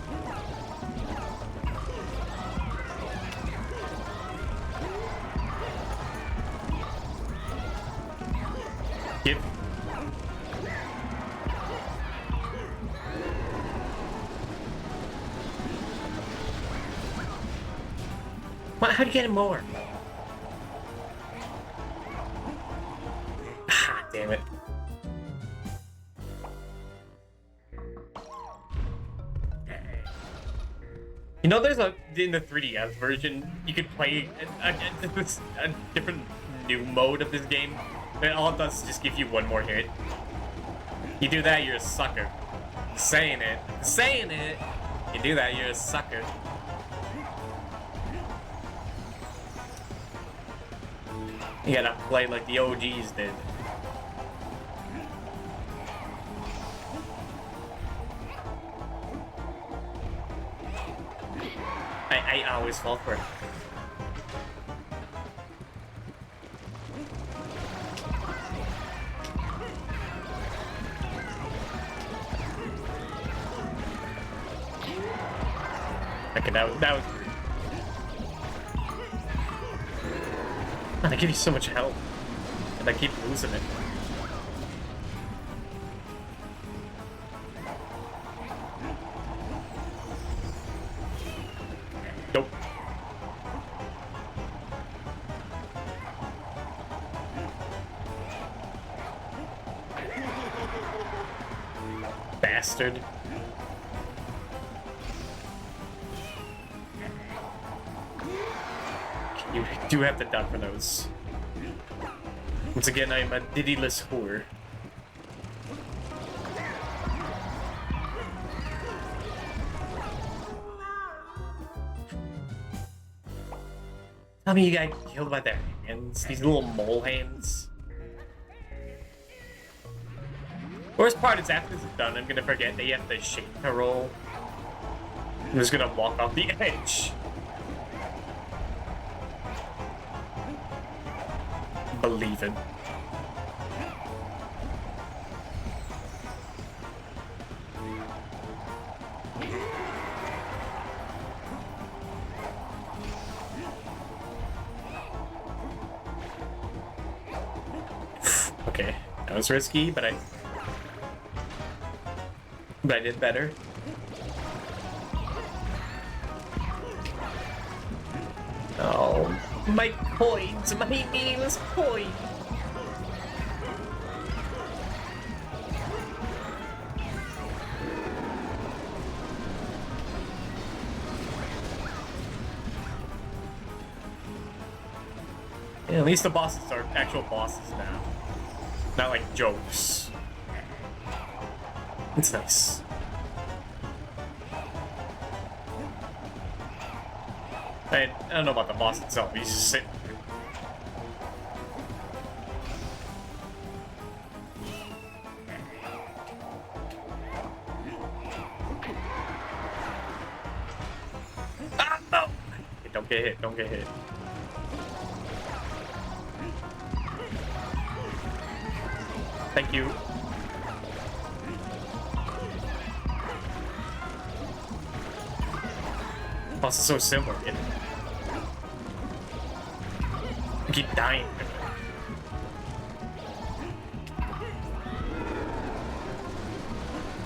Yep. What? How'd you get more? Damn it. You know, there's in the 3DS version, you could play a different new mode of this game, and all it does is just give you one more hit. You do that, you're a sucker. Saying it. Saying it! You do that, you're a sucker. You gotta play like the OGs did. I always fall for it. Okay, that was great. Man, they give you so much help, and I keep losing it. Nope. Bastard. You do have to duck for those. Once again, I am a Diddy-less whore. Tell me you got killed by their hands, these little mole hands. Worst part is after this is done, I'm gonna forget that you have to shake to roll. I'm just gonna walk off the edge. Believe it. Okay, that was risky, but I did better. Oh, my coins, my meaningless coin. Yeah, at least the bosses are actual bosses now. Not like jokes. It's nice. I don't know about the boss itself, he's just sitting there. Ah, no! Okay, don't get hit, don't get hit. Thank you. Oh, it's so similar. I keep dying.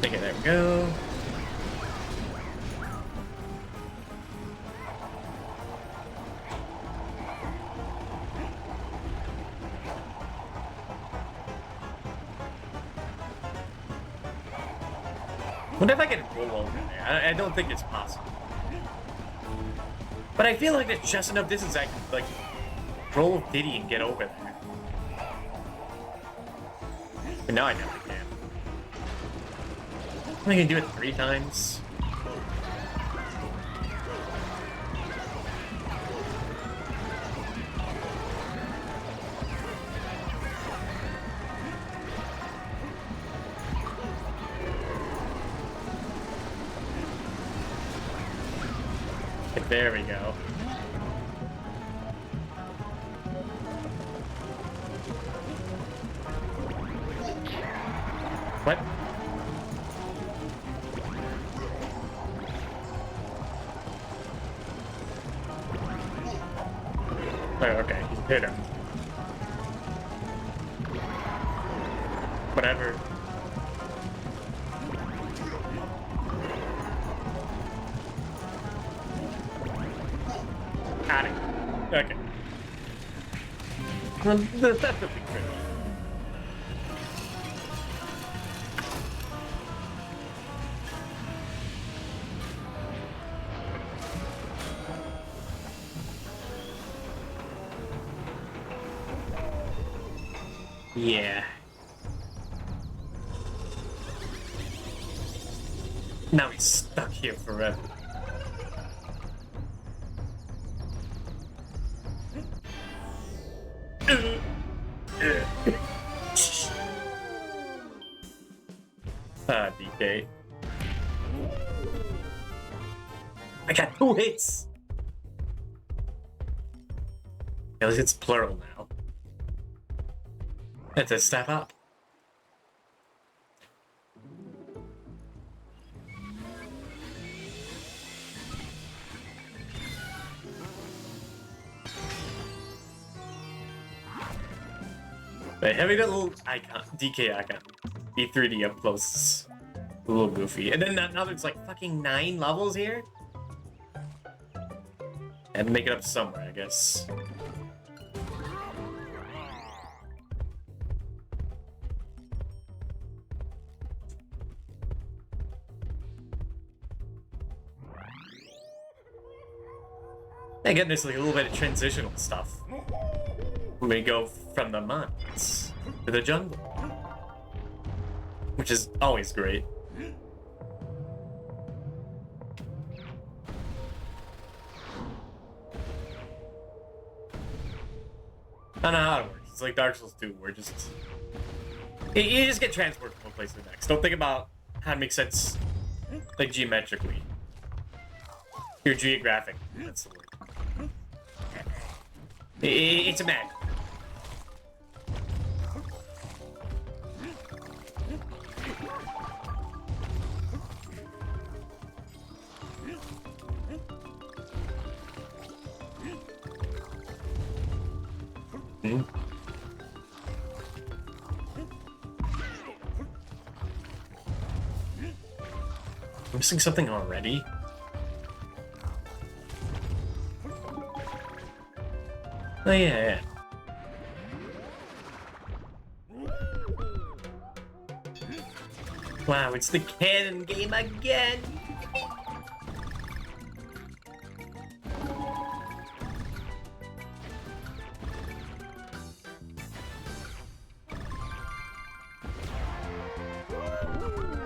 Okay, there we go. What if I can roll over there? I don't think it's possible. But I feel like it's just enough distance I can, like, roll with Diddy and get over there. But now I definitely can. I can do it 3 times. There we go. What? Oh, okay, he's hit him. Whatever. Got it. Okay. That's a big crit. Yeah. Now he's stuck here forever. DK. I got 2 hits! At least it's plural now. That's a step up. But having that little icon, DK icon, B3D up close is a little goofy. And then now there's like fucking 9 levels here? And make it up somewhere, I guess. Again, there's like a little bit of transitional stuff. We go from the mines to the jungle, which is always great. I don't know how it works. It's like Dark Souls 2, where just you just get transported from one place to the next. Don't think about how to make sense, like geometrically. Your geographic. That's the word. It's a map. Hmm. I'm missing something already. Oh yeah. Wow, it's the cannon game again!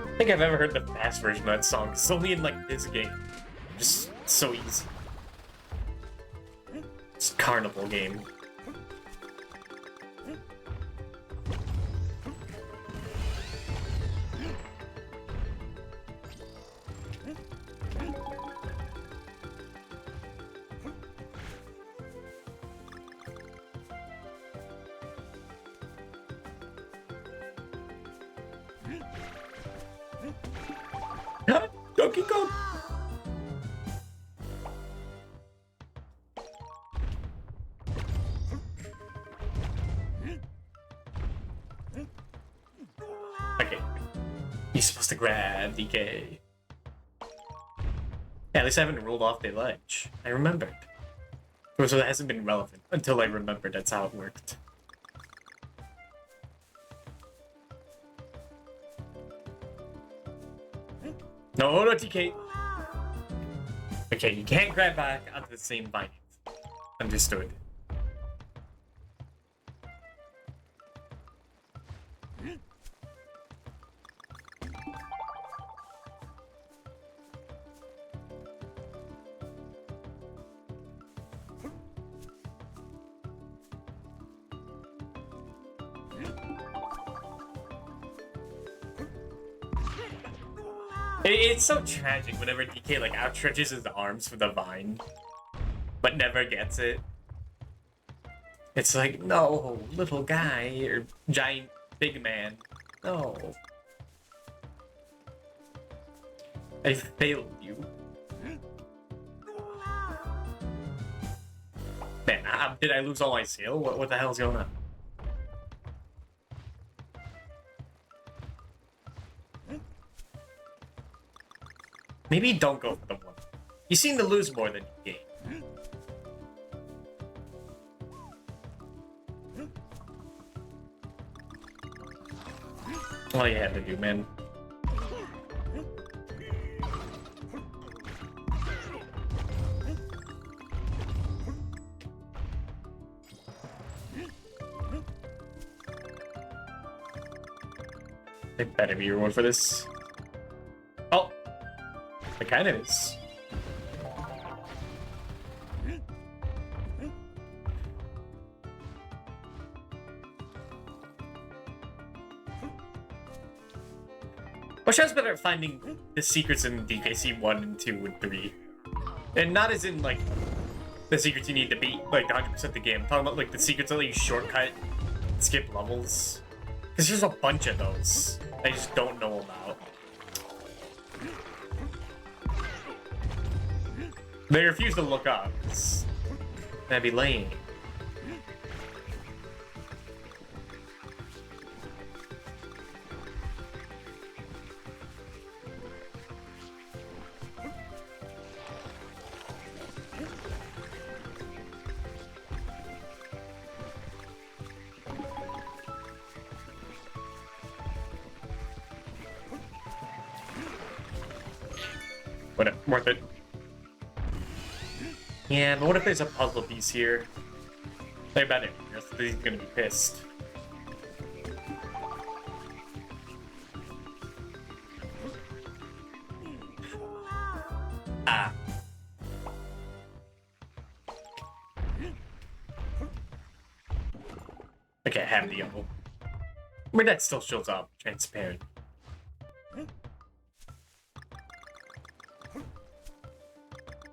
I think I've ever heard the fast version of that song. It's only in like this game. Just so easy. It's a carnival game. Donkey Kong! Okay. You're supposed to grab DK. Yeah, at least I haven't rolled off the ledge. I remembered. So that hasn't been relevant until I remembered that's how it worked. No, TK. Okay, you can't grab back onto the same vine. Understood. It's so tragic whenever DK like outstretches his arms for the vine, but never gets it. It's like, no, little guy or giant big man, no. I failed you. Man, did I lose all my skill? What the hell is going on? Maybe don't go for the one. You seem to lose more than you gain. All you had to do, man. There better be a reward for this. Oh! It kind of is. wish I was better at finding the secrets in DKC 1 and 2 and 3. And not as in, like, the secrets you need to beat, like, 100% the game. I'm talking about, like, the secrets that let you shortcut, skip levels. Because there's a bunch of those I just don't know about. They refuse to look up. That'd be lame. Whatever, worth it. Yeah, but what if there's a puzzle piece here? Think about it. He's gonna be pissed. Ah. Okay, I have the yellow. But that still shows up transparent.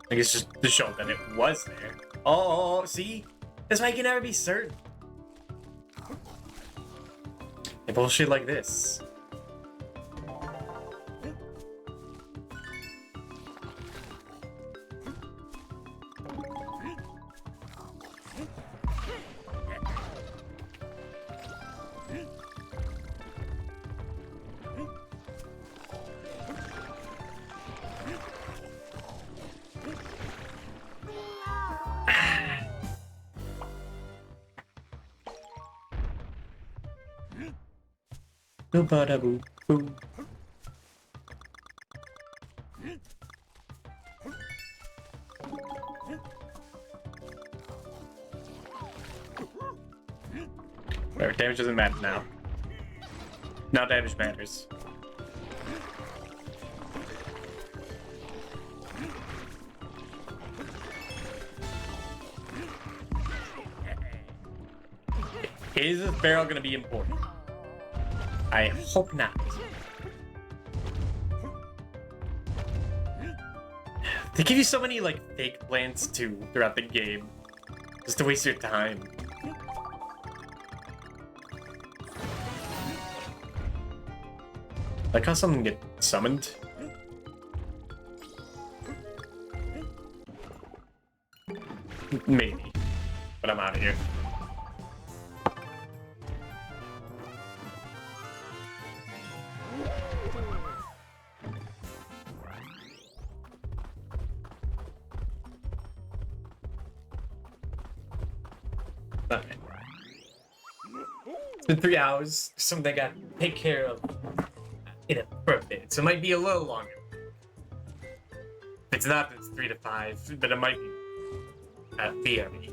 I guess just to show that it was there. Oh, see? That's why you can never be certain. And bullshit like this. Boo bada boo boo. Whatever, damage doesn't matter now. Now damage matters. Is this barrel gonna be important? I hope not. They give you so many, like, fake plants, too, throughout the game. Just to waste your time. Like how something get summoned. Maybe. But I'm out of here. It's been 3 hours. Something I got to take care of for a bit, so it might be a little longer. If it's not, it's 3 to 5, but it might be at theory.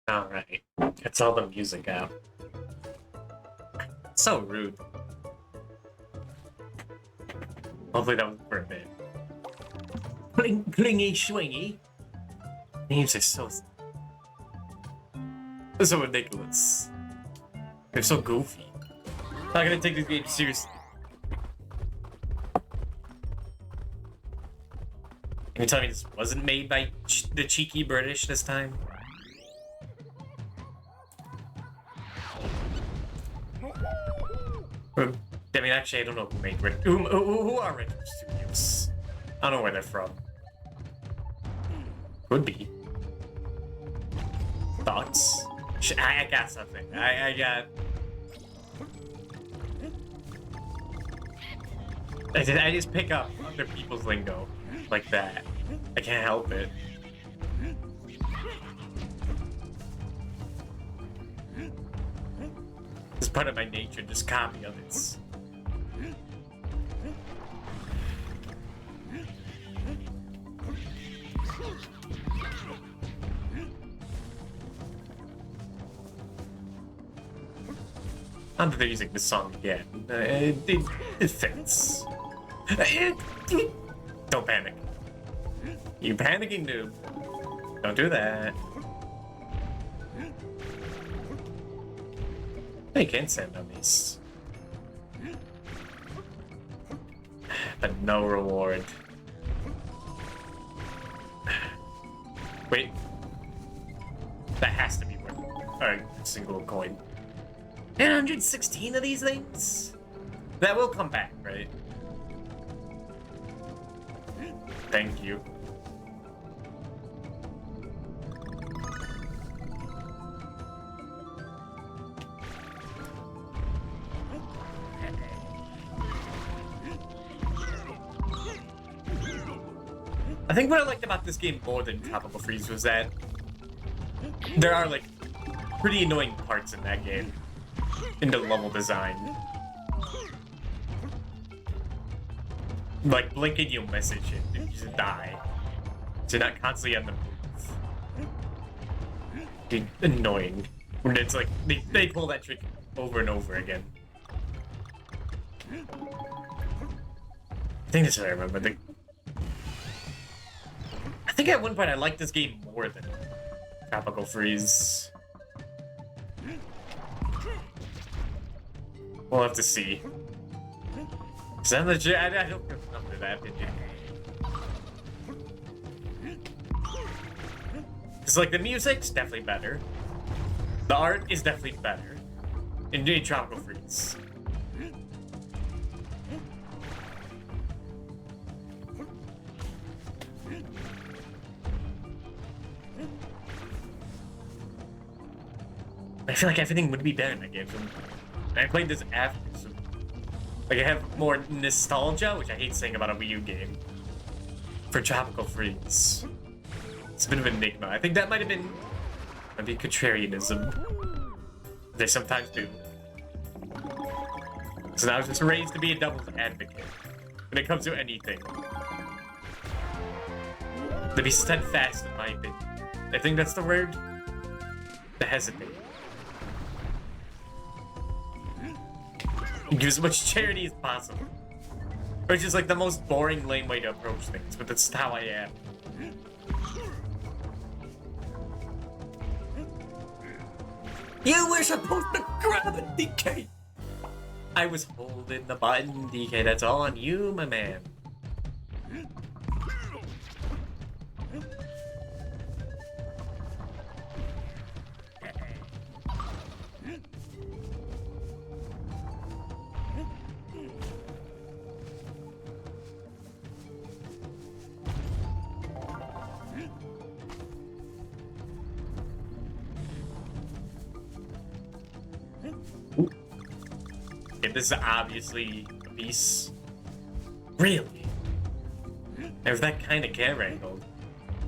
Alright. It's all the music out. So rude. Hopefully that was for a bit. Clingy swingy. Names are so ridiculous. They're so goofy. I'm not gonna take this game seriously. Can you tell me this wasn't made by the cheeky British this time? I mean, actually, I don't know who made who are Retro Studios. I don't know where they're from. Could be. Thoughts? I got something. I got. I just pick up other people's lingo like that. I can't help it. It's part of my nature, just copy others. Not that they're using this song again. It fits. Don't panic. You panicking, dude. Don't do that. They can send on these. But no reward. Wait. That has to be worth a single coin. 116 of these things? That will come back, right? Thank you. I think what I liked about this game more than Tropical Freeze was that there are, like, pretty annoying parts in that game. In the level design. Like, blinking, you'll miss it, and you just die. So you're not constantly on the move. Dude, annoying. When it's like, they pull that trick over and over again. I think that's what I remember. I think at one point I liked this game more than Tropical Freeze. We'll have to see. Cause I'm legit, I don't remember that opinion. Cause like the music's definitely better. The art is definitely better in Tropical Freeze. I feel like everything would be better in that game. So I played this after, so like I have more nostalgia, which I hate saying about a Wii U game, for Tropical Freeze. It's a bit of an enigma. I think that might be contrarianism. They sometimes do. So now I was just raised to be a devil's advocate when it comes to anything. To be steadfast in my opinion. I think that's the word. To hesitate. Give as much charity as possible. Which is like the most boring, lame way to approach things, but that's how I am. You were supposed to grab it, DK! I was holding the button, DK, that's all on you, my man. This is obviously a piece. Really? There's that kind of camera angle.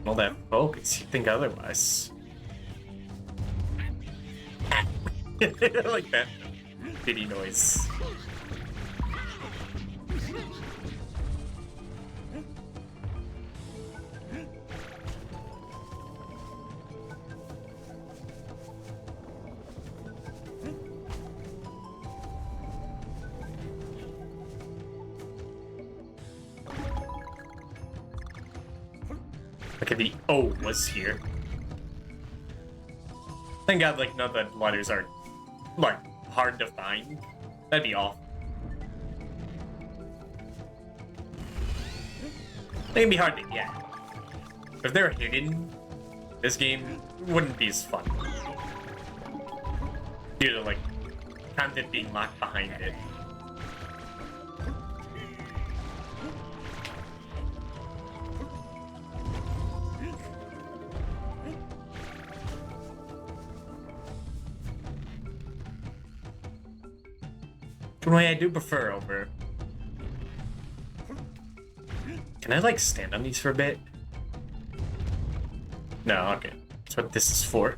All that focus, you'd think otherwise. Like that bitty noise. Okay, the O was here. Thank God, like, none of the letters are, like, hard to find. That'd be awful. They can be hard to get. If they're hidden, this game wouldn't be as fun. Due to, like, content being locked behind it. Way I do prefer over. Can I like stand on these for a bit? No, okay. That's what this is for.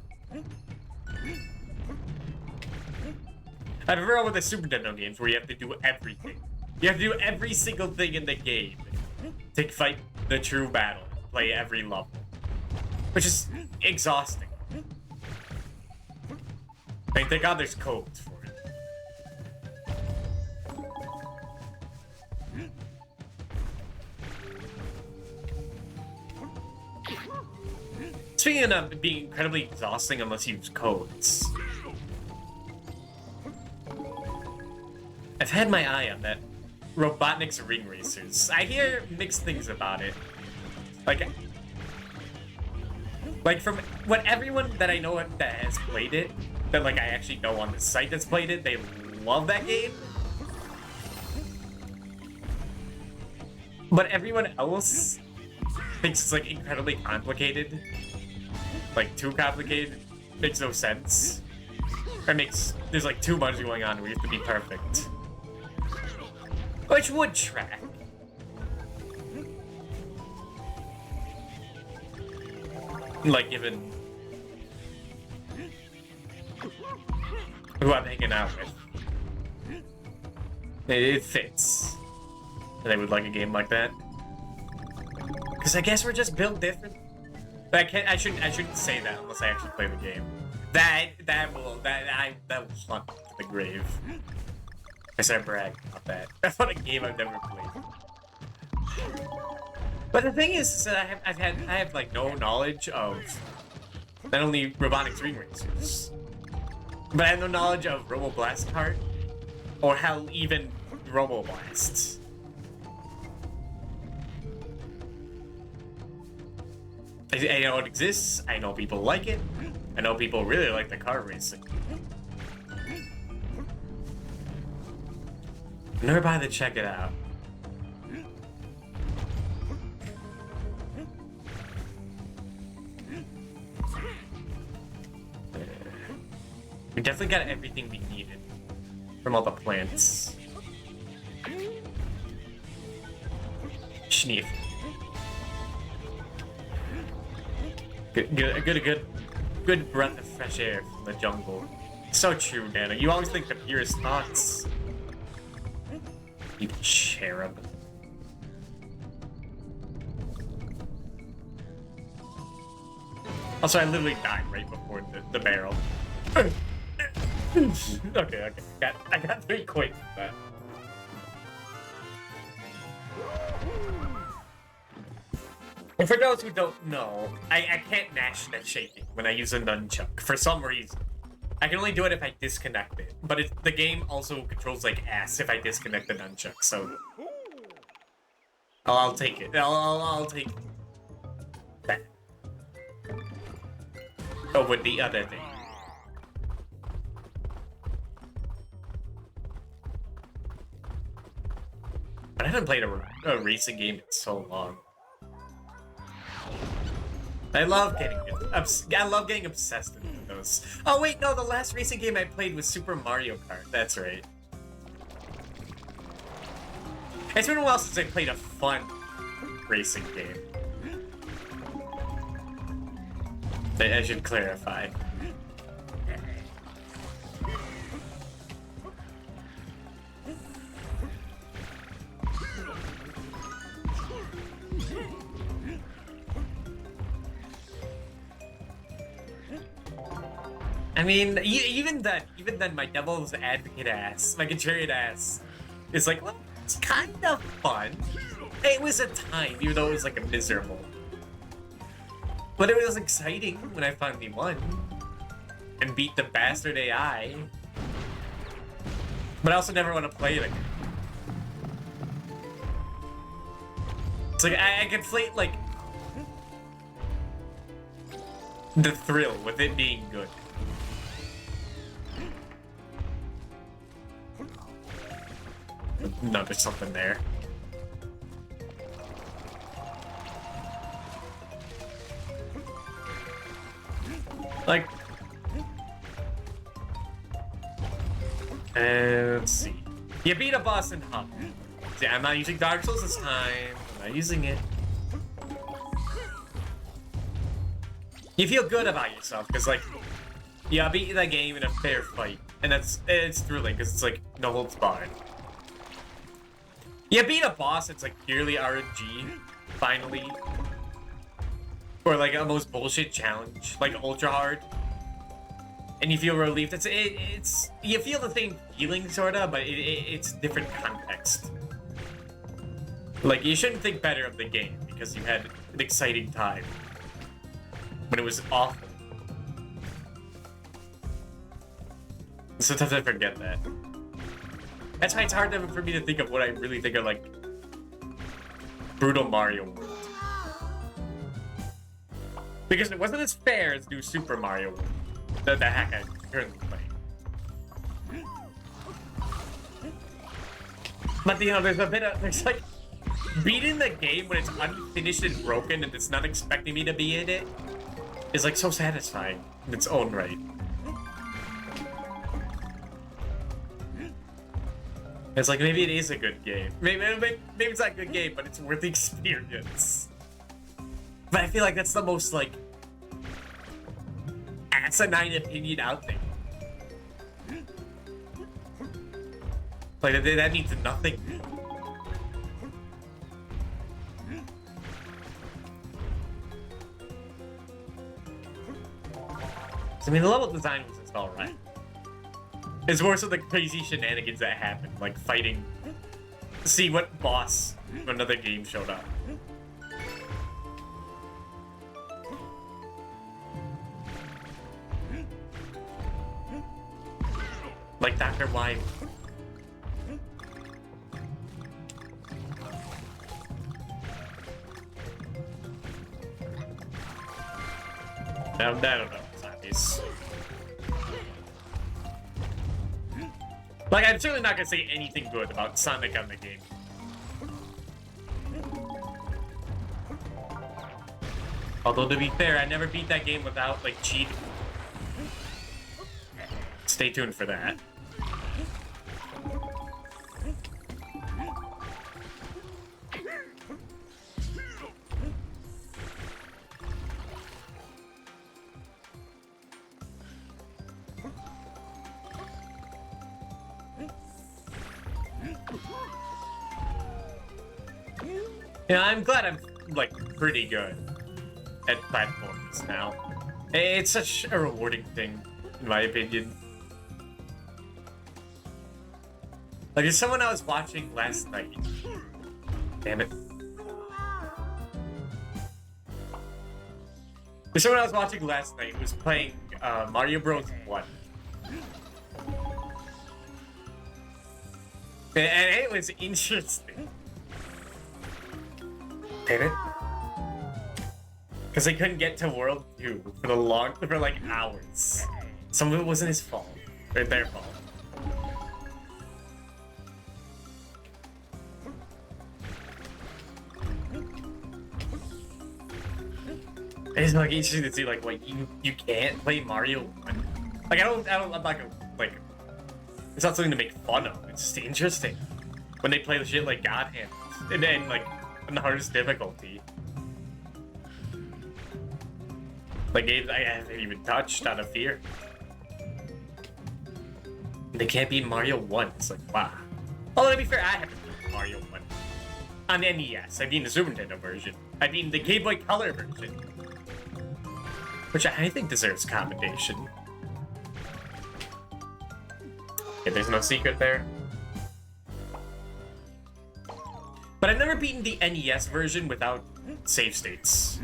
I prefer over the Super Nintendo games where you have to do everything. You have to do every single thing in the game to fight the true battle, play every level, which is exhausting. I mean, thank God there's codes for it. Speaking of being incredibly exhausting unless you use codes. I've had my eye on that Robotnik's Ring Racers. I hear mixed things about it. Like from what everyone that I know that has played it, that like I actually know on the site that's played it, they love that game. But everyone else thinks it's like incredibly complicated. Like too complicated. Makes no sense. Or there's like too much going on where you have to be perfect. Which would track. Like given who I'm hanging out with. It fits. And they would like a game like that. Cause I guess we're just built different. But I shouldn't say that unless I actually play the game. That will hunt to the grave. I said brag. that. That's not a game I've never played. But the thing is that I have like no knowledge of not only robotic ring racers, but I have no knowledge of Robo Blast Kart or how even Robo Blasts. I know it exists. I know people like it. I know people really like the car racing. Never bothered to check it out. We definitely got everything we needed from all the plants. Sniff. Good breath of fresh air from the jungle. So true, Nana. You always think the purest thoughts. You cherub. Also, I literally died right before the barrel. Okay. I got 3 coins from that. And for those who don't know, I can't mash that shaking when I use a nunchuck for some reason. I can only do it if I disconnect it, but the game also controls like ass if I disconnect the nunchuck. So I'll take it. I'll take that over the other thing. But I haven't played a racing game in so long. I love getting obsessed with those. Oh wait, no, the last racing game I played was Super Mario Kart. That's right. It's been a while since I played a fun racing game. I should clarify. I mean, even then, my devil's advocate ass, my contrarian ass, is like, well, it's kind of fun. It was a time, even though it was like a miserable. But it was exciting when I finally won and beat the bastard AI. But I also never want to play it again. It's like I conflate like the thrill with it being good. No, there's something there. Like, let's see. You beat a boss in Hub. See, I'm not using Dark Souls this time. I'm not using it. You feel good about yourself because, like, yeah, beat that game in a fair fight, and it's thrilling because it's like no holds barred. You beat a boss, it's like purely RNG, finally. Or like a most bullshit challenge, like ultra hard. And you feel relieved. It's you feel the same feeling sorta, but it's different context. Like you shouldn't think better of the game because you had an exciting time when it was awful. Sometimes I forget that. That's why it's hard for me to think of what I really think of, like, Brutal Mario World. Because it wasn't as fair as New Super Mario World. The heck I'm currently playing. But, you know, there's like, beating the game when it's unfinished and broken and it's not expecting me to be in it is, like, so satisfying in its own right. It's like, maybe it is a good game. Maybe it's not a good game, but it's worth the experience. But I feel like that's the most, like, asinine opinion out there. Like, that means nothing. I mean, the level design was just alright. It's more so the crazy shenanigans that happen, like fighting see what boss of another game showed up. Like Dr. Wine. I don't know. It's obvious. Like, I'm certainly not gonna say anything good about Sonic on the game. Although, to be fair, I never beat that game without, like, cheating. Stay tuned for that. Yeah, I'm glad I'm, like, pretty good at platforms now. It's such a rewarding thing, in my opinion. Like, there's someone I was watching last night. Damn it. There's someone I was watching last night who was playing Mario Bros. 1. And it was interesting. Damn it. Because they couldn't get to World 2 for like hours. Some of it wasn't his fault. Or their fault. It's like interesting to see like what you can't play Mario 1. Like I'm not gonna like it's not something to make fun of. It's just interesting. When they play the shit like God Hand and then like on the hardest difficulty. Like games I haven't even touched out of fear. They can't beat Mario 1. It's like, wow. Although to be fair, I haven't beat Mario 1. On the NES. I've beaten the Super Nintendo version. I've beaten the Game Boy Color version. Which I think deserves commendation. Yeah, there's no secret there. But I've never beaten the NES version without save states.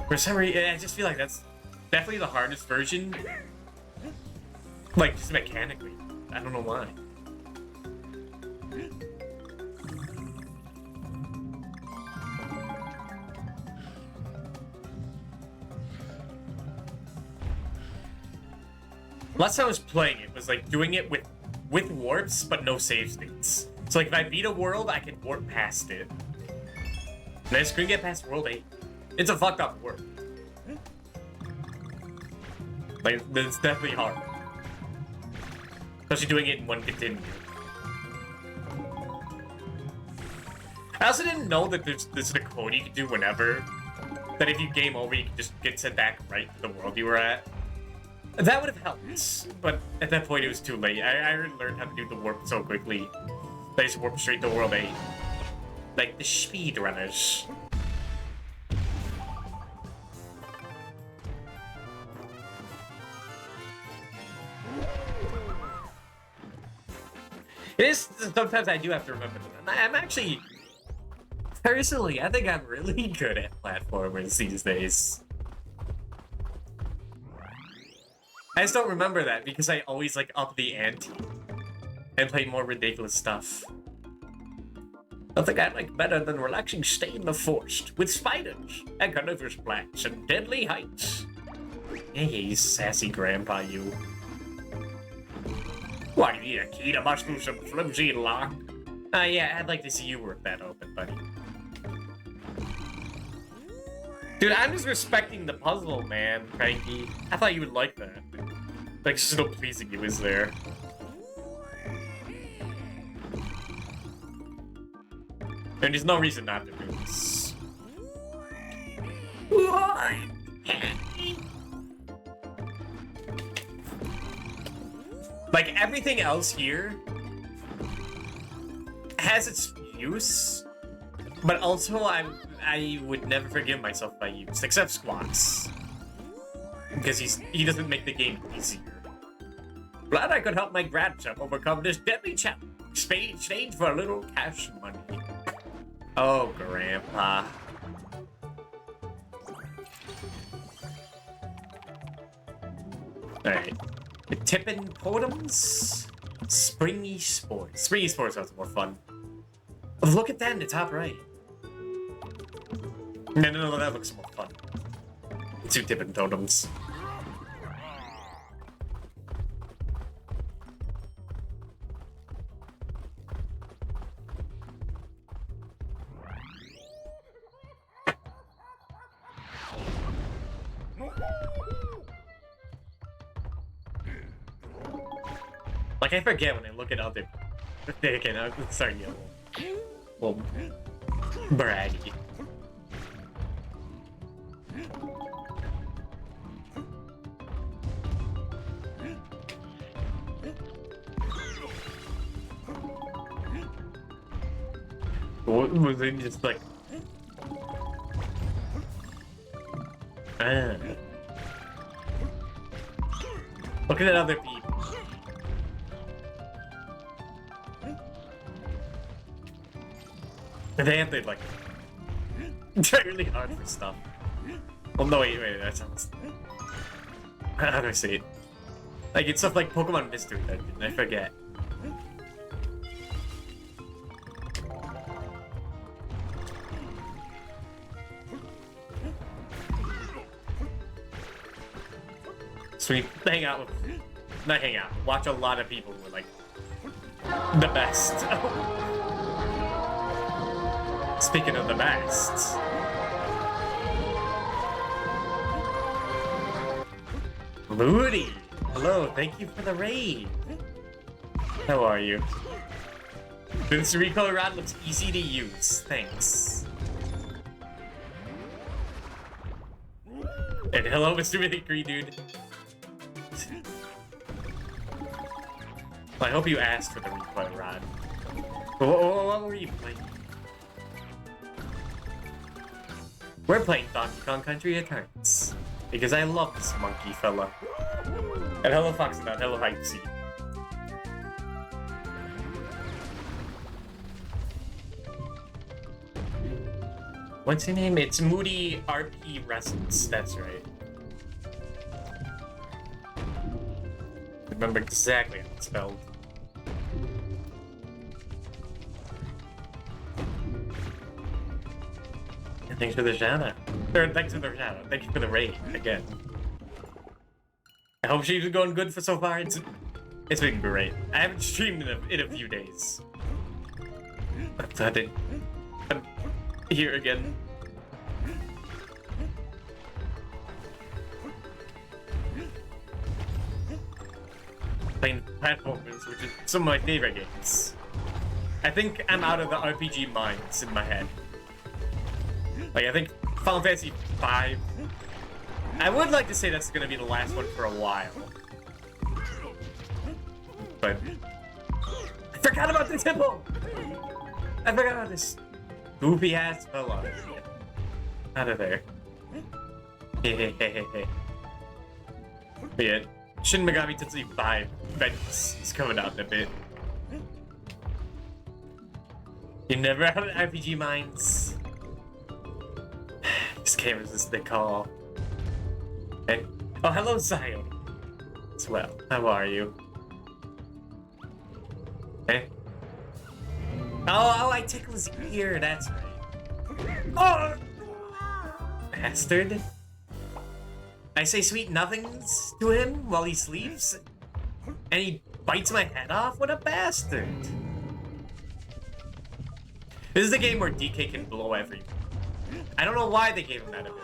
For some reason, I just feel like that's definitely the hardest version. Like, just mechanically. I don't know why. Last time I was playing it was like doing it with warps, but no save states. So like if I beat a world, I can warp past it. And I just couldn't get past World 8. It's a fucked up world. Like, it's definitely hard. Especially doing it in one continue. I also didn't know that there's a code you can do whenever. That if you game over, you can just get sent back right to the world you were at. That would have helped, but at that point it was too late. I already learned how to do the warp so quickly. I just warp straight to World 8. Like the speedrunners. It is, sometimes I do have to remember that. I'm actually, personally, I think I'm really good at platformers these days. I just don't remember that because I always like up the ante and play more ridiculous stuff. Nothing I like better than relaxing stay in the forest with spiders and carnivorous plants and deadly heights. Hey, sassy grandpa, you. What, you need a key to bust through some flimsy lock? Yeah, I'd like to see you work that open, buddy. Dude, I'm just respecting the puzzle, man, Cranky. I thought you would like that. Like, so pleasing it was there. And there's no reason not to do this. Like, everything else here has its use, but also I would never forgive myself if I used, except Squawks. Because he doesn't make the game easier. Glad I could help my grandson overcome this deadly challenge. exchange for a little cash money. Oh, Grandpa. Alright. The Tippin' Totems? Springy Sports. Springy Sports sounds more fun. Oh, look at that in the top right. No, that looks more fun. 2 Tippin' Totems. Like, I forget when I look at other... Again, I'm starting to get a little braggy. What was it just like... Look at other people. They have to, like, try really hard for stuff. Well, no, wait, that sounds... How do I say it? Like, it's stuff like Pokemon Mystery Dungeon, I forget. So we hang out with... Not hang out, watch a lot of people who are, like, the best. Speaking of the best. Moody! Hello, thank you for the raid. How are you? This recoil rod looks easy to use. Thanks. And hello, Mr. Mimicry, dude. Well, I hope you asked for the recoil rod. What were you playing? We're playing Donkey Kong Country Returns. Because I love this monkey fella. And hello Foxnut, hello Hype Seed. What's your name? It's Moody RP Residence, that's right. Remember exactly how it's spelled. Thanks for the shout out. Or thanks for the shout out. Thank you for the raid again. I hope she's going good for so far. It's been great. I haven't streamed in a few days. I'm here again. Playing platformers, which is some of my favorite games. I think I'm out of the RPG minds in my head. Like, I think Final Fantasy V... I would like to say that's gonna be the last one for a while. But... I forgot about the temple! I forgot about this goofy-ass fella. Out of there. Hey. But yeah, Shin Megami Tensei 5 Vengeance is coming out in a bit. You never had RPG minds? This game is the call. And oh, hello, Zion. As well. How are you? Eh? Oh, I tickle his ear. That's right. Oh, bastard! I say sweet nothings to him while he sleeps, and he bites my head off. What a bastard! This is the game where DK can blow everything. I don't know why they gave him that ability,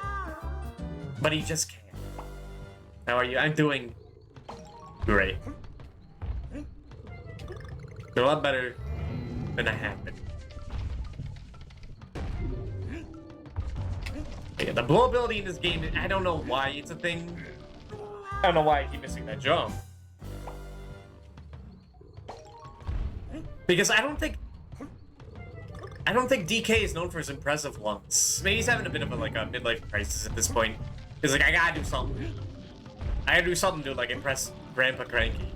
but he just can. How are you? I'm doing great. They're a lot better than I have been. Yeah, the blow ability in this game, I don't know why it's a thing. I don't know why I keep missing that jump. Because I don't think DK is known for his impressive lungs. Maybe he's having a bit of a midlife crisis at this point. He's like, I gotta do something. I gotta do something to like impress Grandpa Cranky.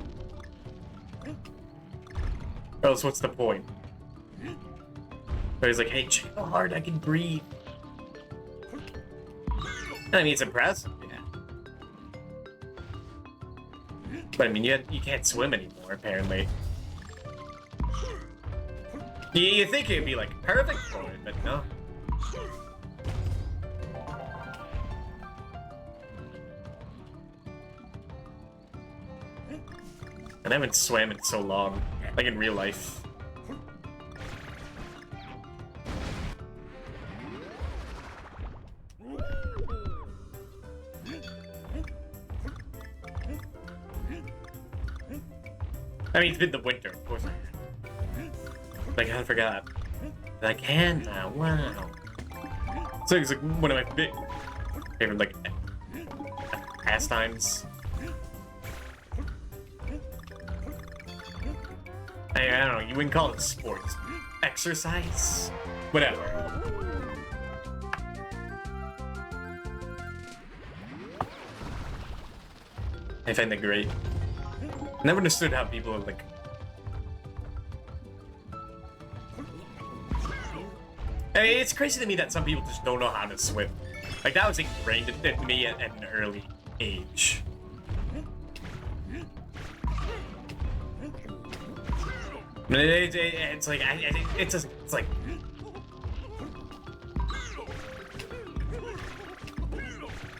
Or else what's the point? But he's like, hey, check how hard I can breathe. I mean, it's impressive, yeah. But I mean, you can't swim anymore, apparently. You think it'd be like perfect for it, but no. And I haven't swam in so long, like in real life. I mean, it's been the winter, of course. Like, I forgot. I can now, wow. So it's like one of my favorite, like, pastimes. I don't know, you wouldn't call it sports. Exercise? Whatever. I find that great. Never understood how people are like... I mean, it's crazy to me that some people just don't know how to swim. Like, that was ingrained in me at an early age. It's like, it's like...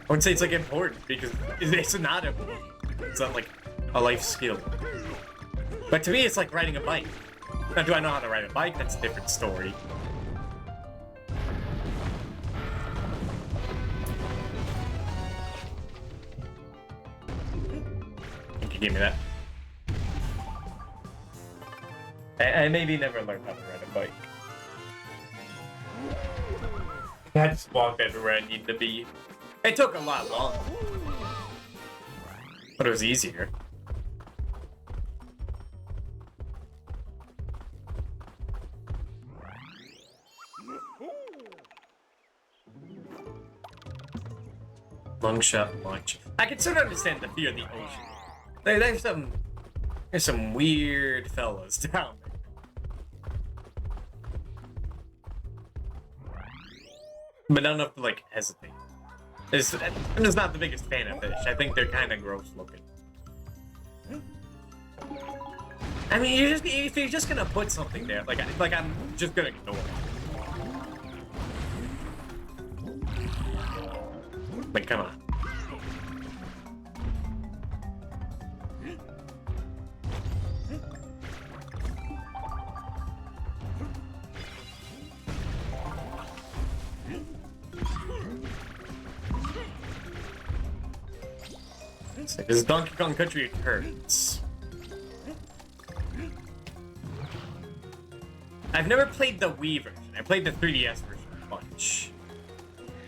I would say it's like important because it's not important. It's not like a life skill. But to me, it's like riding a bike. Now, do I know how to ride a bike? That's a different story. You can give me that. I maybe never learned how to ride a bike. I just walked everywhere I needed to be. It took a lot longer. But it was easier. Long shot launch. I can sort of understand the fear of the ocean. There's some weird fellas down there. But not enough to like hesitate. I'm just not the biggest fan of fish. I think they're kind of gross looking. I mean, if you're just gonna put something there, like I'm just gonna ignore it. Like, come on. This is Donkey Kong Country Returns. I've never played the Wii version. I played the 3DS version a bunch.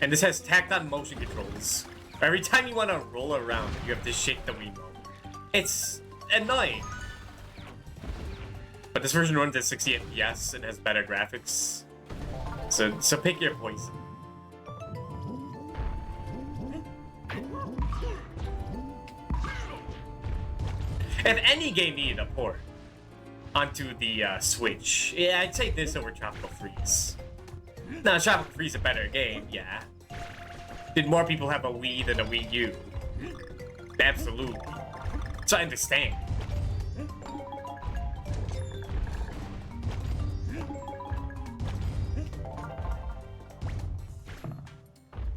And this has tacked-on motion controls. Every time you want to roll around, you have to shake the Wiimote. It's annoying. But this version runs at 60 FPS and has better graphics. So pick your poison. If any game needed a port onto the Switch, yeah, I'd say this over Tropical Freeze. Now, Tropical Freeze is a better game, yeah. Did more people have a Wii than a Wii U? Absolutely. So I understand.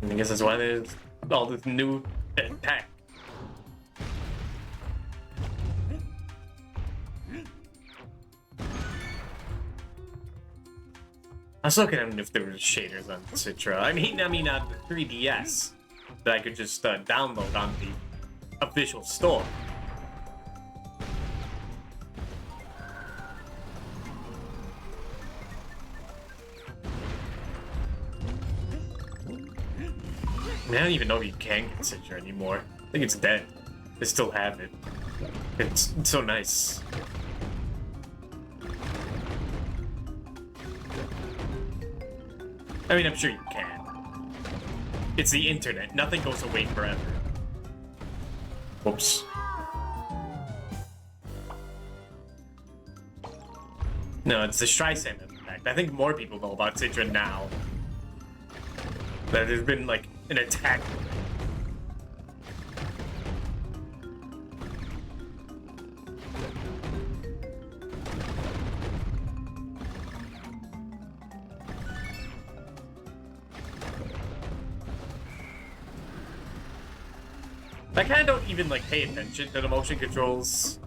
I guess that's why there's all this new tech. I was looking at if there were shaders on Citra. I mean on the 3DS that I could just download on the official store. I don't even know if you can get Citra anymore. I think it's dead. They still have it. It's so nice. I mean, I'm sure you can. It's the internet. Nothing goes away forever. Whoops. No, it's the Streisand effect. I think more people know about Citra now. That there's been, like, an attack. I kind of don't even, like, pay attention to the motion controls.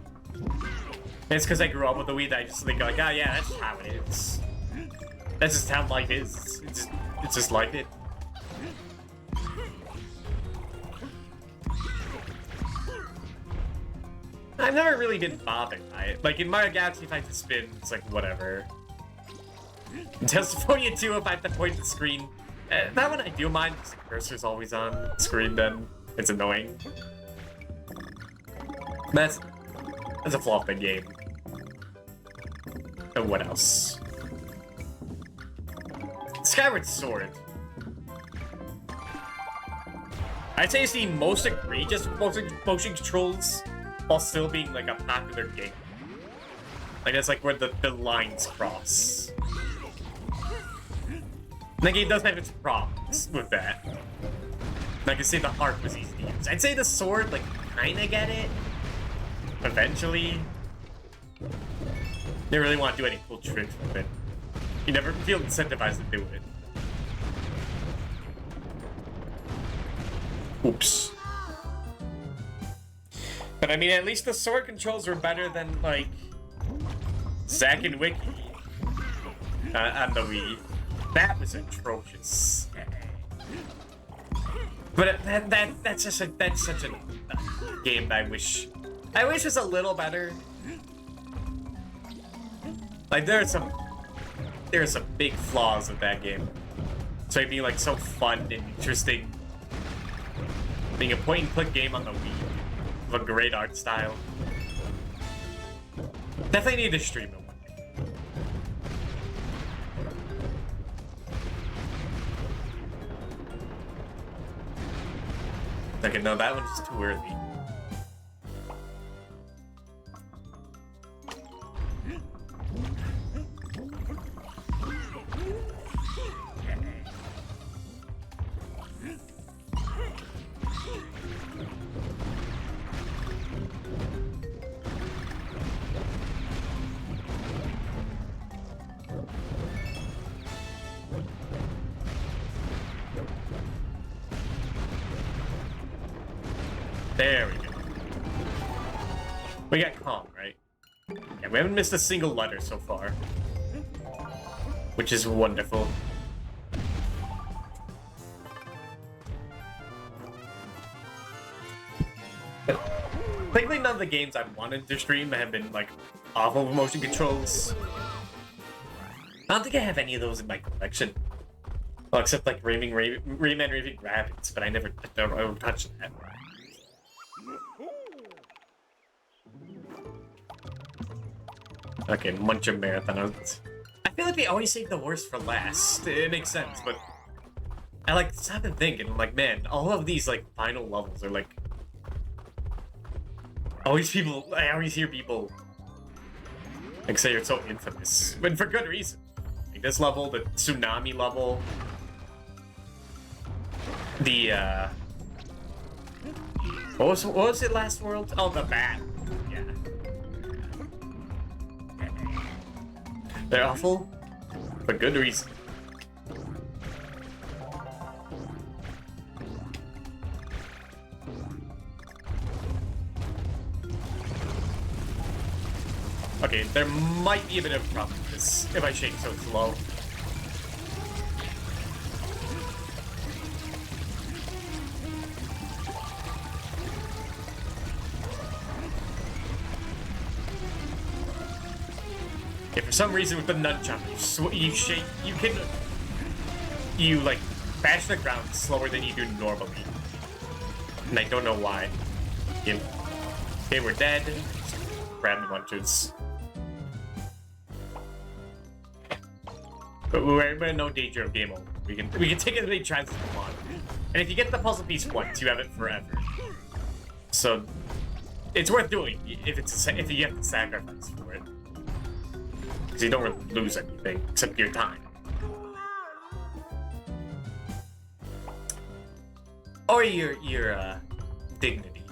And it's because I grew up with the Wii that I just think, like, oh yeah, that's just how it is. That's just how life is. It's just like it. I've never really been bothered by it. Like, in Mario Galaxy, if I have to spin, it's like, whatever. Testimonial 2, if I have to point the screen. That one I do mind, because the cursor's always on the screen, then it's annoying. That's a flaw of the game. And what else? Skyward Sword. I'd say it's the most egregious motion controls while still being like a popular game. Like that's like where the lines cross. And the game does have its problems with that. Like I say, the harp was easy to use. I'd say the sword, like, kinda get it. Eventually. They really want to do any cool tricks with it. You never feel incentivized to do it. Oops. But I mean, at least the sword controls were better than, like, Zack and Wiki on the Wii. That was atrocious. But that's such a game that I wish was a little better. Like there are some big flaws with that game. So it being like so fun and interesting. Being a point and click game on the Wii with a great art style. Definitely need to stream it one day. Okay, no, that one's too early. There we go. We got calm, right? Yeah, we haven't missed a single letter so far. Which is wonderful. Thankfully, none of the games I've wanted to stream have been, like, awful motion controls. I don't think I have any of those in my collection. Well, except, like, Rayman Raving Rabbids, but I don't touch that. Okay, Muncher Marathon. I feel like they always save the worst for last. It makes sense, but I like stop and think, and I'm like, man, all of these like final levels are like I always hear people like say it's so infamous, but for good reason. Like this level, the tsunami level, the what was it last world? Oh, the bat. Yeah. They're awful, for good reason. Okay, there might be a bit of a problem with this if I shake so slow. Yeah, for some reason with the nunchuck, you like bash the ground slower than you do normally, and I don't know why. Okay, we're dead. Grab the munchers. But we're in no danger of game over. We can take as many tries as we want, and if you get the puzzle piece once, you have it forever. So it's worth doing if you have to sacrifice for it. Because you don't really lose anything, except your time. Or your dignity.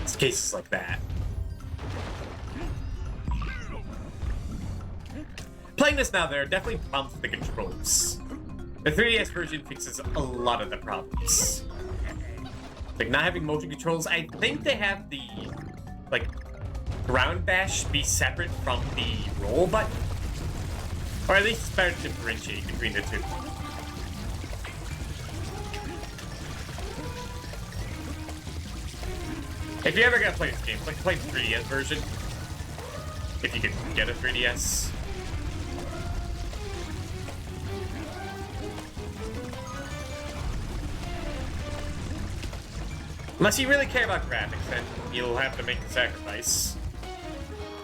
It's cases like that. Playing this now, there are definitely problems with the controls. The 3DS version fixes a lot of the problems. Like, not having motion controls, I think they have the, like, ground bash be separate from the roll button. Or at least it's better to differentiate between the two. If you're ever gonna play this game, play the 3DS version. If you can get a 3DS. Unless you really care about graphics, then you'll have to make the sacrifice.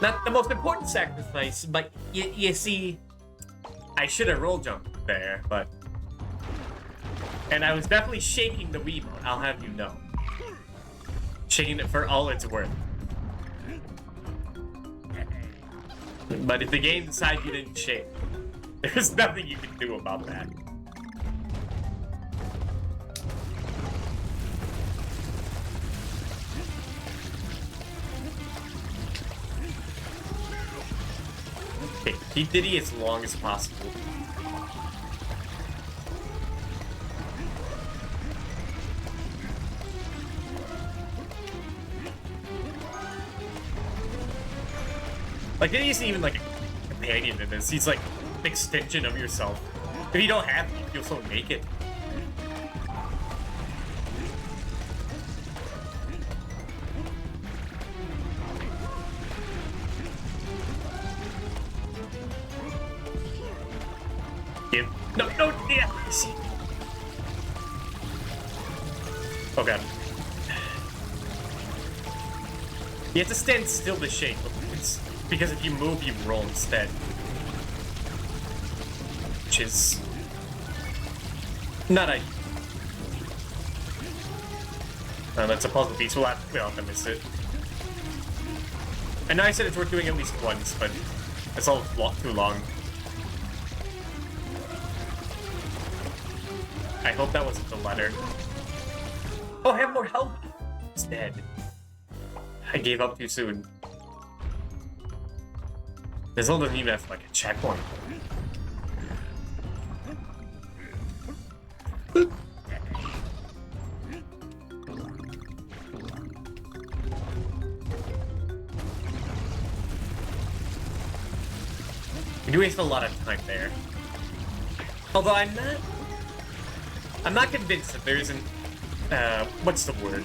Not the most important sacrifice, but you see, I should have roll jumped there, but... And I was definitely shaking the Wiimote, I'll have you know. Shaking it for all it's worth. But if the game decides you didn't shake, there's nothing you can do about that. Okay, keep Diddy as long as possible. Like, Diddy isn't even like a companion in this. He's like an extension of yourself. If you don't have him, you feel so naked. No, yeah, see. Oh god. You have to stand still to shake, because if you move, you roll instead. Which is not ideal. That's a puzzle piece. We'll have to miss it. I know I said it's worth doing at least once, but it's all too long. I hope that wasn't the letter. Oh, I have more health! It's dead. I gave up too soon. This one doesn't even have, like, a checkpoint. You waste a lot of time there. Although I'm not convinced that there isn't, what's the word?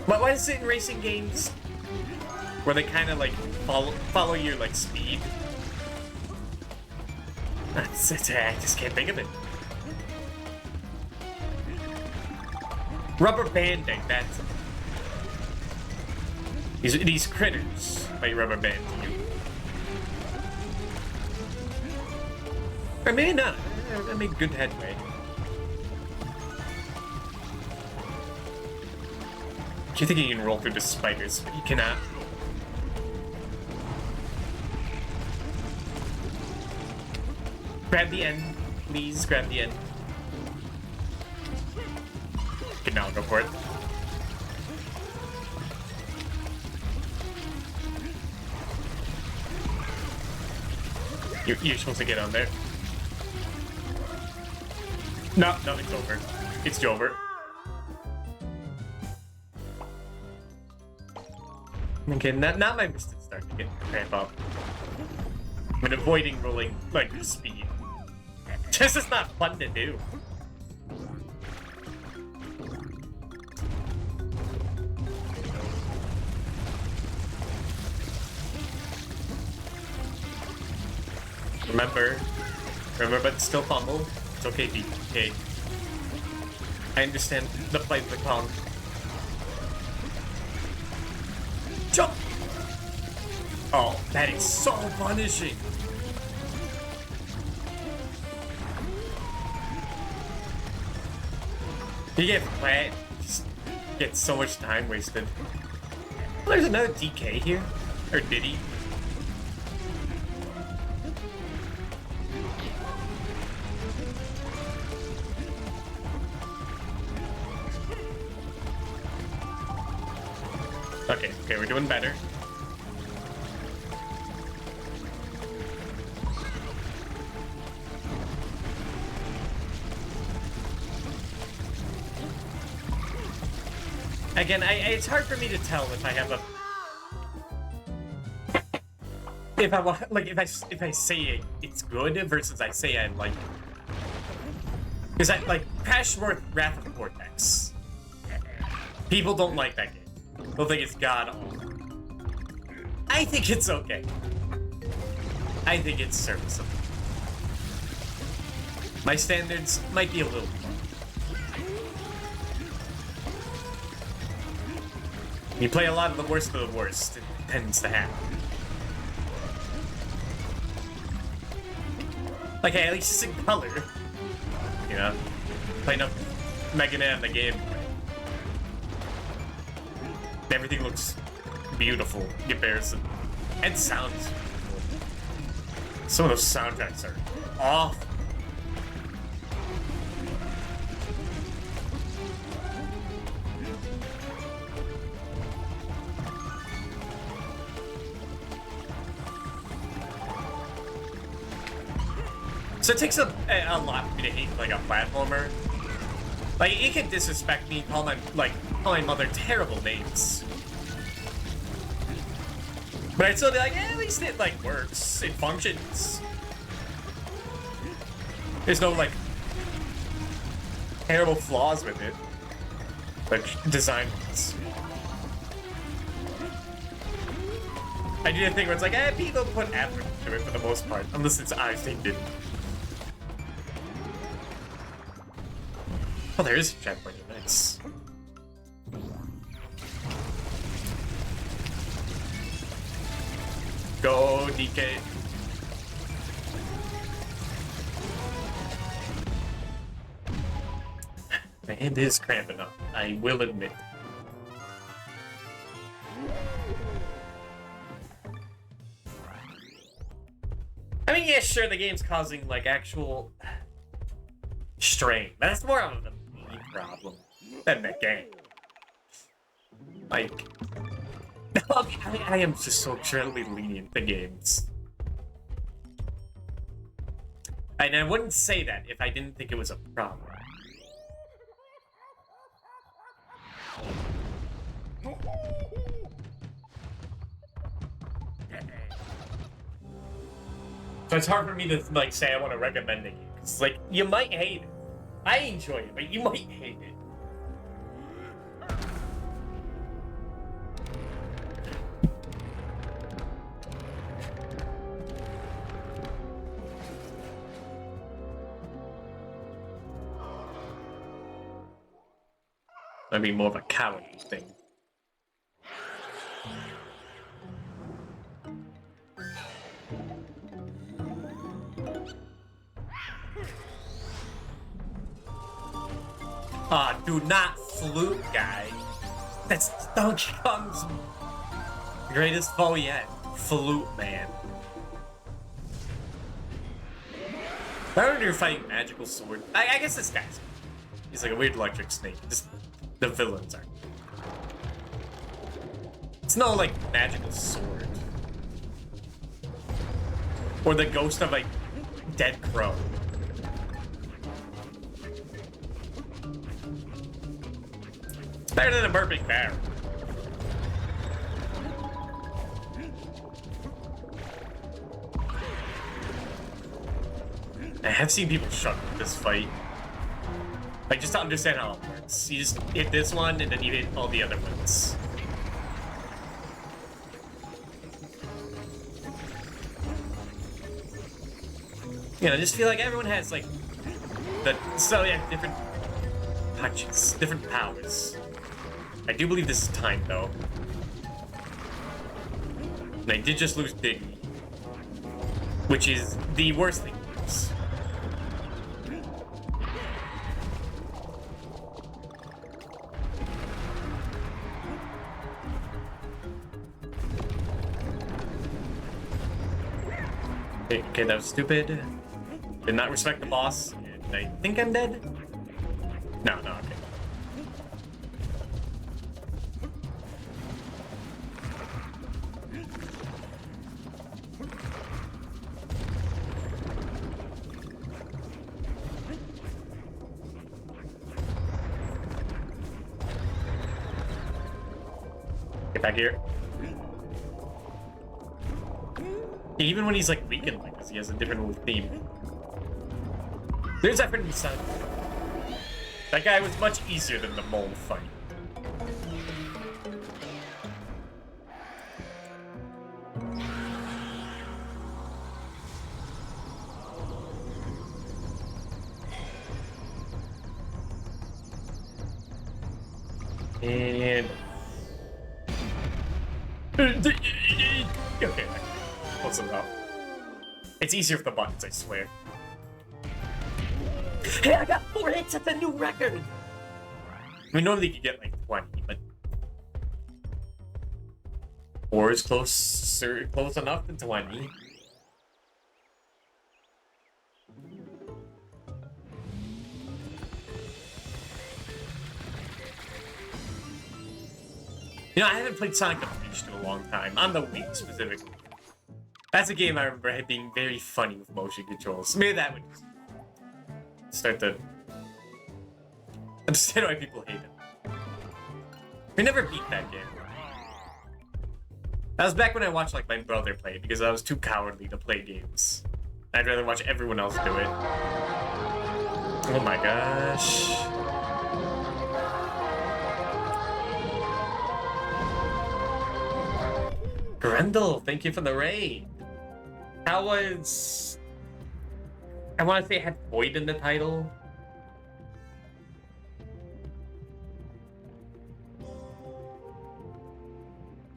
Why is it in racing games where they kind of like follow your like speed? I just can't think of it. Rubber banding, that's it. These critters might rubber band you. Or maybe not. I made good headway. You think you can roll through the spiders, but you cannot. Grab the end, please. Grab the end. Okay, now go for it. You're supposed to get on there. No, it's over. It's over. Okay, now my wrist is starting to get cramp up. I'm avoiding rolling like speed. This is not fun to do. Remember, but still fumble. It's okay, Pete. Okay. I understand the plight of the Kong. Jump! Oh, that is so punishing. You get flat, just get so much time wasted. There's another DK here. Or did he? Okay, we're doing better. Again, it's hard for me to tell if I have a... If I want, like, if I say it's good versus I say I like it. Because I, like, Crashworth Wrath of Cortex. People don't like that game. They'll think it's god-awful. I think it's okay. I think it's serviceable. My standards might be a little... You play a lot of the worst of the worst, it tends to happen. Like, hey, at least it's in color. You know? Playing up Mega Man the game. Everything looks beautiful in comparison. And sounds beautiful. Some of those soundtracks are awful. So it takes a lot for me to hate, like, a platformer. Like, it can disrespect me, call my mother terrible names. But I'd still be like, at least it, like, works. It functions. There's no, like, terrible flaws with it. Like, design-wise. I do the thing where it's like, people put effort into it for the most part, unless it's I-themed. Oh, there is a checkpoint. Nice. Go, DK. My hand is cramping up, I will admit. I mean, yeah, sure, the game's causing, like, actual strain. That's more of a me problem than the game. Like, I am just so extremely lenient to games. And I wouldn't say that if I didn't think it was a problem. So it's hard for me to, like, say I want to recommend it. It's like, you might hate it. I enjoy it, but you might hate it. That'd be more of a cowardly thing. Aw, do not flute, guy. That's Donkey Kong's greatest foe yet. Flute man. I remember you're fighting Magical Sword. I guess this guy's... He's like a weird electric snake. Just the villains are. It's no, like, Magical Sword. Or the ghost of, like, dead crow. It's better than a burping bear. I have seen people struggle with this fight. Like, just to understand how it works. You just hit this one, and then you hit all the other ones. You know, I just feel like everyone has, like, different punches, different powers. I do believe this is timed, though. And I did just lose Biggie, which is the worst thing to lose. Okay, that was stupid. Did not respect the boss. And I think I'm dead? No, okay. Get back here. Even when he's like weakened like this, he has a different little theme. There's effort in the sun. That guy was much easier than the mole fight. And okay, close enough. It's easier with the buttons, I swear. Hey, I got 4 hits at the new record! I mean, normally you get like 20, but 4 is close enough to 20. You know, I haven't played Sonic Unleashed in a long time, on the Wii specifically. That's a game I remember being very funny with motion controls. Maybe that would start to understand why people hate it. We never beat that game. That was back when I watched like my brother play it because I was too cowardly to play games. I'd rather watch everyone else do it. Oh my gosh. Grendel, thank you for the raid. How was... I want to say it had Void in the title.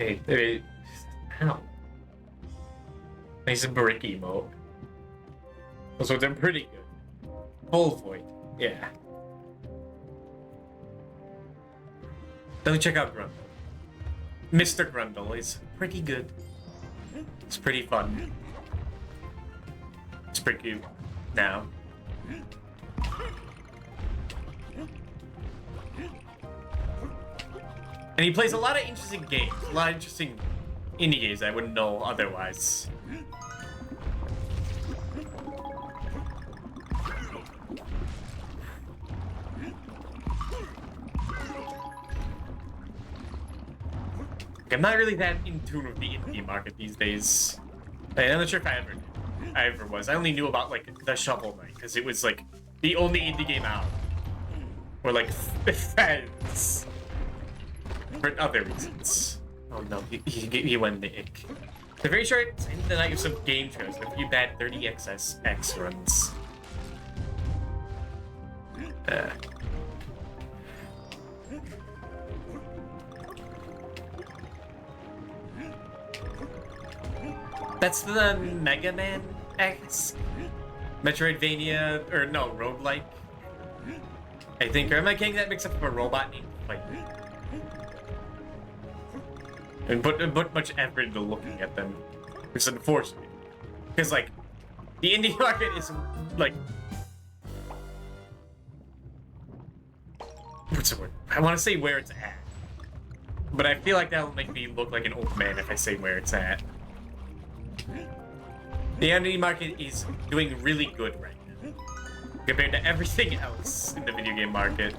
Okay, how? Nice and brick emote. So they're pretty good. Full Void, yeah. Let me check out Grendel. Mr. Grendel is pretty good. It's pretty fun. It's pretty cute now. And he plays a lot of interesting games. A lot of interesting indie games I wouldn't know otherwise. I'm not really that in tune with the indie market these days. I'm not sure if I ever was. I only knew about like the Shovel Knight because it was like the only indie game out. Or like Fez. For other reasons. Oh no, he went the ick. The very short end of the night with some game trailers and a few bad 30xx runs. That's the Mega Man X? Metroidvania, or no, roguelike? I think, or am I getting that mixed up with a robot named Fight? And put much effort into looking at them. It's unfortunate. Because, like, the indie market is, like... What's the word? I want to say where it's at. But I feel like that'll make me look like an old man if I say where it's at. The indie market is doing really good right now. Compared to everything else in the video game market.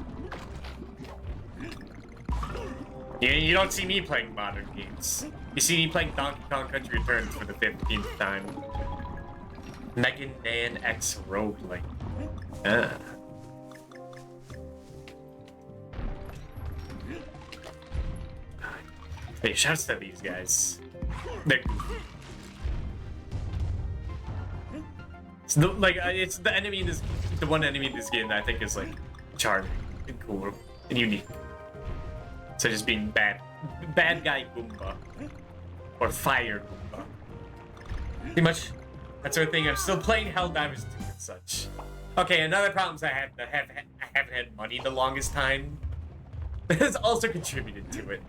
You don't see me playing modern games. You see me playing Donkey Kong Country Returns for the 15th time. Mega Man X roguelike. Hey, shouts to these guys. They're goofy. It's the enemy in this, the one enemy in this game that I think is like charming and cool and unique. So just being bad guy Goomba or fire Goomba. Pretty much that sort of thing. I'm still playing Helldivers 2 and such. Okay, another problem is I haven't had money the longest time. That has also contributed to it.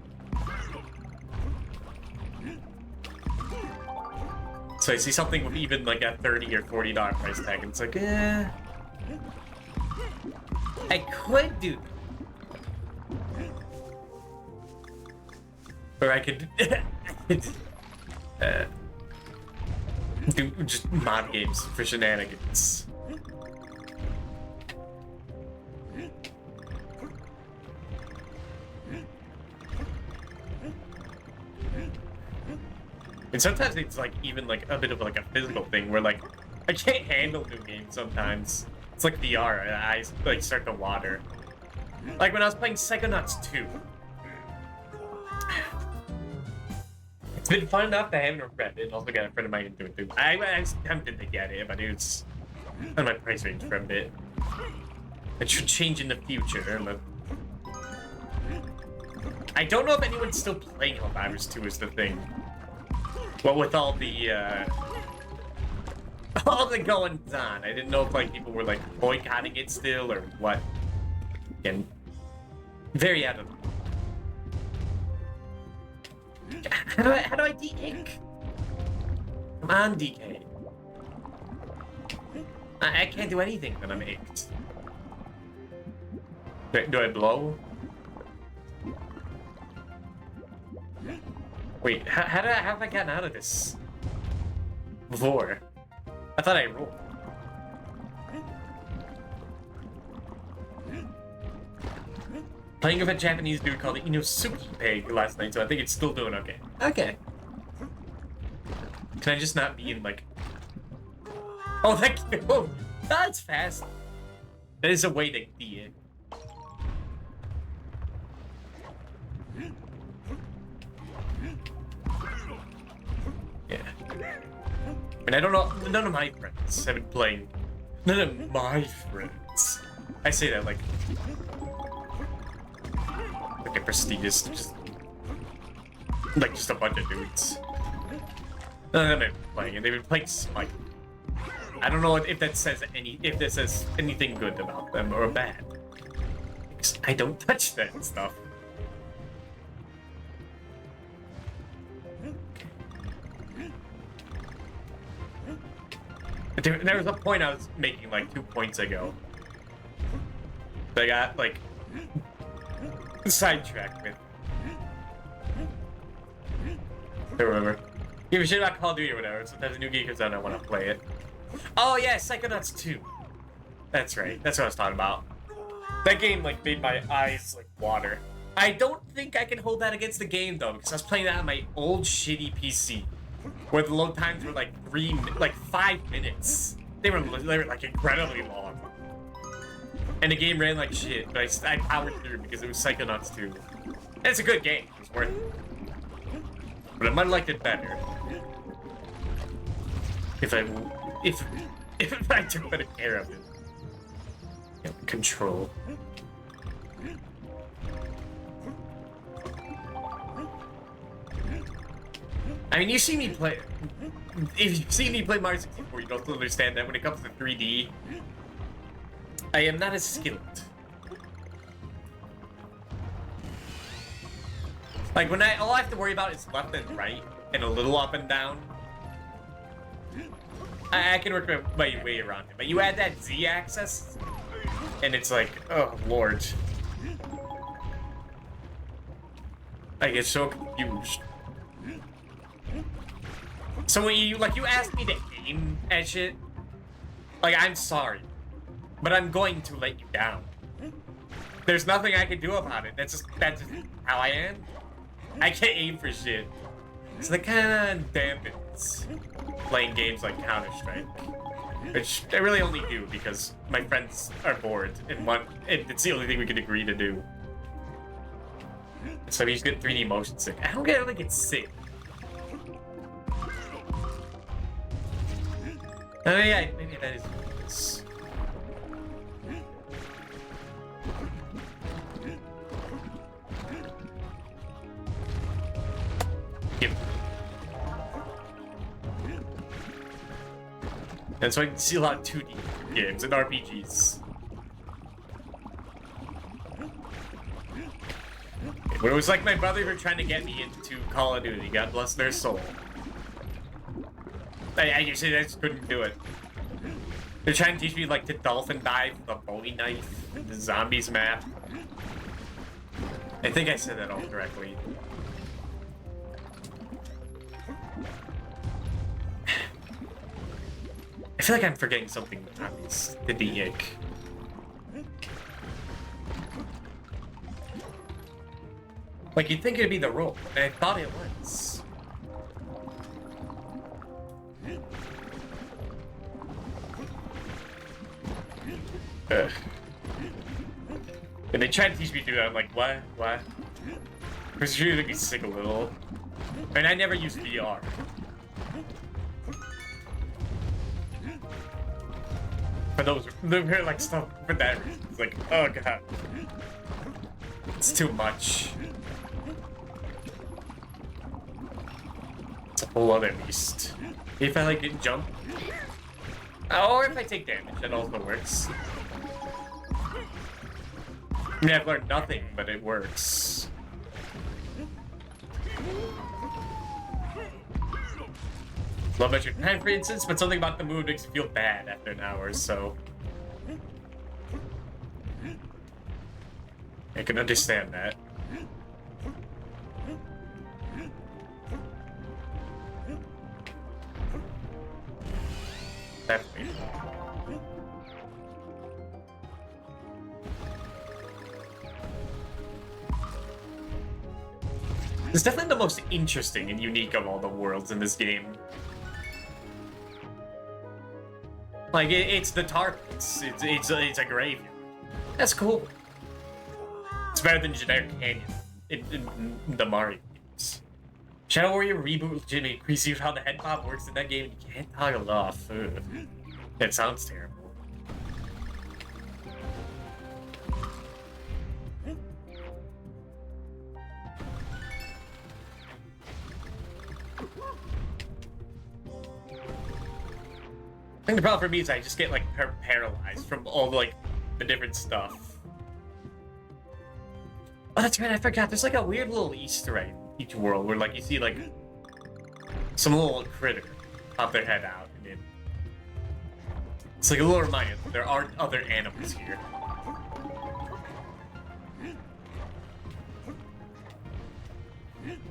So I see something with even like a $30 or $40 price tag, and it's like, I could do, or I could do just mod games for shenanigans. And sometimes it's like even like a bit of like a physical thing where like I can't handle new games sometimes. It's like VR, and I like start to water. Like when I was playing Psychonauts 2. It's been fun enough to have regret it. Also got a friend of mine into it too. I was tempted to get it, but it was on my price range for a bit. It should change in the future, but I don't know if anyone's still playing Helldivers 2 is the thing. Well, with all the goings on, I didn't know if like people were like boycotting it still or what. Again, very out of. How do I de-ink? Come on, DK. I can't do anything when I'm inked. Do I blow? Wait, how have I gotten out of this before? I thought I rolled. Playing with a Japanese dude called Inosuke Peg last night, so I think it's still doing okay. Okay. Can I just not be in like... Oh, that... Oh, that's fast. That is a way to be it. Yeah. And I don't know, none of my friends have been playing. None of my friends. I say that like a prestigious, just like just a bunch of dudes. None of them have been playing, and they've been playing Smite. I don't know if that says anything good about them or bad. I don't touch that stuff. There was a point I was making like 2 points ago. That I got like sidetracked with. I don't remember. Give a shit about Call of Duty or whatever. Sometimes a new game comes out and I want to play it. Oh yeah, Psychonauts 2. That's right. That's what I was talking about. That game like made my eyes like water. I don't think I can hold that against the game though, because I was playing that on my old shitty PC. Where the load times were like 5 minutes. They were like incredibly long. And the game ran like shit, but I powered through because it was Psychonauts 2. And it's a good game, it was worth it. But I might have liked it better. If I took better care of it. You know, control. I mean, you see me play... If you see me play Mario 64, you don't understand that when it comes to 3D, I am not as skilled. Like, when all I have to worry about is left and right, and a little up and down, I can work my way around it. But you add that Z-axis, and it's like, oh, Lord. I get so confused. So when you ask me to aim at shit, like, I'm sorry, but I'm going to let you down. There's nothing I can do about it. That's just how I am. I can't aim for shit. So that kind of dampens playing games like Counter-Strike, which I really only do because my friends are bored and it's the only thing we can agree to do. So we just get 3D motion sick. I don't get sick. Oh yeah, maybe that is what it is. Yep. And so I see a lot of 2D games and RPGs. But it was like my brothers were trying to get me into Call of Duty, God bless their soul. I just couldn't do it. They're trying to teach me like to dolphin dive, the Bowie knife, the zombies map. I think I said that all correctly. I feel like I'm forgetting something obvious. The D-Ick. Like, you'd think it'd be the rope, and I thought it was. Ugh. And they tried to teach me to do that, I'm like, what? What? Because it's really make me sick a little. And I never used VR. For those, like, stuff for that reason. It's like, oh god. It's too much. It's a whole other beast. If I, like, get jump. Or if I take damage, that also works. I mean, I've learned nothing, but it works. Love Metric 9, for instance, but something about the move makes you feel bad after an hour, so... I can understand that. Definitely. It's definitely the most interesting and unique of all the worlds in this game. Like, it's the targets. It's a graveyard. That's cool. It's better than generic canyon in the Mario games. Shadow Warrior Reboot legitimately increases how the head pop works in that game. You can't toggle off. Ugh. That sounds terrible. I think the problem for me is I just get like paralyzed from all like the different stuff. Oh, that's right, I forgot. There's like a weird little Easter egg in each world where like you see like some little critter pop their head out, and it's like a little reminder that there are other animals here.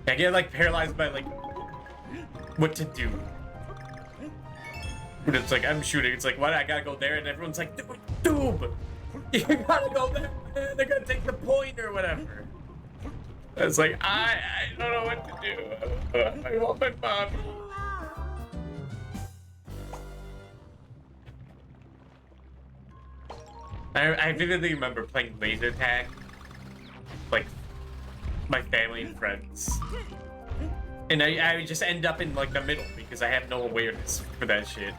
I get like paralyzed by like what to do. But it's like, I'm shooting, it's like, why I gotta go there? And everyone's like, Doob! You gotta go there, they're gonna take the point or whatever. It's like, I don't know what to do. I want my mommy. I vividly remember playing laser tag, like, my family and friends. And I would just end up in, like, the middle because I have no awareness for that shit.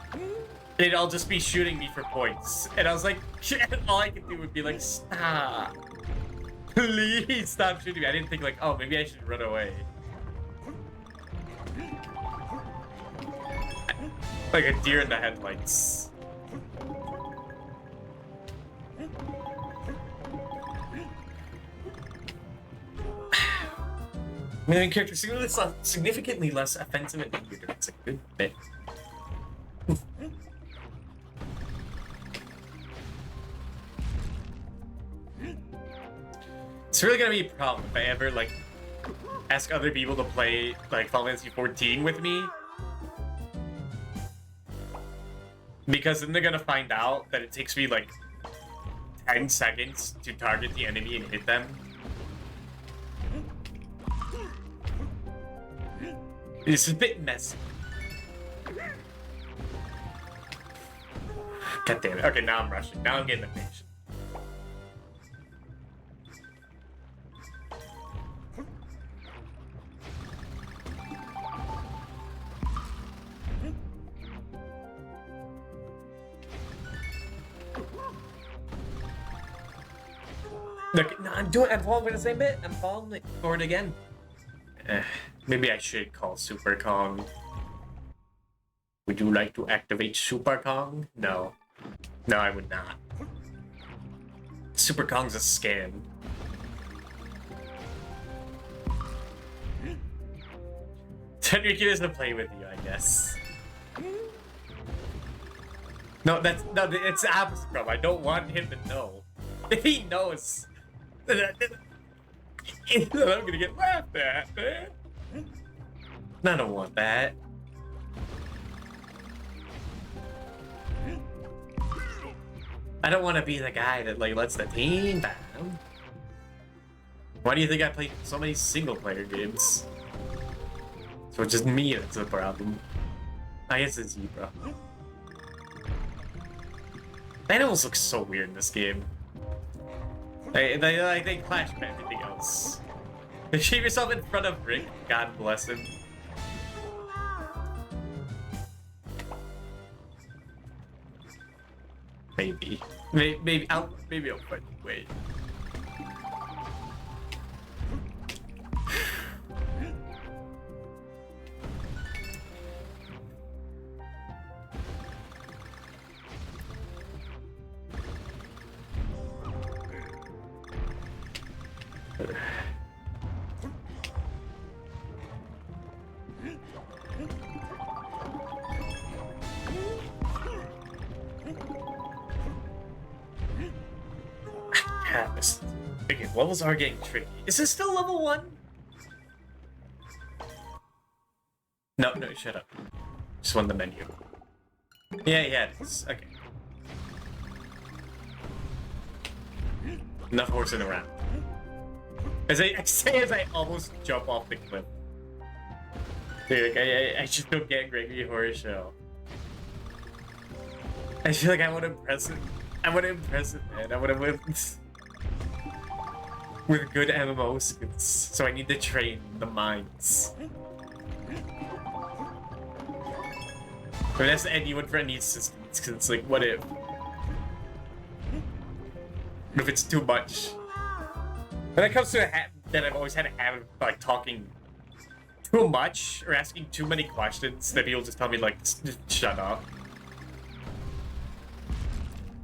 They'd all just be shooting me for points. And I was like, shit, all I could do would be like, stop. Please stop shooting me. I didn't think, like, oh, maybe I should run away. Like a deer in the headlights. Main character significantly less offensive and weirder. It's a good bit. It's really gonna be a problem if I ever like ask other people to play like Final Fantasy 14 with me, because then they're gonna find out that it takes me like 10 seconds to target the enemy and hit them. It's a bit messy. God damn it. Okay, now I'm rushing. Now I'm getting impatient. Look, no, I'm falling for the same bit. I'm falling for it again. Maybe I should call Super Kong. Would you like to activate Super Kong? No. No, I would not. Super Kong's a scam. Tenryuki doesn't play with you, I guess. No, it's the opposite, bro. I don't want him to know. If he knows, then I'm gonna get laughed at, man. I don't want that. I don't want to be the guy that like lets the team down. Why do you think I play so many single-player games? So it's just me that's the problem. I guess it's you, bro. Animals look so weird in this game. They clash with everything else. Achieve yourself in front of Rick. God bless him. Maybe I'll find a way. Okay, levels are getting tricky. Is this still level 1? No, shut up. Just won the menu. Yeah, it is. Okay. Enough horsing around. As I almost jump off the cliff. Dude, I just don't get Gregory Horror Show. I feel like I want to impress him. I want to impress him, man. I want to win with good MMO skills. So I need to train the minds. I mean, that's anyone for any assistance, because it's like, what if? What if it's too much? When it comes to a habit that I've always had a habit of like talking too much or asking too many questions that people just tell me like, just shut up.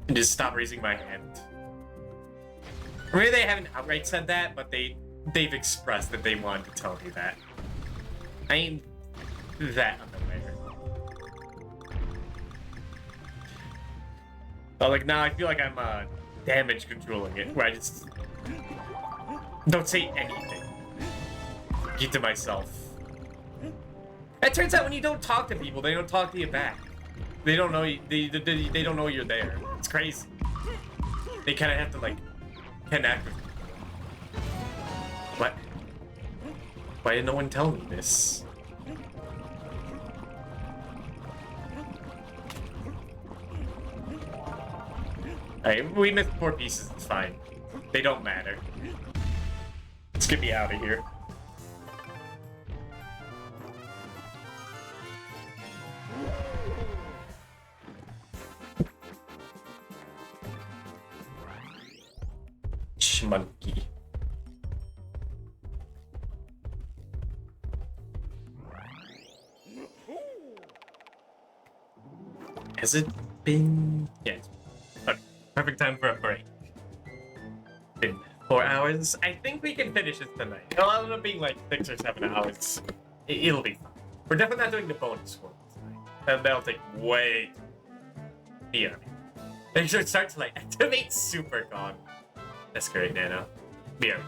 And just stop raising my hand. Or maybe they haven't outright said that, but they've expressed that they wanted to tell me that. I ain't that unaware. But like now I feel like I'm damage controlling it, where I just don't say anything. Keep to myself. It turns out when you don't talk to people, they don't talk to you back. They don't know you, they don't know you're there. It's crazy. They kind of have to like connect with you. What? Why did no one tell me this? Alright, we missed 4 pieces, it's fine. They don't matter. Let's get me out of here. Monkey. Has it been? Yeah, it's perfect time for a break. Been 4 hours. I think we can finish this tonight. It'll end up being like 6 or 7 hours. It'll be fine. We're definitely not doing the bonus one tonight. That'll take way. Yeah. They should start to like activate Super Con. That's great, Nano. Beer.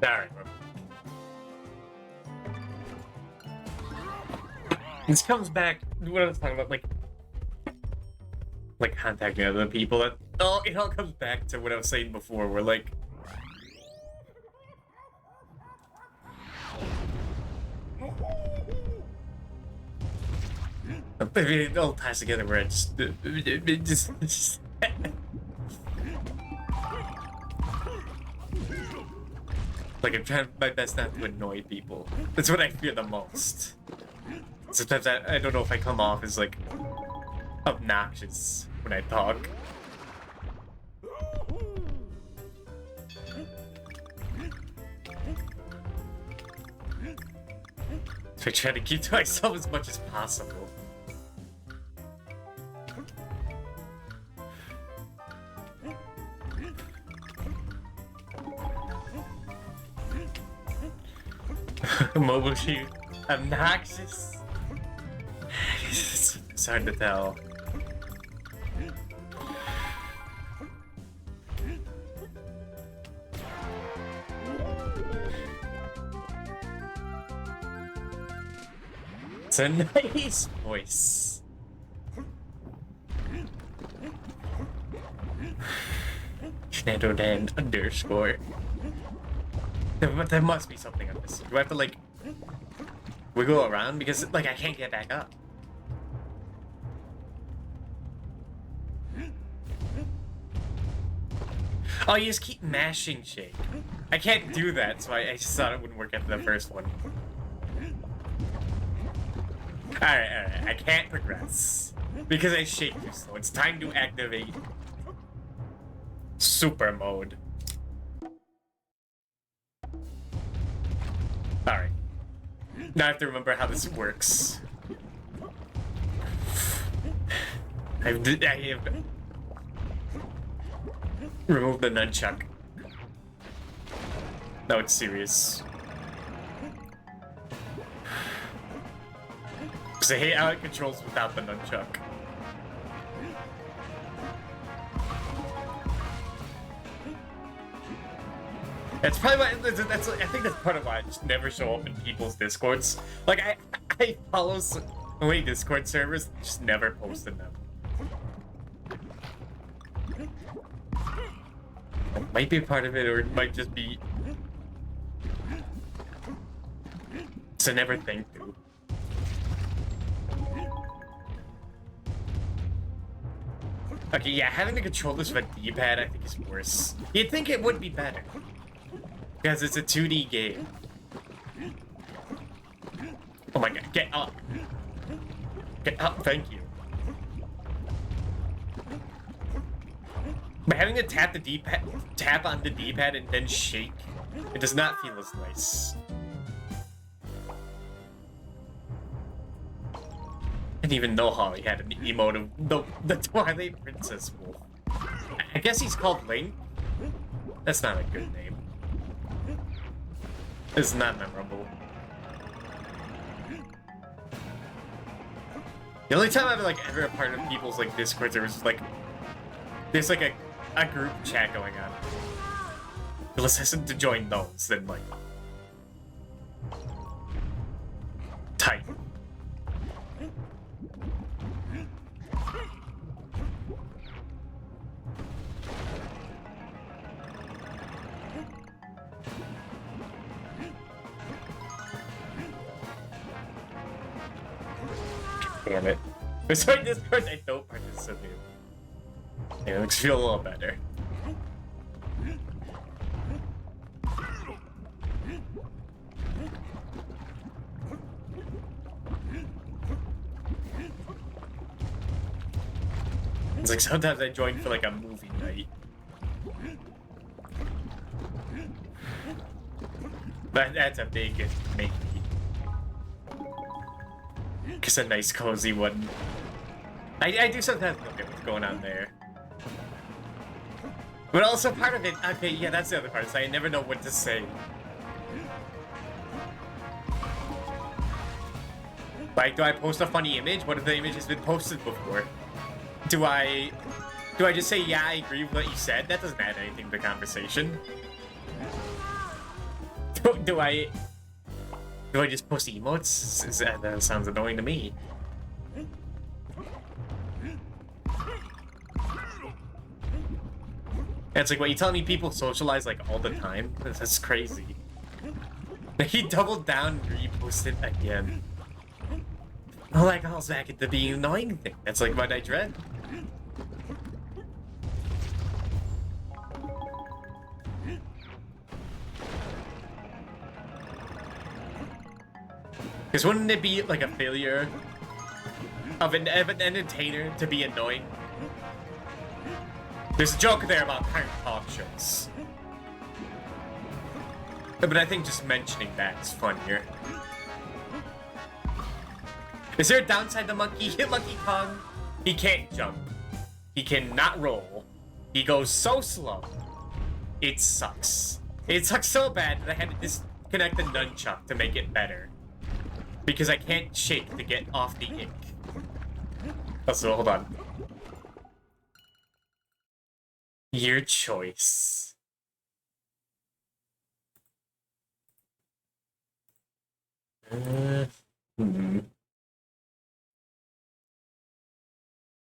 Alright. This comes back, what I was talking about, like contacting other people, that, oh, it all comes back to what I was saying before, where, like, it all ties together where it just like, I'm trying my best not to annoy people. That's what I fear the most. Sometimes I don't know if I come off as, like, obnoxious when I talk. So I try to keep to myself as much as possible. Mobile shoot. Obnoxious. It's hard to tell. It's a nice voice. Schneiderland underscore. There must be something on this. Do I have to, like, wiggle around? Because, like, I can't get back up. Oh, you just keep mashing shake. I can't do that, so I just thought it wouldn't work after the first one. Alright, I can't progress. Because I shake too slow. It's time to activate super mode. Alright. Now I have to remember how this works. I have removed the nunchuck. No, it's serious. Because I hate how it controls without the nunchuck. That's probably why. I think that's part of why I just never show up in people's discords. Like I follow so many Discord servers, just never posted them. It might be part of it, or it might just be. It's a never think through. Okay, yeah, having to control this with a D-pad I think is worse. You'd think it would be better. Because it's a 2D game. Oh my god, get up! Get up, thank you. But having to tap the D-pad, tap on the D-pad and then shake, it does not feel as nice. I didn't even know Holly had an emote of the Twilight Princess wolf. I guess he's called Link? That's not a good name. It's not memorable. The only time I've like ever a part of people's like Discords, there's like a group chat going on. You'll listen to join those, then like type. Damn it. It's like Discord I don't participate in. It makes me feel a little better. It's like sometimes I join for like a movie night. But that's a big make me. It's a nice cozy one. I do sometimes look at what's going on there. But also part of it, okay, yeah, that's the other part, so I never know what to say. Like, do I post a funny image? What if the image has been posted before? Do I just say, yeah, I agree with what you said? That doesn't add anything to the conversation. Do I just post emotes? That sounds annoying to me. It's like, what, you telling me people socialize like all the time? That's crazy. He doubled down and reposted again. Oh, that calls back at the being annoying thing. That's like what I dread. Because wouldn't it be like a failure of an entertainer to be annoying? There's a joke there about current talk shows. But I think just mentioning that is funnier. Is there a downside to Monkey Kong? He can't jump. He cannot roll. He goes so slow. It sucks. It sucks so bad that I had to disconnect the nunchuck to make it better. Because I can't shake to get off the ink. Also, hold on. Your choice.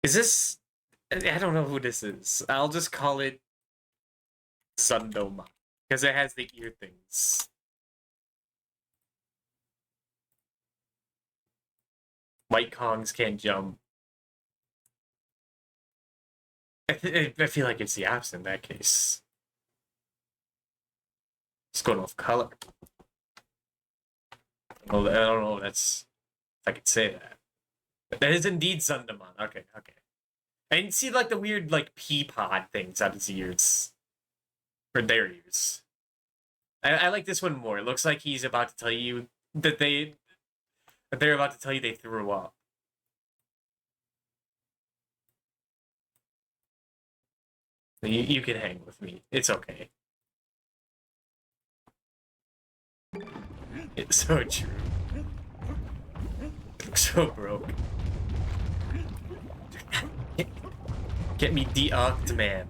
Is this... I don't know who this is. I'll just call it Sundoma. Because it has the ear things. White Kongs can't jump. I feel like it's the opposite in that case. It's going off color. Well, I don't know if that's... if I could say that. That is indeed Sundamon. Okay, okay. I didn't see like the weird like pea pod things out of his ears. Or their ears. I like this one more. It looks like he's about to tell you that they're about to tell you they threw up. You can hang with me. It's okay. It's so true. So broke. Get me de-ocked, man.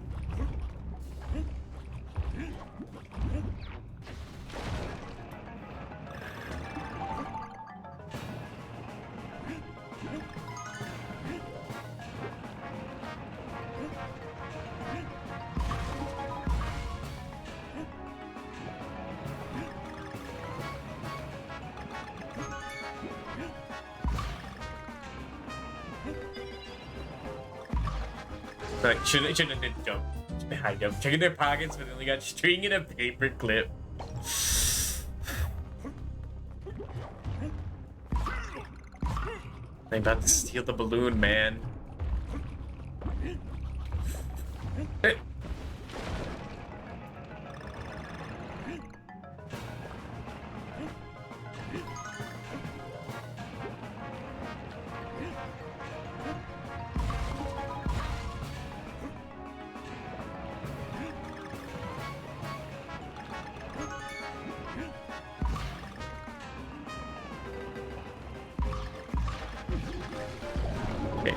Like, shouldn't have been jump behind them. Checking their pockets, but only got string and a paper clip. I'm about to steal the balloon, man.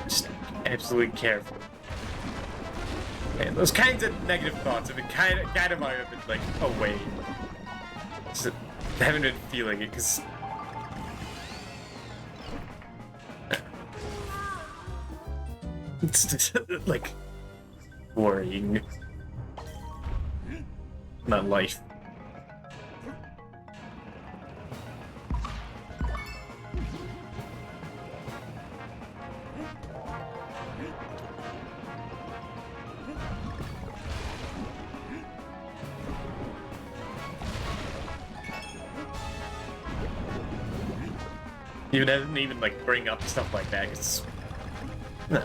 Just absolutely careful. Man, those kinds of negative thoughts have been kind of I've been like away. Just haven't been feeling it because it's just like worrying. Not life. Even doesn't even like bring up stuff like that. It's no.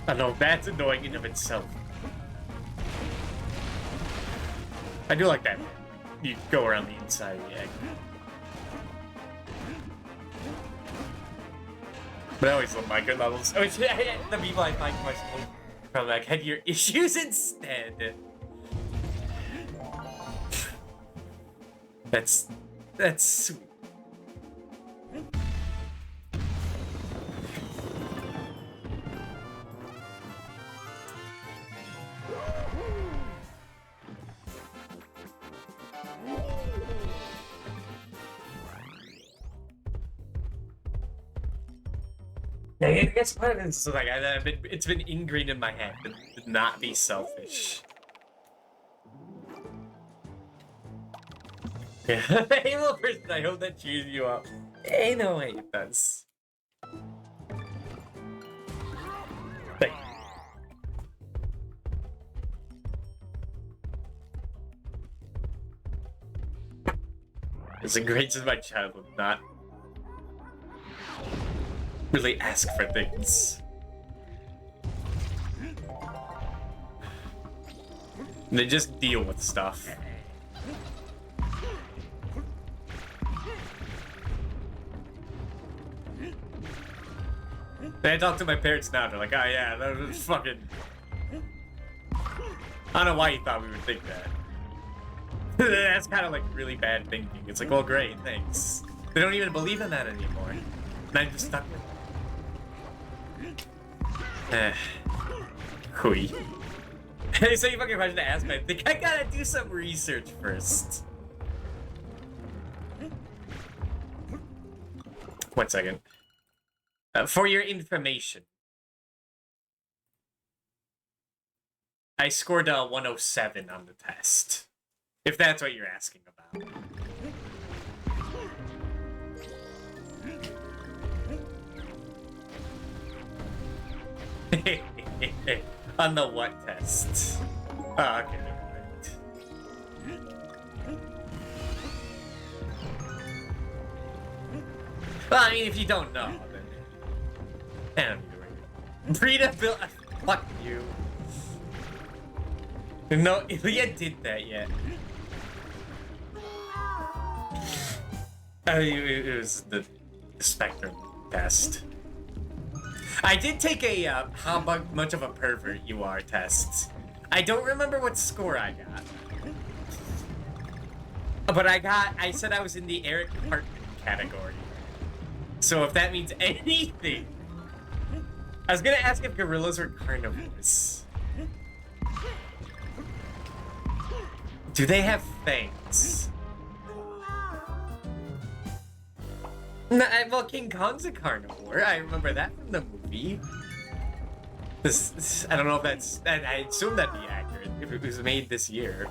I know that's annoying in of itself. I do like that. You go around the inside of the egg. But I always love micro levels. Which the people I find questionable from like had your issues instead. That's sweet. I guess part of it is like it's been ingrained in my head to not be selfish. Yeah, Halo person, I hope that cheers you up. Ain't no way it does. Like, it's a great since my childhood, not really ask for things. They just deal with stuff. I talk to my parents now, they're like, oh yeah, that was fucking... I don't know why you thought we would think that. That's kind of like really bad thinking. It's like, well, great, thanks. They don't even believe in that anymore. And I'm just stuck with it. Hui. So you fucking question to ask me. I think I gotta do some research first. 1 second. For your information, I scored a 107 on the test. If that's what you're asking about. On the what test? Oh, okay, never mind. Well, I mean, if you don't know, then... I don't need to worry. Brita built... Fuck you. No, Ilya did that yet. It was the Spectrum test. I did take a how much of a pervert you are test. I don't remember what score I got. But I said I was in the Eric Cartman category. So if that means anything... I was gonna ask if gorillas were carnivores. Do they have fangs? No, well, King Kong's a carnivore. I remember that from the movie. I don't know if that's... I assume that'd be accurate if it was made this year.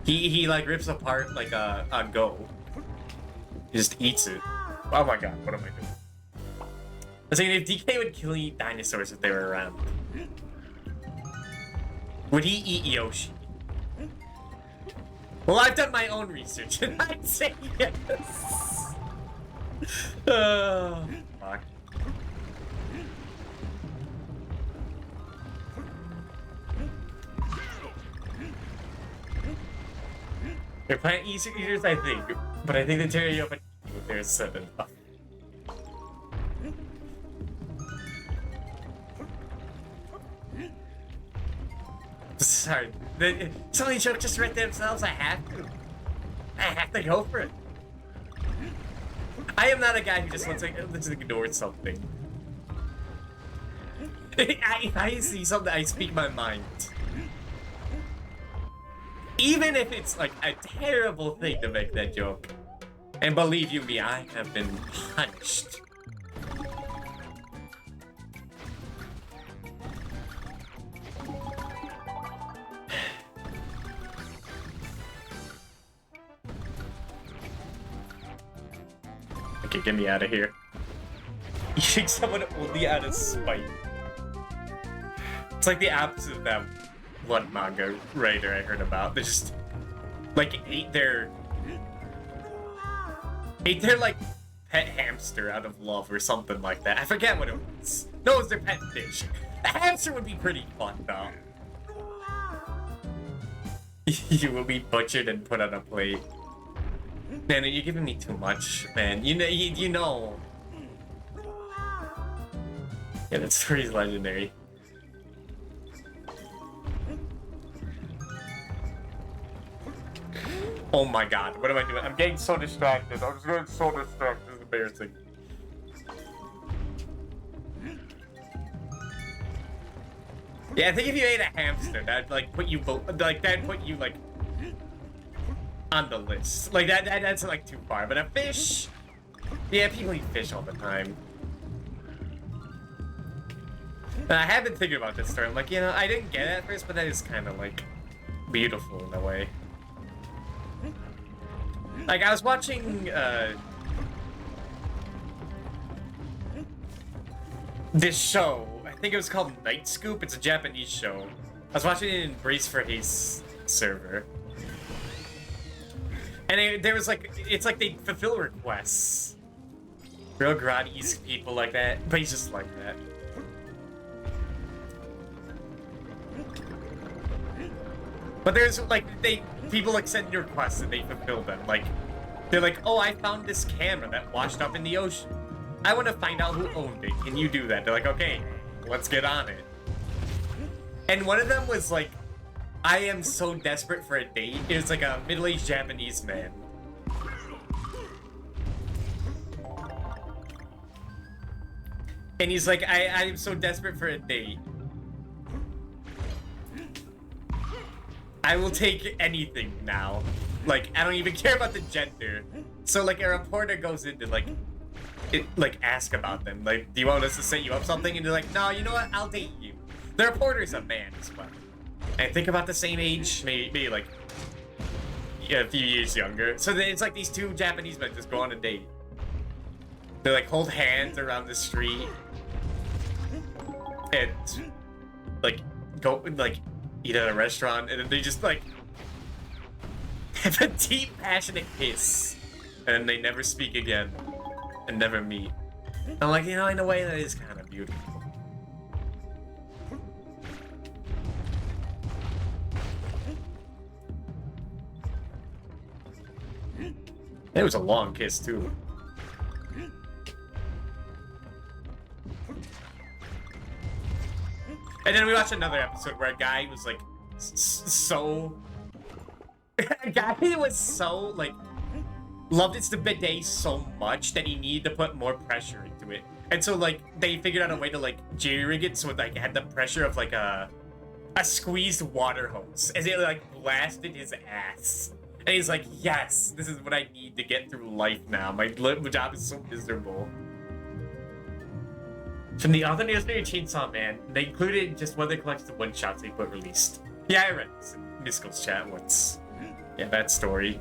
He like rips apart like a goat. He just eats it. Oh my god, what am I doing? I was thinking if DK would kill and eat dinosaurs if they were around. Would he eat Yoshi? Well, I've done my own research, and I'd say yes. Fuck. They're plant eaters, I think, but I think the tear you up and eat with their 7 up. Sorry, some of these jokes just write themselves. I have to go for it. I am not a guy who just wants to ignore something. If I see something, I speak my mind. Even if it's like a terrible thing to make that joke. And believe you me, I have been punched. Okay, get me out of here. Eating someone only out of spite. It's like the opposite of that one manga writer I heard about. They just like ate their like pet hamster out of love or something like that. I forget what it was. No, it was their pet fish. A hamster would be pretty fun though. You will be butchered and put on a plate. Man, you're giving me too much, man. You know. Yeah, that's pretty legendary. Oh my god, what am I doing? I'm getting so distracted. I'm just getting so distracted. This is embarrassing. Yeah, I think if you ate a hamster, that'd like put you like on the list. Like that's like too far. But a fish, Yeah, people eat fish all the time. And I have been thinking about this story. I'm like, you know, I didn't get it at first, but that is kind of like beautiful in a way. Like, I was watching this show. I think it was called Night Scoop. It's a Japanese show. I was watching it in Brace for Haste server. And there was like, it's like they fulfill requests. Real grotty people like that, but he's just like that. But there's like, people like send requests and they fulfill them. Like, they're like, oh, I found this camera that washed up in the ocean. I want to find out who owned it. Can you do that? They're like, okay, let's get on it. And one of them was like, I am so desperate for a date. It was like a middle-aged Japanese man. And he's like, I am so desperate for a date. I will take anything now. Like, I don't even care about the gender. So like a reporter goes in to like ask about them. Like, do you want us to set you up something? And they're like, no, you know what? I'll date you. The reporter's a man as well. I think about the same age, maybe like a few years younger. So then it's like these two Japanese men just go on a date. They like hold hands around the street and like go like eat at a restaurant, and then they just like have a deep, passionate kiss, and then they never speak again and never meet. I'm like, you know, in a way that is kind of beautiful. It was a long kiss too. And then we watched another episode where a guy was like a guy was so like loved his bidet so much that he needed to put more pressure into it. And so like they figured out a way to like jerry-rig it so it like had the pressure of like a squeezed water hose as it like blasted his ass. And he's like, yes, this is what I need to get through life now. My job is so miserable. From the other Legendary Chainsaw Man, they included just one of the collected one-shots they put released. Yeah, I read this in Miskel's chat once. Yeah, that story.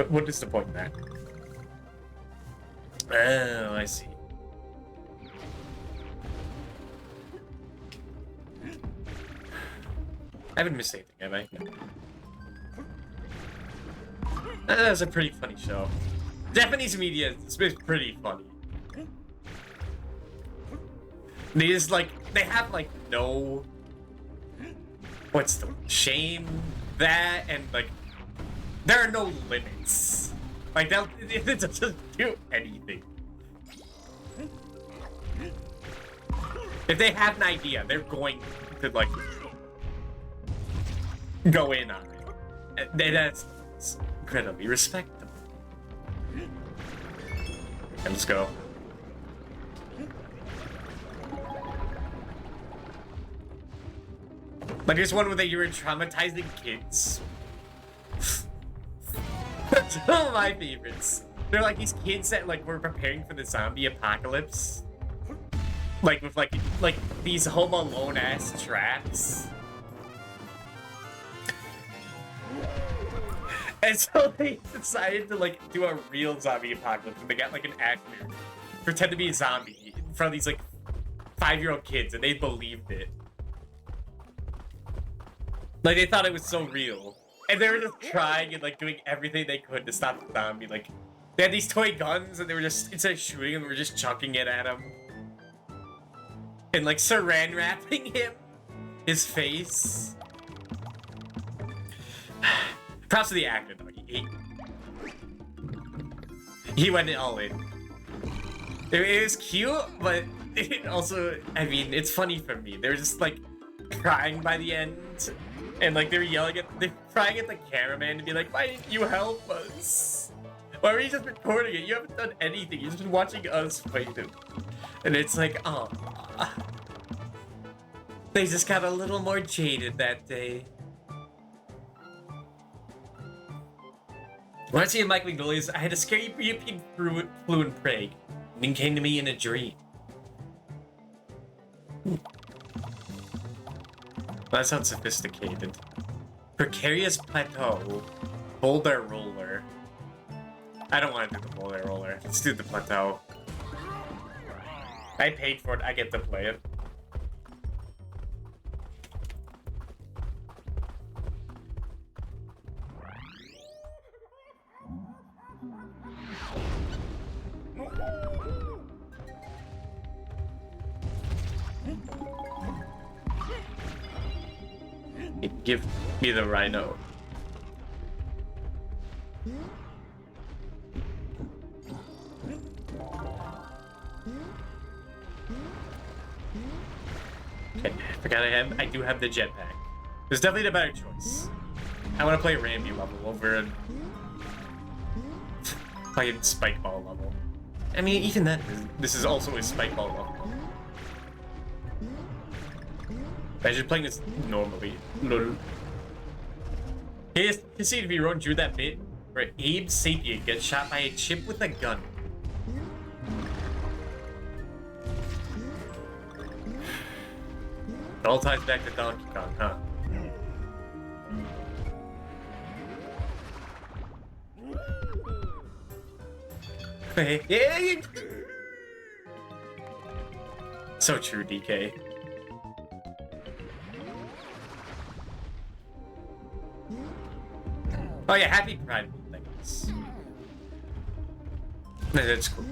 What is the point of that? Oh, I see. I haven't missed anything, have I? No. That was a pretty funny show. Japanese media is pretty funny. They just like, they have like no, what's the shame, that, and like, there are no limits. Like, they'll just do anything. If they have an idea, they're going to like, go in on it. That's incredibly respectable. And let's go. Like, there's one where they were traumatizing kids. That's one of my favorites. They're like these kids that like were preparing for the zombie apocalypse. Like with like these Home Alone ass traps. And so they decided to like do a real zombie apocalypse, and they got like an actor pretend to be a zombie in front of these like 5-year-old kids, and they believed it. Like, they thought it was so real. And they were just trying and like doing everything they could to stop the zombie. Like, they had these toy guns, and they were just, instead of shooting him, they were just chucking it at him. And like saran wrapping him, his face. Props to the actor though. He went all in. It was cute, but it also, I mean, it's funny for me. They were just like crying by the end, and like they were yelling at, they're crying at the cameraman to be like, "Why didn't you help us? Why were you just recording it? You haven't done anything. You've just been watching us fight him." And it's like, oh, they just got a little more jaded that day. When I see Mike Magnolia's, I had a scary European flu in Prague, and then came to me in a dream. That sounds sophisticated. Precarious plateau. Boulder roller. I don't want to do the boulder roller. Let's do the plateau. I paid for it. I get to play it. Give me the rhino. Okay, I forgot I do have the jetpack. It's definitely the better choice. I want to play Ramby level over a fucking spike ball level. I mean, even then, this is also a spike ball level. Imagine playing this normally. Lol. Hey, you see if you run through that bit where Abe Sapien gets shot by a chip with a gun. It all ties back to Donkey Kong, huh? So true, DK. Oh yeah, happy Pride Month, I guess. That's cool.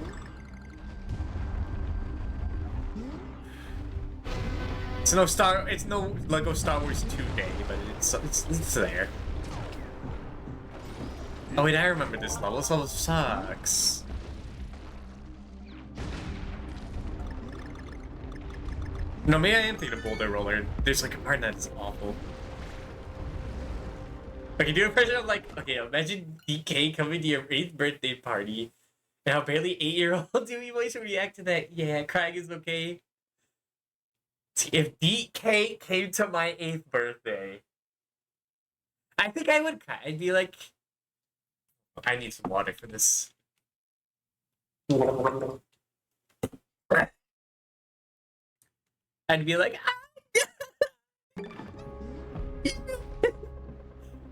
It's no Lego Star Wars 2 day, but it's there. Oh wait, I remember this level. This level sucks. No, maybe I am thinking of Boulder Roller. There's like a part that's awful. Okay, do a impression of like, okay, imagine DK coming to your 8th birthday party and how barely 8-year-old Dewey Voice would react to that. Yeah, crying is okay. If DK came to my 8th birthday, I think I would cry. I'd be like, I need some water for this. I'd be like, ah!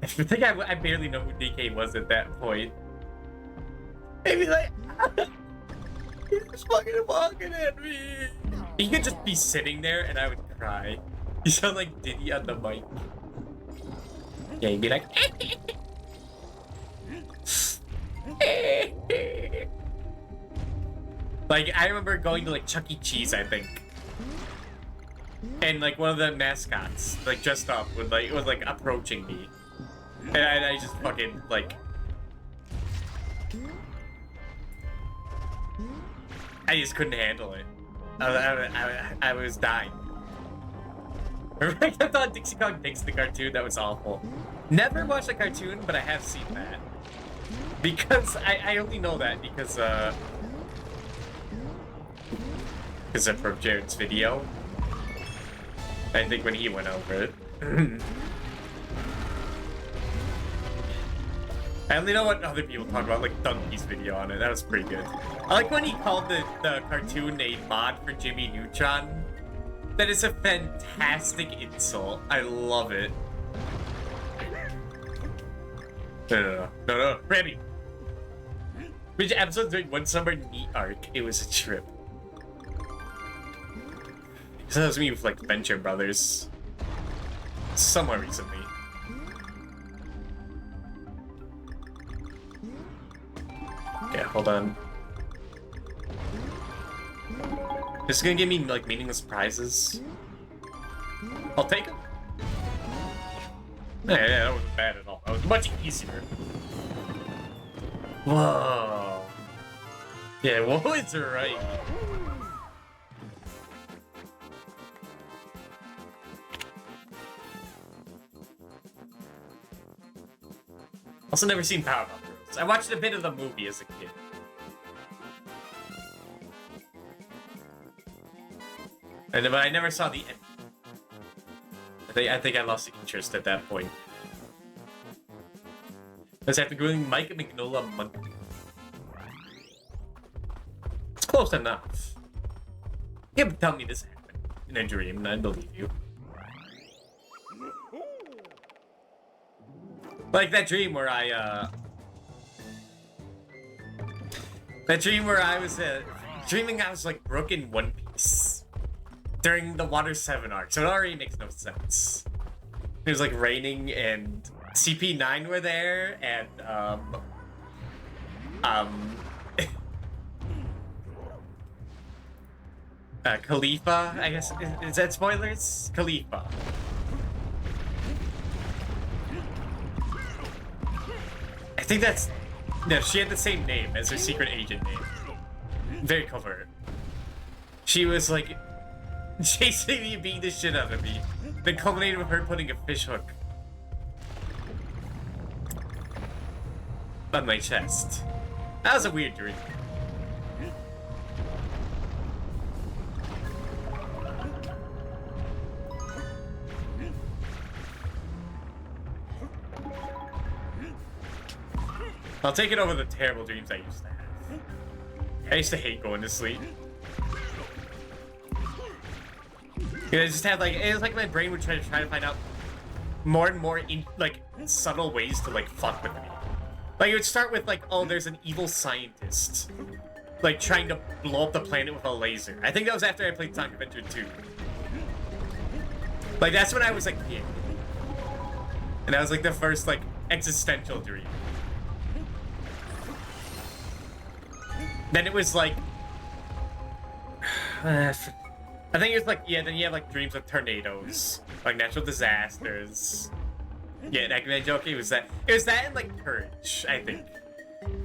I think I barely know who DK was at that point. I'd be like, ah! He's fucking walking at me. He could just be sitting there and I would cry. You sound like Diddy on the mic. Yeah, he'd be like, like, I remember going to like Chuck E. Cheese, I think. And like one of the mascots, like dressed up, was like approaching me. And I just fucking like, I just couldn't handle it. I was dying. Remember I kept on Dixie Kong Dix the cartoon? That was awful. Never watched the cartoon, but I have seen that. Because I only know that because from Jared's video. I think when he went over it. I only know what other people talk about, like Donkey's video on it. That was pretty good. I like when he called the cartoon a mod for Jimmy Neutron. That is a fantastic insult. I love it. No. Remy! Which episode during one summer neat arc? It was a trip. So that was me with like Venture Brothers. Somewhere recently. Okay, hold on. This is gonna give me like meaningless prizes. I'll take them. Yeah, that wasn't bad at all. That was much easier. Whoa. Yeah, whoa is right. Also never seen Powerpuff Girls. I watched a bit of the movie as a kid. But I never saw the end. I think I lost interest at that point. That's after going Mike Mignola monthly. It's close enough. You can tell me this happened in a dream, and I believe you. Like that dream where that dream where I was dreaming I was like Brook in One Piece during the Water 7 arc, so it already makes no sense. It was like raining and CP9 were there and Khalifa, I guess, is that spoilers? Khalifa. I think that's... No, she had the same name as her secret agent name. Very covert. She was like chasing me, beating the shit out of me. Then culminated with her putting a fish hook on my chest. That was a weird dream. I'll take it over the terrible dreams I used to have. I used to hate going to sleep. I just had like, it was like my brain would try to find out more and more like subtle ways to like fuck with me. Like it would start with like, oh, there's an evil scientist like trying to blow up the planet with a laser. I think that was after I played Sonic Adventure 2. Like that's when I was like, yeah. And that was like the first like existential dream. Then it was like, I think it was like, yeah, then you have like dreams of tornadoes, like natural disasters. Yeah, that joke, it was that and like Purge, I think.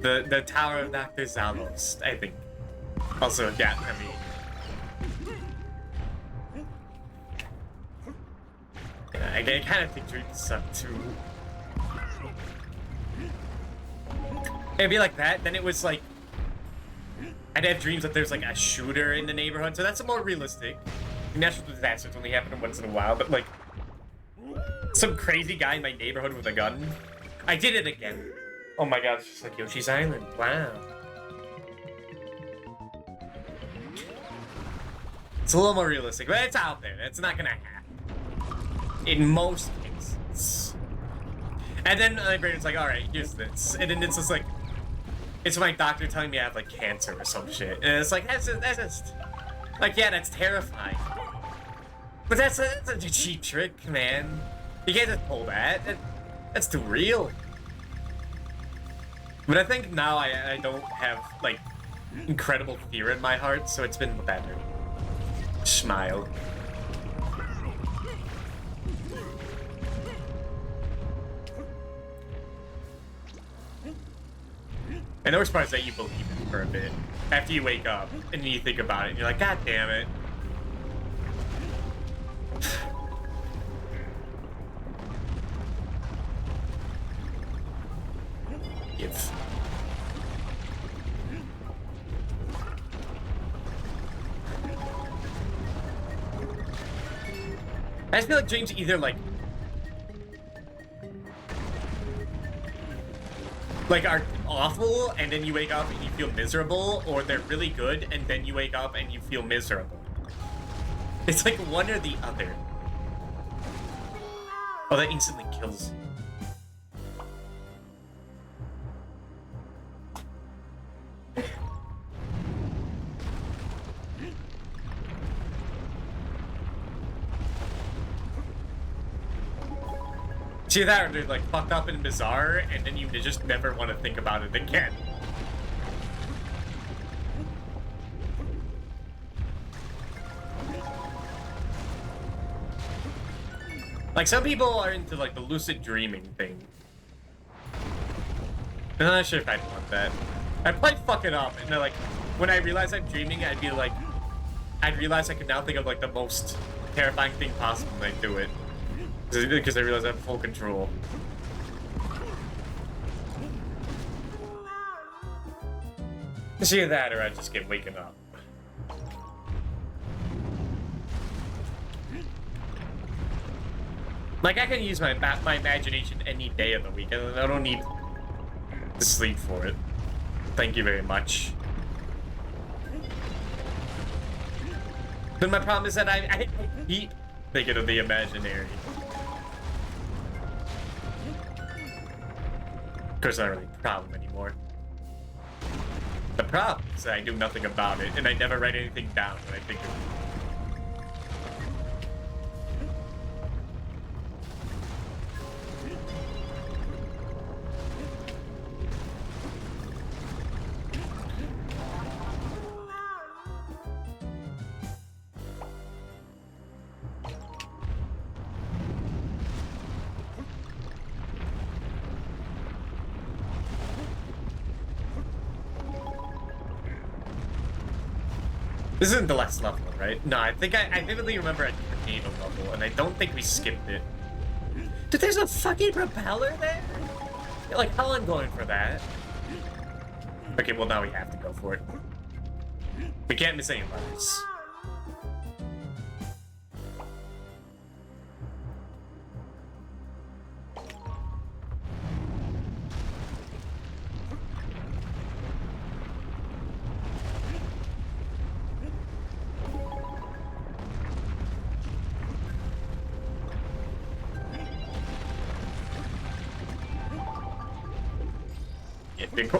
The Tower of Dr. Zalos, I think. Also got me. I kind of think dreams suck too. It'd be like that, then it was like, I'd have dreams that there's like a shooter in the neighborhood, so that's more realistic. Natural disasters only happen once in a while, but like some crazy guy in my neighborhood with a gun. I did it again. Oh my god, it's just like Yoshi's Island. Wow. It's a little more realistic, but it's out there. It's not gonna happen. In most cases. And then my brain's like, alright, here's this. And then it's just like, it's my doctor telling me I have like cancer or some shit. And it's like, that's just like, yeah, that's terrifying. But that's a cheap trick, man. You can't just pull that. That's too real. But I think now I don't have like incredible fear in my heart, so it's been better. Smile. And the worst part is that you believe it for a bit. After you wake up, and then you think about it, and you're like, God damn it. Give. I just feel like dreams either like are awful and then you wake up and you feel miserable, or they're really good and then you wake up and you feel miserable. It's like one or the other. Oh, that instantly kills you. See that, or they're like fucked up and bizarre, and then you just never want to think about it again. Like some people are into like the lucid dreaming thing. I'm not sure if I'd want that. I'd probably fuck it up, and then like when I realize I'm dreaming, I'd realize I could now think of like the most terrifying thing possible when I do it. Because I realize I have full control. It's either that or I just get waken up. Like I can use my imagination any day of the week, and I don't need sleep for it. Thank you very much. But my problem is that I keep thinking of the imaginary. Of course, not really a problem anymore. The problem is that I do nothing about it, and I never write anything down when I think of it. This isn't the last level, right? No, I think I vividly remember a tornado level, and I don't think we skipped it. Dude, there's a fucking propeller there? Like, hell, I'm going for that. Okay, well, now we have to go for it. We can't miss any levels.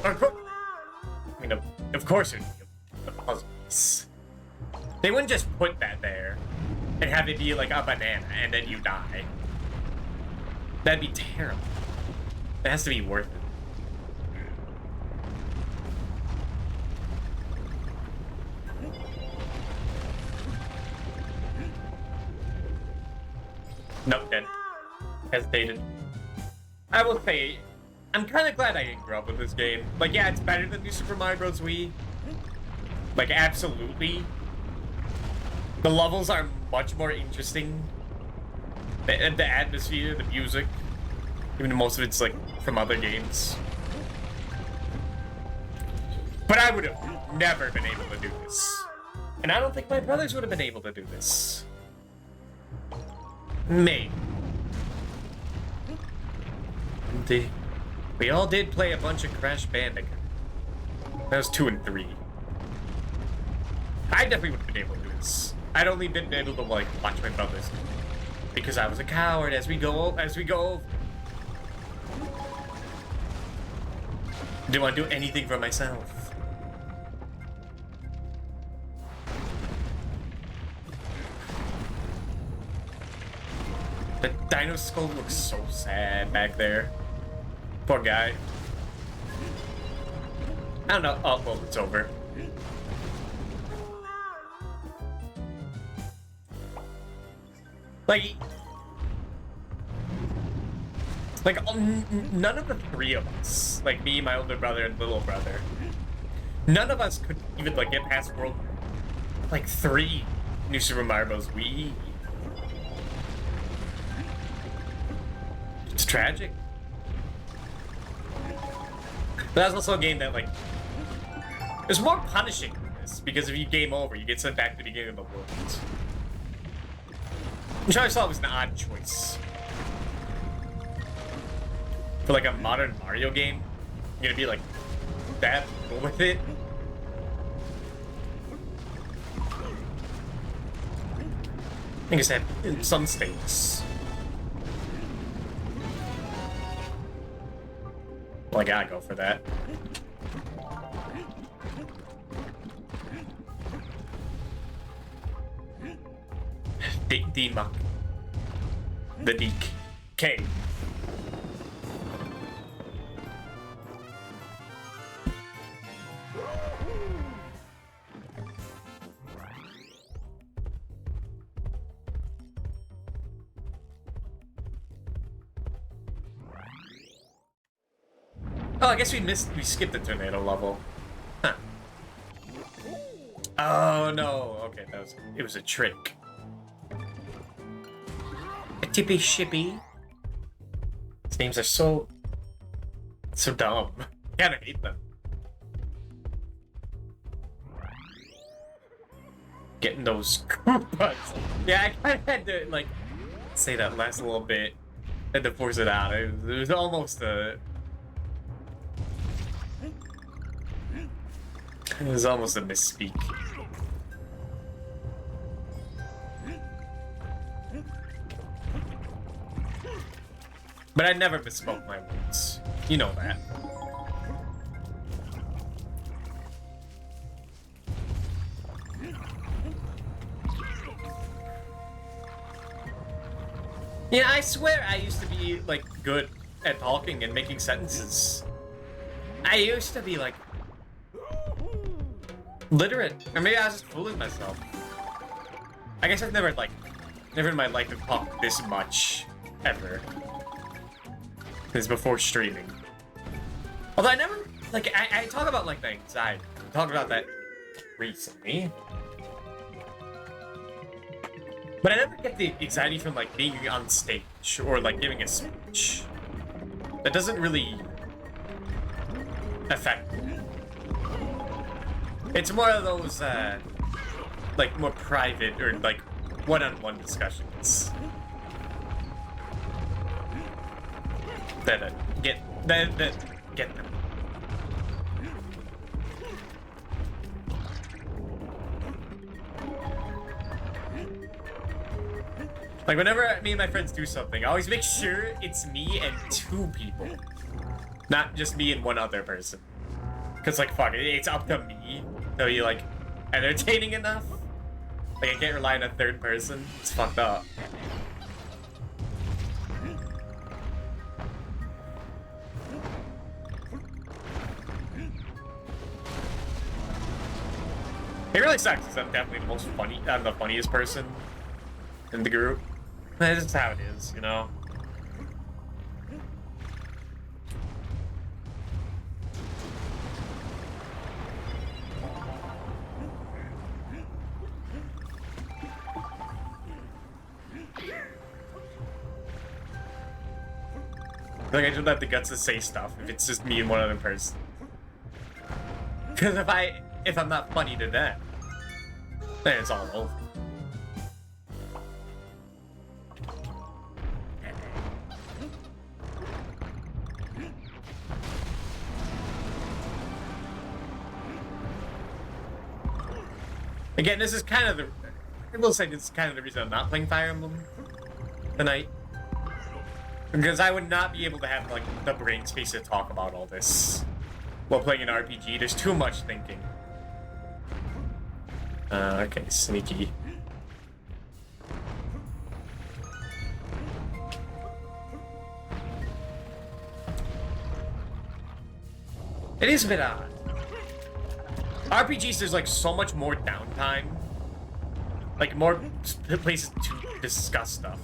I mean, of course it would be a puzzle piece. They wouldn't just put that there and have it be like a banana and then you die. That'd be terrible. It has to be worth it. Nope, dead. Hesitated. I will say, I'm kind of glad I didn't grow up with this game. Like, yeah, it's better than New Super Mario Bros. Wii. Like, absolutely. The levels are much more interesting. The atmosphere, the music. Even though most of it's, like, from other games. But I would have never been able to do this. And I don't think my brothers would have been able to do this. Maybe. We all did play a bunch of Crash Bandicoot. That was 2 and 3. I definitely would have been able to do this. I'd only been able to, like, watch my brothers. Because I was a coward as we go. Didn't want to do anything for myself. The dino skull looks so sad back there. Poor guy. I don't know. Oh, well, it's over. None of the three of us, like me, my older brother, and little brother, none of us could even, like, get past World, like, 3 New Super Mario Bros. Wii. It's tragic. But that's also a game that, like, it's more punishing than this, because if you game over, you get sent back to the beginning of the world. Which I thought was an odd choice. For, like, a modern Mario game, you're gonna be, like, that with it. I guess that in some states. Well, I gotta go for that. D-Muck. The DK. Oh, I guess we skipped the tornado level. Huh. Oh no. Okay, it was a trick. A tippy shippy. These names are so dumb. I kinda hate them. Getting those Koopas. Yeah, I kinda had to, like, say that last little bit. Had to force it out. It was almost a It was almost a misspeak. But I never misspoke my words. You know that. Yeah, I swear I used to be, like, good at talking and making sentences. I used to be, like, literate. Or maybe I was just fooling myself. I guess I've never in my life have talked this much, ever. This before streaming. Although I never, like, I talk about, like, the anxiety. I talked about that recently. But I never get the anxiety from, like, being on stage or, like, giving a speech. That doesn't really affect me. It's more of those, like, more private or, like, one-on-one discussions that get them. Like, whenever me and my friends do something, I always make sure it's me and 2 people. Not just me and one other person. Because, like, fuck, it's up to me to be, like, entertaining enough. Like, I can't rely on a 3rd person. It's fucked up. It really sucks because I'm definitely I'm the funniest person in the group. That's just how it is, you know? Like, I don't have the guts to say stuff if it's just me and one other person. Because if I'm not funny to them, then it's all over. Again, this is kind of I will say this is kind of the reason I'm not playing Fire Emblem tonight. Because I would not be able to have, like, the brain space to talk about all this while playing an RPG. There's too much thinking. Okay, sneaky. It is a bit odd. RPGs, there's, like, so much more downtime. Like, more places to discuss stuff.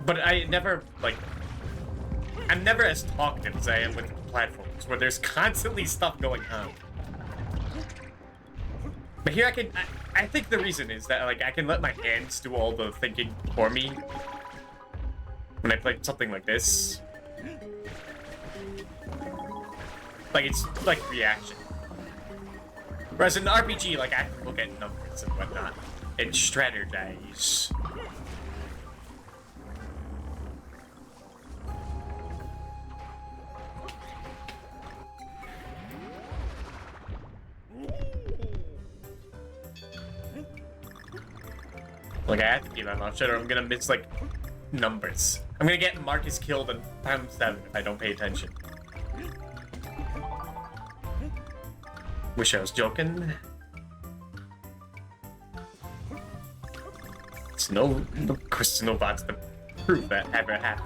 But I never, like... I'm never as talkative as I am with platforms, where there's constantly stuff going on. But here I think the reason is that, like, I can let my hands do all the thinking for me when I play something like this. Like, it's like reaction. Whereas in an RPG, like, I have to look at numbers and whatnot and strategize. Like, I have to keep my mouth shut or I'm gonna miss, like, numbers. I'm gonna get Marcus killed in times 7 if I don't pay attention. Wish I was joking. It's no question about to prove that ever happened.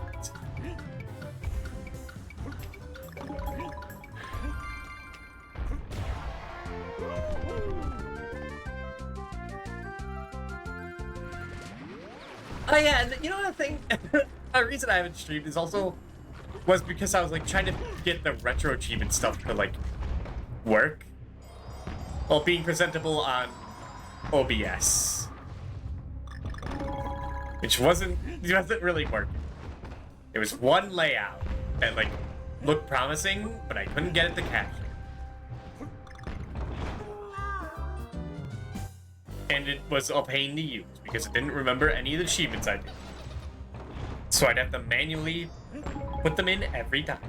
Oh yeah, and you know the thing? A reason I haven't streamed was because I was, like, trying to get the retro achievement stuff to, like, work while being presentable on OBS. Which wasn't really working. It was one layout that, like, looked promising, but I couldn't get it to capture. And it was a pain to use because it didn't remember any of the achievements I did. So I'd have to manually put them in every time.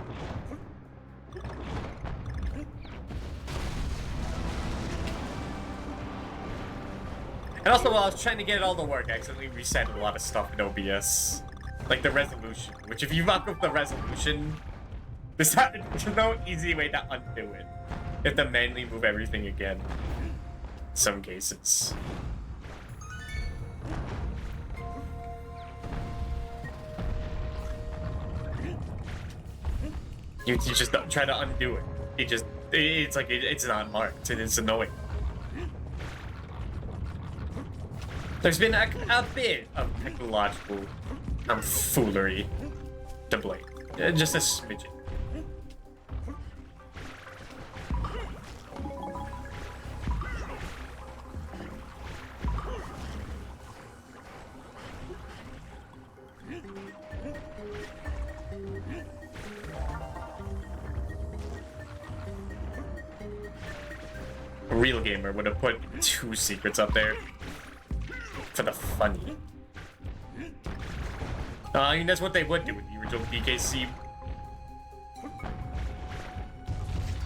And also, while I was trying to get it all to work, I accidentally reset a lot of stuff in OBS. Like the resolution, which if you fuck with the resolution, there's no easy way to undo it. You have to manually move everything again. In some cases. You just don't try to undo it. It's like, it's not marked, and it's annoying. There's been a bit of technological foolery to blame. Just a smidgen. A real gamer would have put 2 secrets up there. For the funny. I mean, that's what they would do with the original DKC.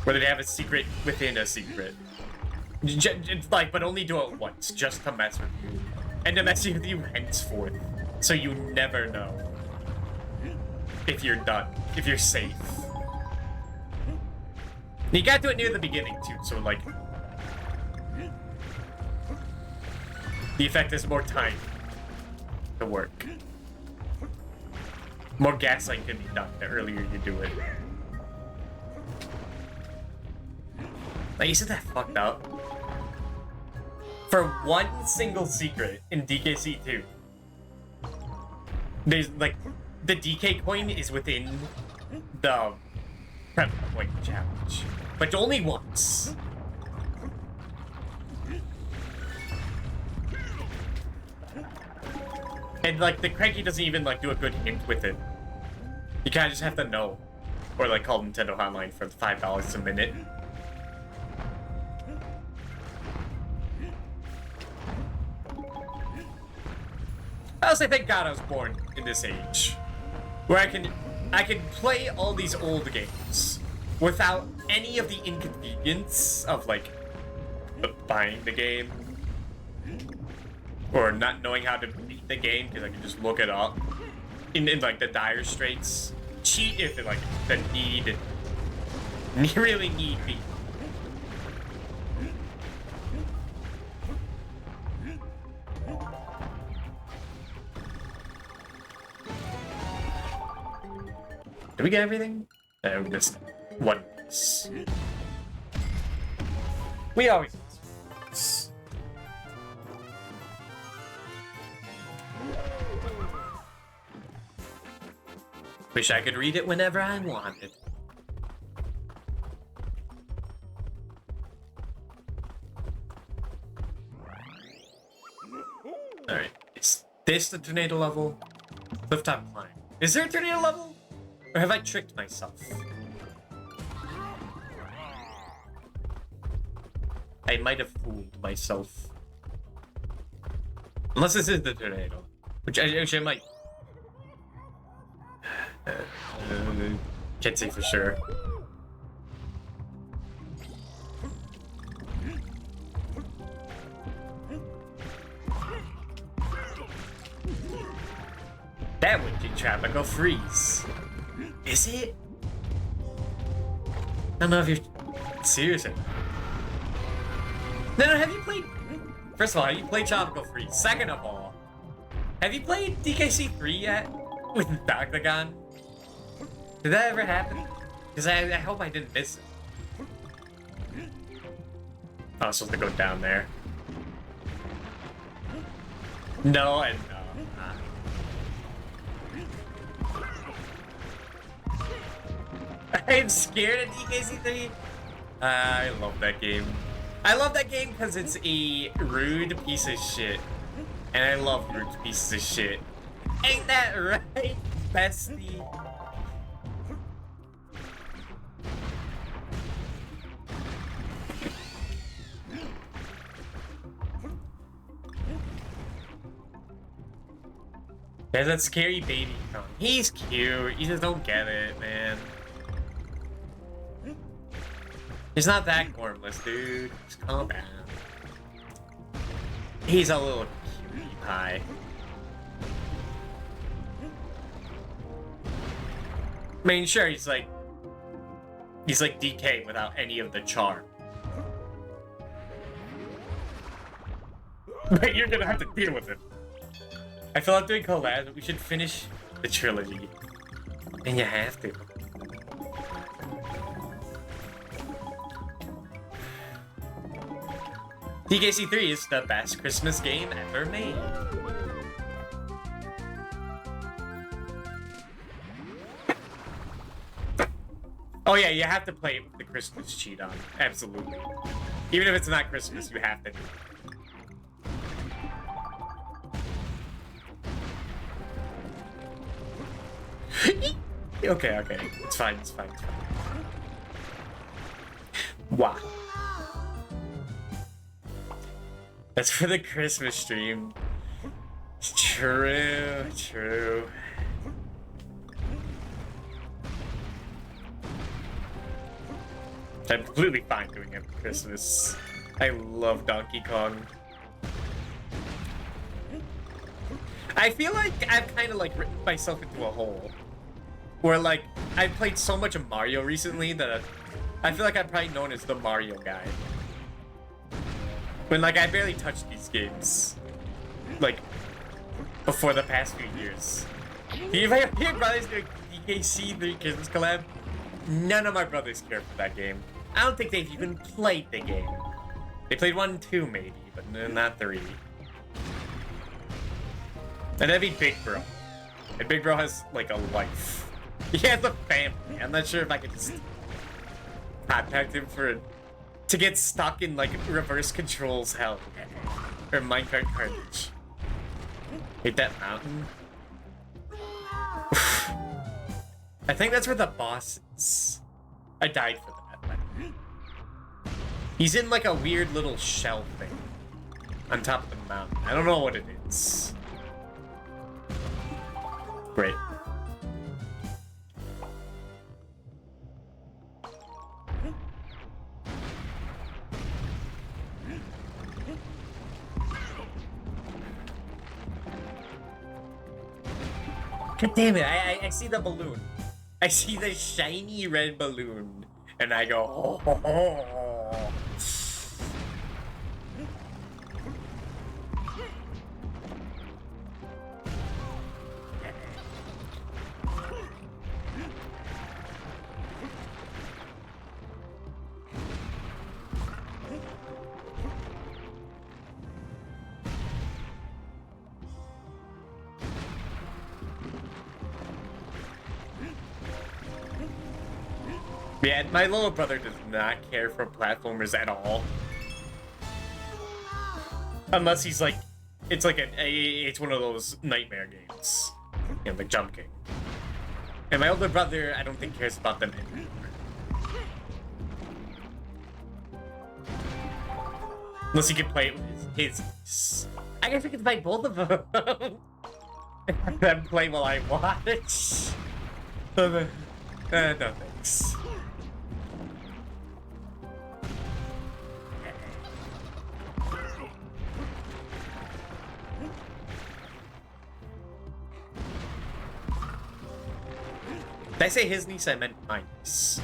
Where they'd have a secret within a secret. Like, but only do it once, just to mess with you. And to mess with you henceforth. So you never know. If you're done. If you're safe. You gotta do it near the beginning, too, so, like... the effect has more time to work. More gaslighting can be done the earlier you do it. Like, isn't that fucked up? For one single secret in DKC 2, there's like, the DK coin is within the prep coin challenge, but only once. And, like, the Cranky doesn't even, like, do a good hint with it. You kinda just have to know. Or, like, call Nintendo Hotline for $5 a minute. I also thank God I was born in this age. Where I can play all these old games without any of the inconvenience of, like, buying the game. Or not knowing how to beat the game, because I can just look it up. In like, the dire straits. Cheat if, like, the need really need be. Did we get everything? No, we missed one piece. We always miss. Wish I could read it whenever I wanted. Alright, is this the tornado level? Clifftop climb. Is there a tornado level? Or have I tricked myself? I might have fooled myself. Unless this is the tornado. Which I might. Can't say for sure. That would be tropical freeze. Is it? I don't know if you're serious or not. No, have you played... First of all, have you played Tropical Freeze? Second of all, have you played DKC 3 yet? With Octagon? Did that ever happen? Because I hope I didn't miss it. I was supposed to go down there. No, and no. I'm scared of DKC 3. I love that game. I love that game because it's a rude piece of shit. And I love rude pieces of shit. Ain't that right, bestie? There's that scary baby coming. He's cute. You just don't get it, man. He's not that gormless, dude. Just calm down. He's a little cutie pie. I mean, sure, he's like DK without any of the charm. But you're gonna have to deal with it. I feel like doing collabs, but we should finish the trilogy. And you have to. DKC 3 is the best Christmas game ever made. Oh yeah, you have to play it with the Christmas cheat on. Absolutely. Even if it's not Christmas, you have to do it. Okay. It's fine. Wow. That's for the Christmas stream. True. I'm completely fine doing it for Christmas. I love Donkey Kong. I feel like I've kind of like written myself into a hole. Where like, I've played so much of Mario recently that I feel like I'm probably known as the Mario guy. When like, I barely touched these games. Like, before the past few years. If I hear brothers doing DKC, the Christmas collab, none of my brothers care for that game. I don't think they've even played the game. They played 1 and 2 maybe, but not 3. And that'd be Big Bro. And Big Bro has like a life. He has a family. I'm not sure if I could just contact him to get stuck in like reverse controls hell. Or minecart carnage. Hit that mountain. I think that's where the boss is. I died for that. He's in like a weird little shell thing on top of the mountain. I don't know what it is. Great. God damn it, I see the balloon. I see the shiny red balloon. And I go, oh. Yeah, my little brother does not care for platformers at all. Unless he's like, it's like it's one of those nightmare games. You know, like Jump King. And my older brother, I don't think cares about them anymore. Unless he can play it with his. I guess we can play both of them. And then play while I watch. No thanks. Did I say his niece? I meant my niece.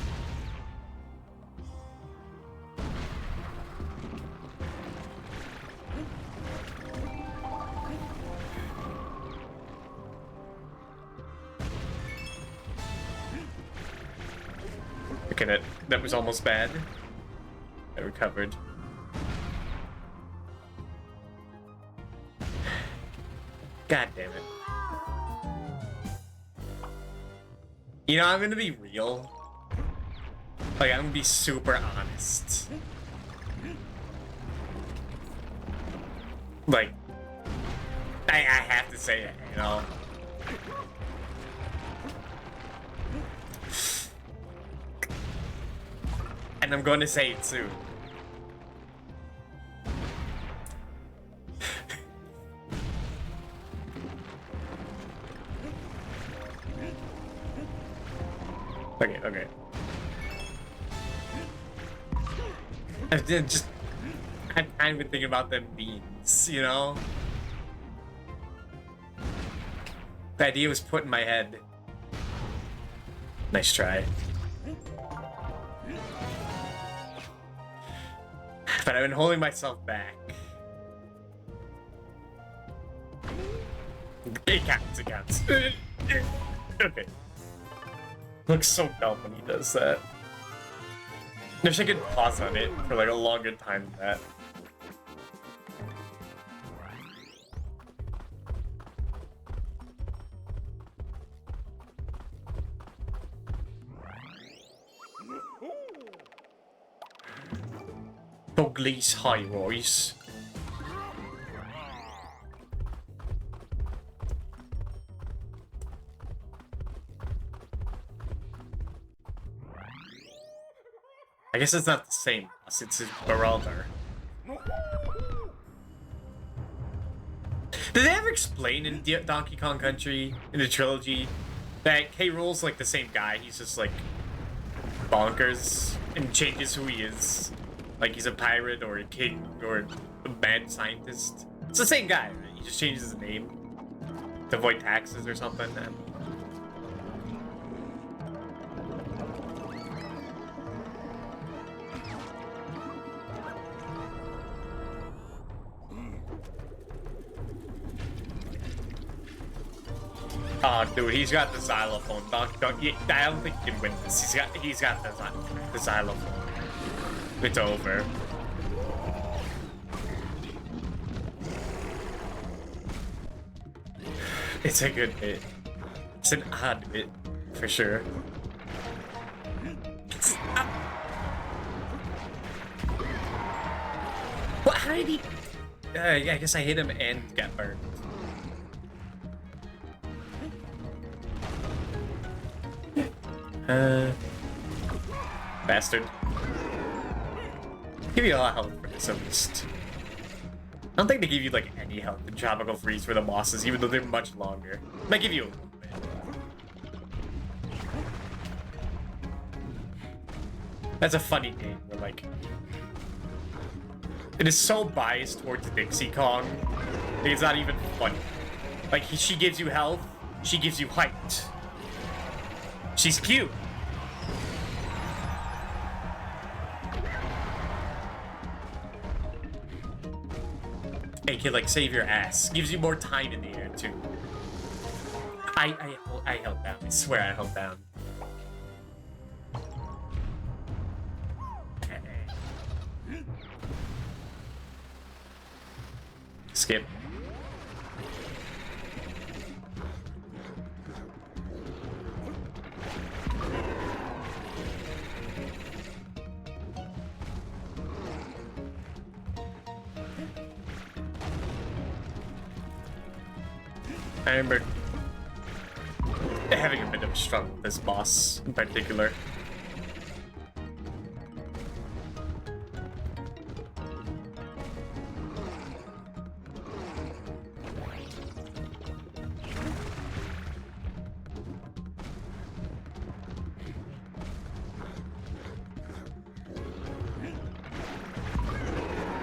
Okay, that was almost bad. I recovered. God damn it. You know, I'm gonna be real. Like, I'm gonna be super honest. Like, I have to say it, you know? And I'm going to say it soon. Okay. I've kind of been thinking about them beans. once, you know? The idea was put in my head. Nice try. But I've been holding myself back. It counts, it counts. Okay. Looks so dumb when he does that. I wish I could pause on it for like a longer time than that. Bugly's high rise. I guess it's not the same boss, it's his brother. Did they ever explain in Donkey Kong Country, in the trilogy, that K. Rool's like the same guy? He's just like bonkers and changes who he is. Like he's a pirate or a king or a mad scientist. It's the same guy, right? He just changes his name to avoid taxes or something. Oh, dude, he's got the xylophone. I don't think he can win this. He's got the xylophone. It's over. It's a good bit. It's an odd bit, for sure. What? How did he? I guess I hit him and got burned. Bastard. Give you a lot of health for this at least. I don't think they give you like any health in Tropical Freeze for the bosses, even though they're much longer. Might give you a little bit. That's a funny game where like it is so biased towards Dixie Kong. It's not even funny. Like she gives you health, she gives you height. She's cute. Hey kid, like save your ass. Gives you more time in the air too. I held down. I swear I held down. Skip. I remember having a bit of a struggle with this boss in particular.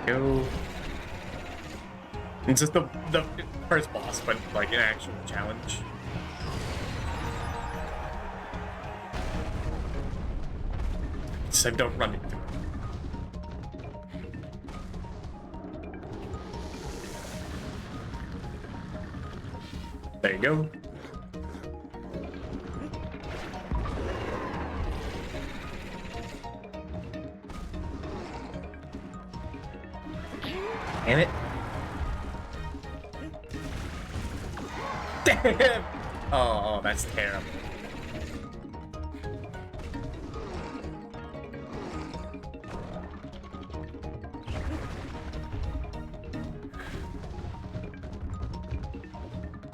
Go. It's just the first boss, but like an actual challenge. So don't run into it. There you go. Damn it. Damn! Oh, that's terrible.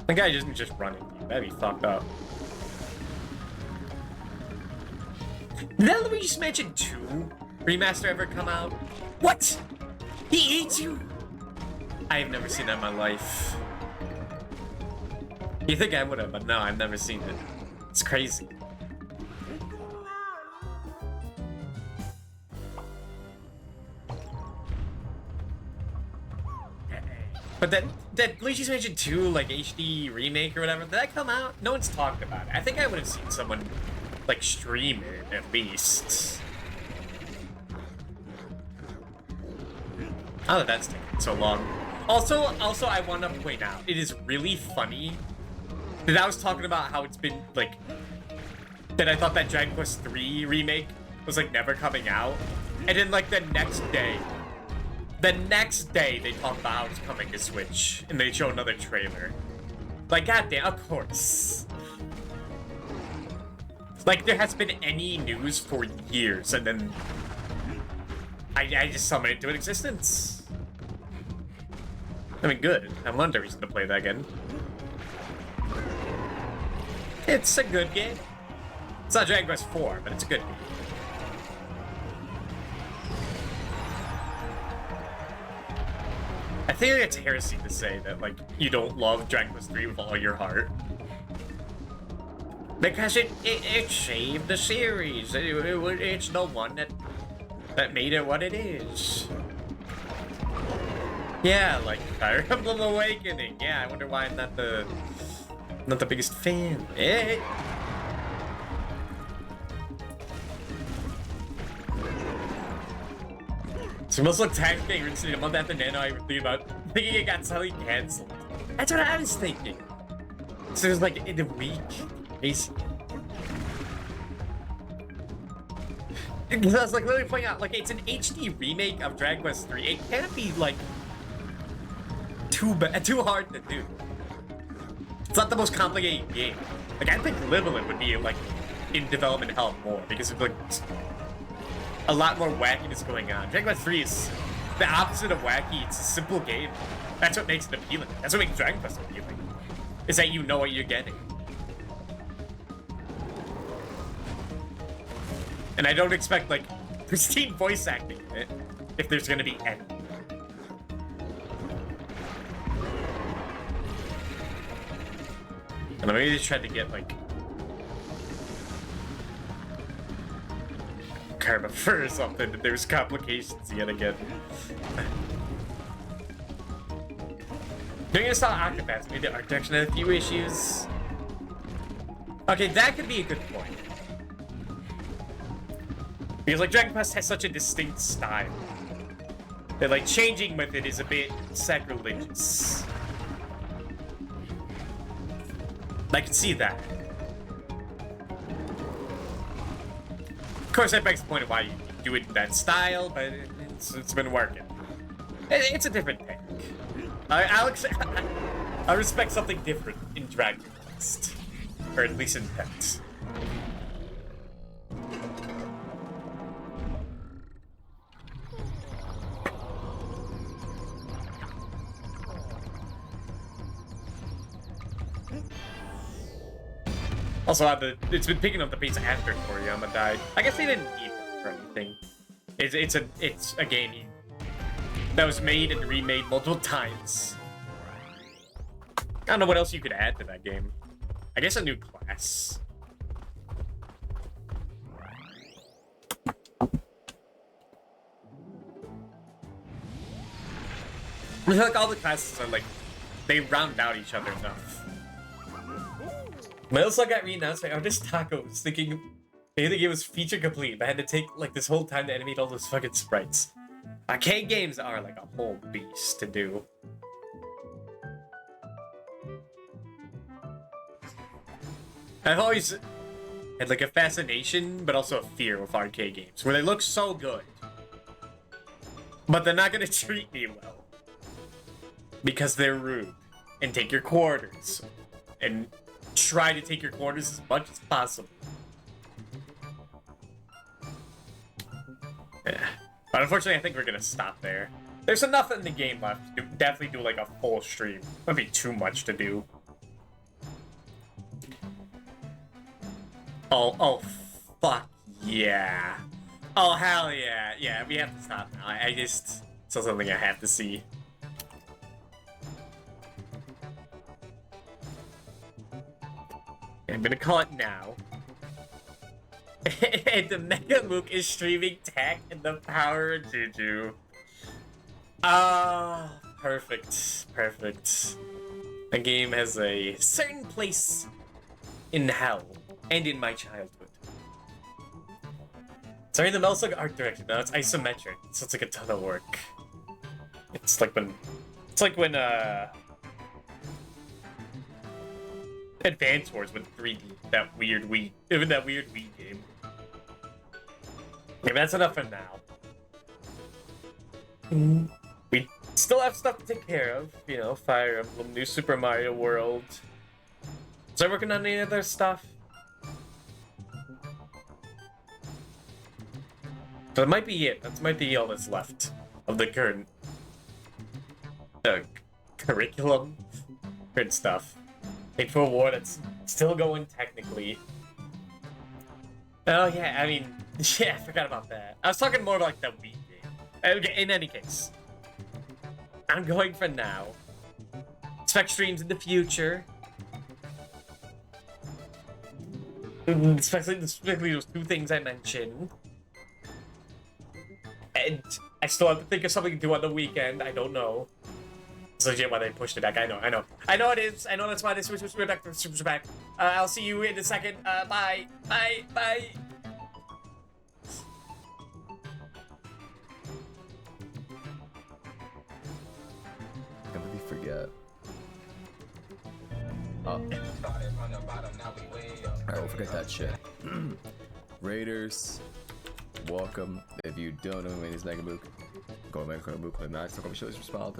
The guy isn't just running you. That'd be fucked up. Did that Luigi's Mansion 2 remaster ever come out? What? He eats you? I have never seen that in my life. You think I would have, but no, I've never seen it. It's crazy. But that Luigi's Mansion 2, like, HD remake or whatever, did that come out? No one's talked about it. I think I would have seen someone, like, stream it, at least. Oh, that's taking so long. Also, I want to point out, it is really funny that I was talking about how it's been, like, that I thought that Dragon Quest 3 remake was, like, never coming out. And then, like, the next day, they talk about how it's coming to Switch, and they show another trailer. Like, goddamn, of course. Like, there hasn't been any news for years, and then I just summon it to existence. I mean, good. I want a reason to play that again. It's a good game. It's not Dragon Quest 4, but it's a good game. I think it's heresy to say that, like, you don't love Dragon Quest 3 with all your heart. Because it saved the series. It's the one that made it what it is. Yeah, like Fire Emblem Awakening. Yeah, I wonder why I'm not the biggest fan. Hey. So most look tax getting recently a month after Nano I thinking it got suddenly cancelled. That's what I was thinking. So it was like in a week. Basically. I was like literally pointing out, like, it's an HD remake of Dragon Quest 3. It can't be like too hard to do. It's not the most complicated game. Like, I think Livelit would be like in development hell more because of like a lot more wackiness going on. Dragon Quest 3 is the opposite of wacky. It's a simple game. That's what makes it appealing. That's what makes Dragon Quest appealing. Is that you know what you're getting. And I don't expect, like, pristine voice acting in it, if there's gonna be any. And maybe they tried to get, like, Karma Fur or something, but there's complications yet again. Doing install Octopath, maybe the art direction had a few issues. Okay, that could be a good point. Because, like, Dragon Quest has such a distinct style that, like, changing with it is a bit sacrilegious. I can see that. Of course, that begs the point of why you do it in that style, but it's been working. It's a different take. I respect something different in Dragon Quest. Or at least in that. Also, it's been picking up the pace after Toriyama died. I guess they didn't need it for anything. It's a game that was made and remade multiple times. I don't know what else you could add to that game. I guess a new class. I feel like all the classes are like, they round out each other enough. My also got re-announced by Artist Tacos, thinking maybe the game was feature complete, but I had to take like this whole time to animate all those fucking sprites. Arcade games are like a whole beast to do. I've always had like a fascination, but also a fear with arcade games, where they look so good, but they're not gonna treat me well. Because they're rude, and take your quarters, and try to take your quarters as much as possible. Yeah. But unfortunately, I think we're gonna stop there. There's enough in the game left to definitely do like a full stream. That'd be too much to do. Oh, fuck yeah. Oh, hell yeah. Yeah, we have to stop now. I just saw something I have to see. I'm gonna call it now. And the Mega Mook is streaming tech and the power of Juju. Oh, perfect. Perfect. A game has a certain place in hell and in my childhood. Sorry, the mouse like art direction. No, it's isometric, so it's like a ton of work. It's like when Advance Wars went 3D. That weird Wii game. Okay, that's enough for now. We still have stuff to take care of. You know, Fire Emblem, New Super Mario World. Was I working on any other stuff? So that might be it. That might be all that's left of the current curriculum. Current stuff. Hateful War, that's still going technically. Oh yeah, I mean, yeah, I forgot about that. I was talking more about like the Wii game. Okay, in any case, I'm going for now. Spec streams in the future. Specifically those two things I mentioned. And I still have to think of something to do on the weekend. I don't know. It's legit why they pushed it back. I know it is. I know that's why they switched it back to Super back. I'll see you in a second. Bye. Bye. Bye. Completely forget. Oh. Alright, we'll forget that shit. Raiders, welcome. If you don't know who is Megamook, go to Megamook. If not, so come show us response.